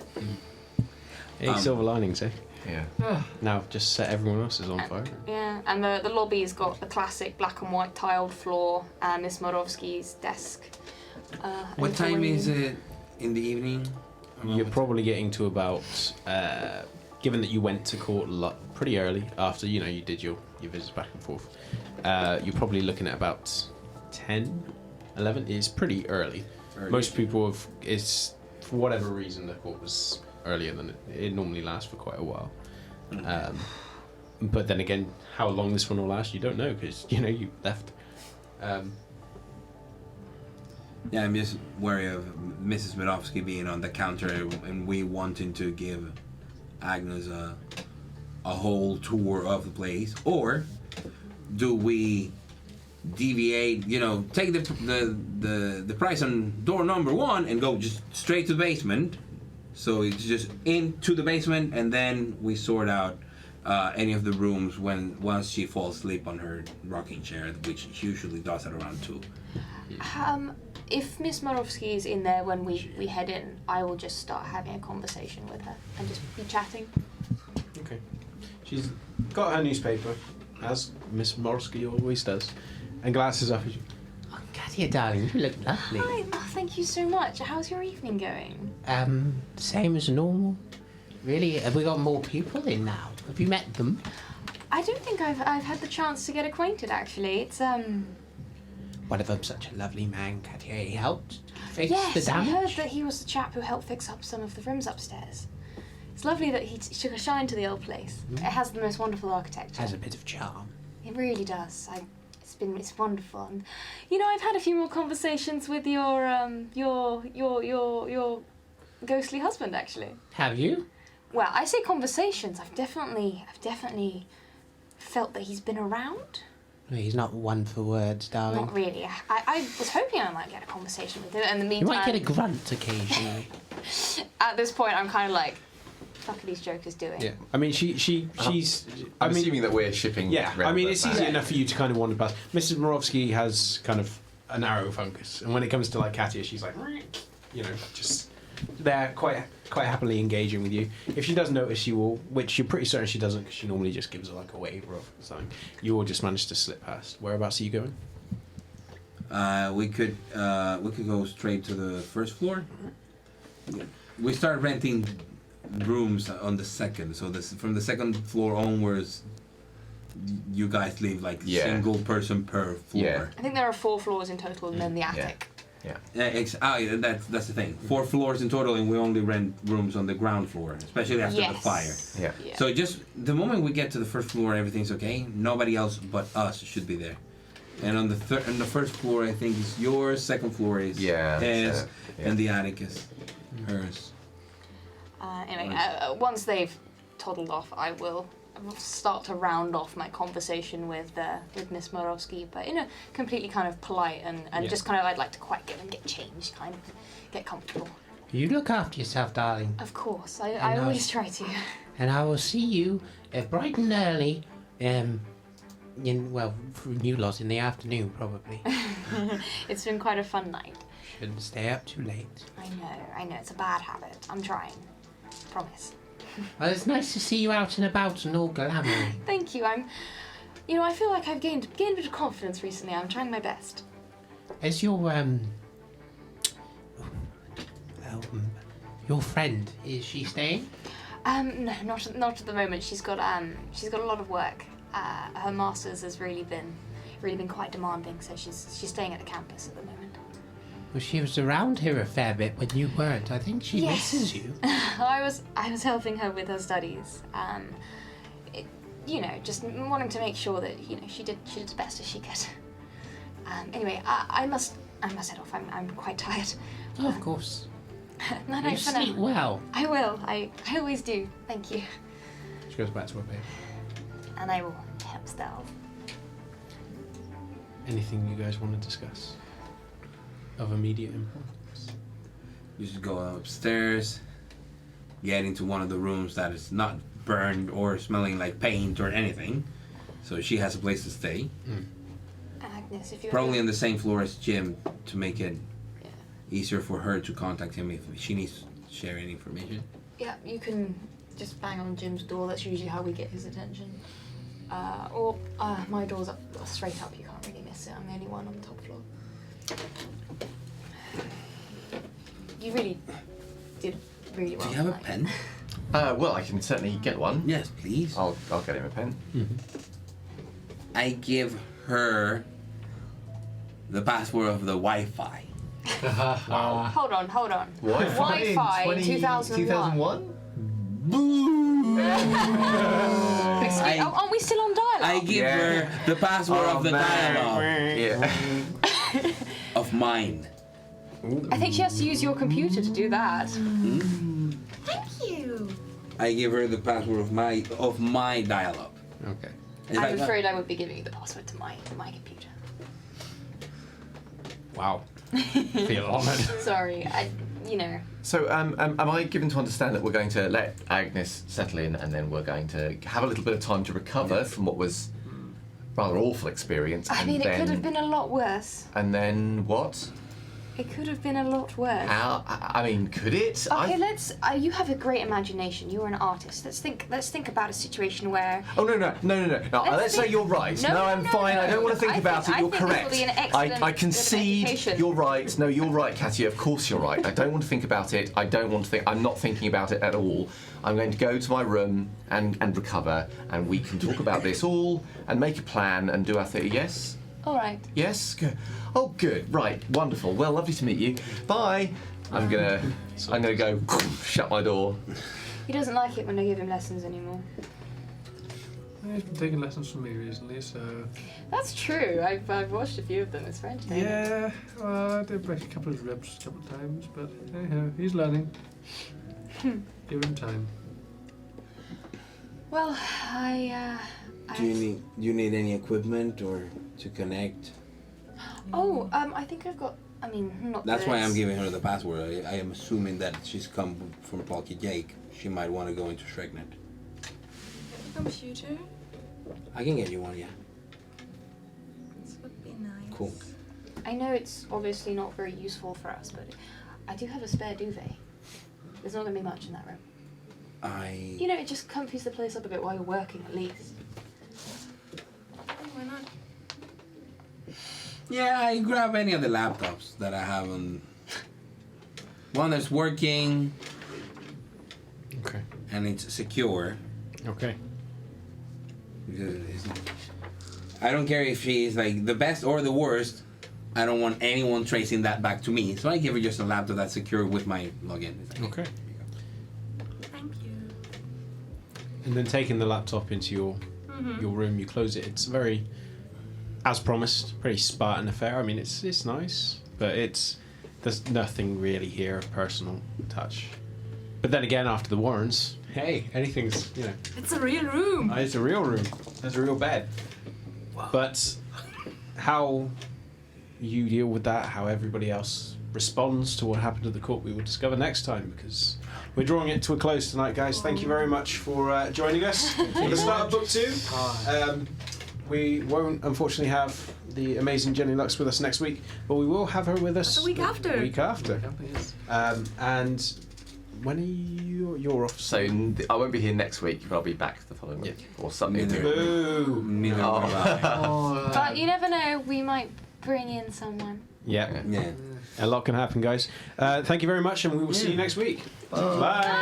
Hey, silver linings, eh? Yeah. Now just set everyone else's on fire. Yeah, and the lobby's got the classic black and white tiled floor, and Miss Morovsky's desk. What time is it in the evening? You're probably getting to about, given that you went to court pretty early after you did your visits back and forth. You're probably looking at about 10, 11. It's pretty early. Most people it's for whatever reason the court was earlier than it normally lasts for quite a while. But then again, how long this one will last, you don't know because you left. Yeah, I'm just wary of Mrs. Mirovsky being on the counter and we wanting to give Agnes a whole tour of the place, or do we deviate? Take the price on door number 1 and go just straight to the basement. So it's just into the basement, and then we sort out any of the rooms once she falls asleep on her rocking chair, which she usually does at around 2. If Miss Morovsky is in there when we head in, I will just start having a conversation with her and just be chatting. Okay. She's got her newspaper, as Miss Morovsky always does, and glasses up. Katia, darling, you look lovely. Hi, thank you so much. How's your evening going? Same as normal. Really? Have we got more people in now? Have you met them? I don't think I've had the chance to get acquainted, actually. It's, One of them's such a lovely man, Katia. He helped fix the yes, I damage. heard that he was the chap who helped fix up some of the rooms upstairs. It's lovely that he took a shine to the old place. It has the most wonderful architecture. Has a bit of charm. It really does. It's wonderful. And, I've had a few more conversations with your ghostly husband, actually. Have you? Well, I say conversations. I've definitely felt that he's been around. He's not one for words, darling. Not really. I was hoping I might get a conversation with him. In the You meantime, might get a grunt occasionally. at this point, I'm kind of like, fuck are these jokers doing? Yeah. I mean, she's. I'm assuming that we're shipping. Yeah. I mean, it's easy now. enough for you to kind of wander past. Mrs. Morovsky has kind of a narrow focus, and when it comes to like Katia, she's like, just there, quite happily engaging with you. If she does notice, she will, which you're pretty certain she doesn't, because she normally just gives her like a wave or something. You will just manage to slip past. Whereabouts are you going? We could go straight to the first floor. We start renting rooms on the second, so from the second floor onwards, you guys live like single person per floor. Yeah. I think there are 4 floors in total, and then the attic. That's the thing. 4 floors in total, and we only rent rooms on the ground floor, especially after the fire. Yeah. So just the moment we get to the first floor, everything's okay. Nobody else but us should be there. And on the first floor, I think is yours. Second floor is his, and the attic is hers. Anyway, once they've toddled off, I will start to round off my conversation with Miss Morovsky, but completely kind of polite and just kind of I'd like to quite get changed, kind of get comfortable. You look after yourself, darling. Of course, I always try to. And I will see you bright and early. For you lot in the afternoon, probably. It's been quite a fun night. Shouldn't stay up too late. I know, it's a bad habit. I'm trying. Promise. Well, it's nice to see you out and about and all glamoury. Thank you. I feel like I've gained a bit of confidence recently. I'm trying my best. Is your friend, is she staying? No, not at the moment. She's got a lot of work. Her masters has really been quite demanding, so she's staying at the campus at the moment. Well, she was around here a fair bit when you weren't. I think she misses you. I was helping her with her studies. Just wanting to make sure that she did as best as she could. Anyway, I must head off. I'm quite tired. Oh, of course. No, You for sleep now. well. I will. I always do. Thank you. She goes back to her bed. And I will help stealth. Anything you guys want to discuss of immediate importance? You should go upstairs, get into one of the rooms that is not burned or smelling like paint or anything, so she has a place to stay. Agnes, if you're Probably on the same floor as Jim to make it easier for her to contact him if she needs to share any information. Yeah, you can just bang on Jim's door. That's usually how we get his attention. Or my door's up straight up. You can't really miss it. I'm the only one on the top floor. You really did really well. Do you have a tonight. pen? Well, I can certainly get one. Yes, please. I'll get him a pen. I give her the password of the Wi-Fi. Wow. Hold on. Wi-Fi in 2001. Aren't we still on dialogue? I give her the password of the dialogue. Of mine. I think she has to use your computer to do that. Thank you. I give her the password of my dial-up. Okay. I'm afraid I would be giving you the password to my computer. Wow. Feel honoured. Sorry, So, am I given to understand that we're going to let Agnes settle in, and then we're going to have a little bit of time to recover from what was rather awful experience? I mean, it could have been a lot worse. And then what? It could have been a lot worse. I mean, could it? Okay, let's. You have a great imagination. You're an artist. Let's think about a situation where. Oh no! Let's say you're right. No, I'm fine. I don't want to think about it. You're correct. I concede. You're right. No, you're right, Katia. Of course you're right. I don't want to think about it. I'm not thinking about it at all. I'm going to go to my room and recover, and we can talk about this all and make a plan and do our thing. Yes. All right. Yes. Good. Oh, good. Right. Wonderful. Well, lovely to meet you. Bye. I'm gonna go shut my door. He doesn't like it when I give him lessons anymore. He's been taking lessons from me recently, so. That's true. I've watched a few of them. It's French. Yeah. Well, I did break a couple of ribs a couple of times, but anyhow, he's learning. Give him time. Well, Do you need any equipment or to connect? Oh, I think I've got. I mean, not. That's this. why I'm giving her the password. I am assuming that she's come from Plucky Jake. She might want to go into Shreknet. Computer? I can get you one, yeah. This would be nice. Cool. I know it's obviously not very useful for us, but I do have a spare duvet. There's not going to be much in that room. You know, it just comfies the place up a bit while you're working, at least. Why not? Yeah, I grab any of the laptops that I have on. One that's working. Okay. And it's secure. Okay. I don't care if she's like the best or the worst. I don't want anyone tracing that back to me. So I give her just a laptop that's secure with my login. Okay. Thank you. And then taking the laptop into your room, you close it. It's very, as promised, pretty Spartan affair. I mean, it's nice, but there's nothing really here of personal touch. But then again, after the Warrens, hey, anything's, you know. It's a real room. It's a real room. There's a real bed. Wow. But how you deal with that, how everybody else responds to what happened at the court, we will discover next time, because we're drawing it to a close tonight, guys. Thank you very much for joining us for the start of Book 2. We won't, unfortunately, have the amazing Jenny Lux with us next week, but we will have her with us the week after. And when are you're off? So I won't be here next week, but I'll be back the following week or something. Boo! But you never know. We might bring in someone. Yeah. A lot can happen, guys. Thank you very much, and we will see you next week. Bye.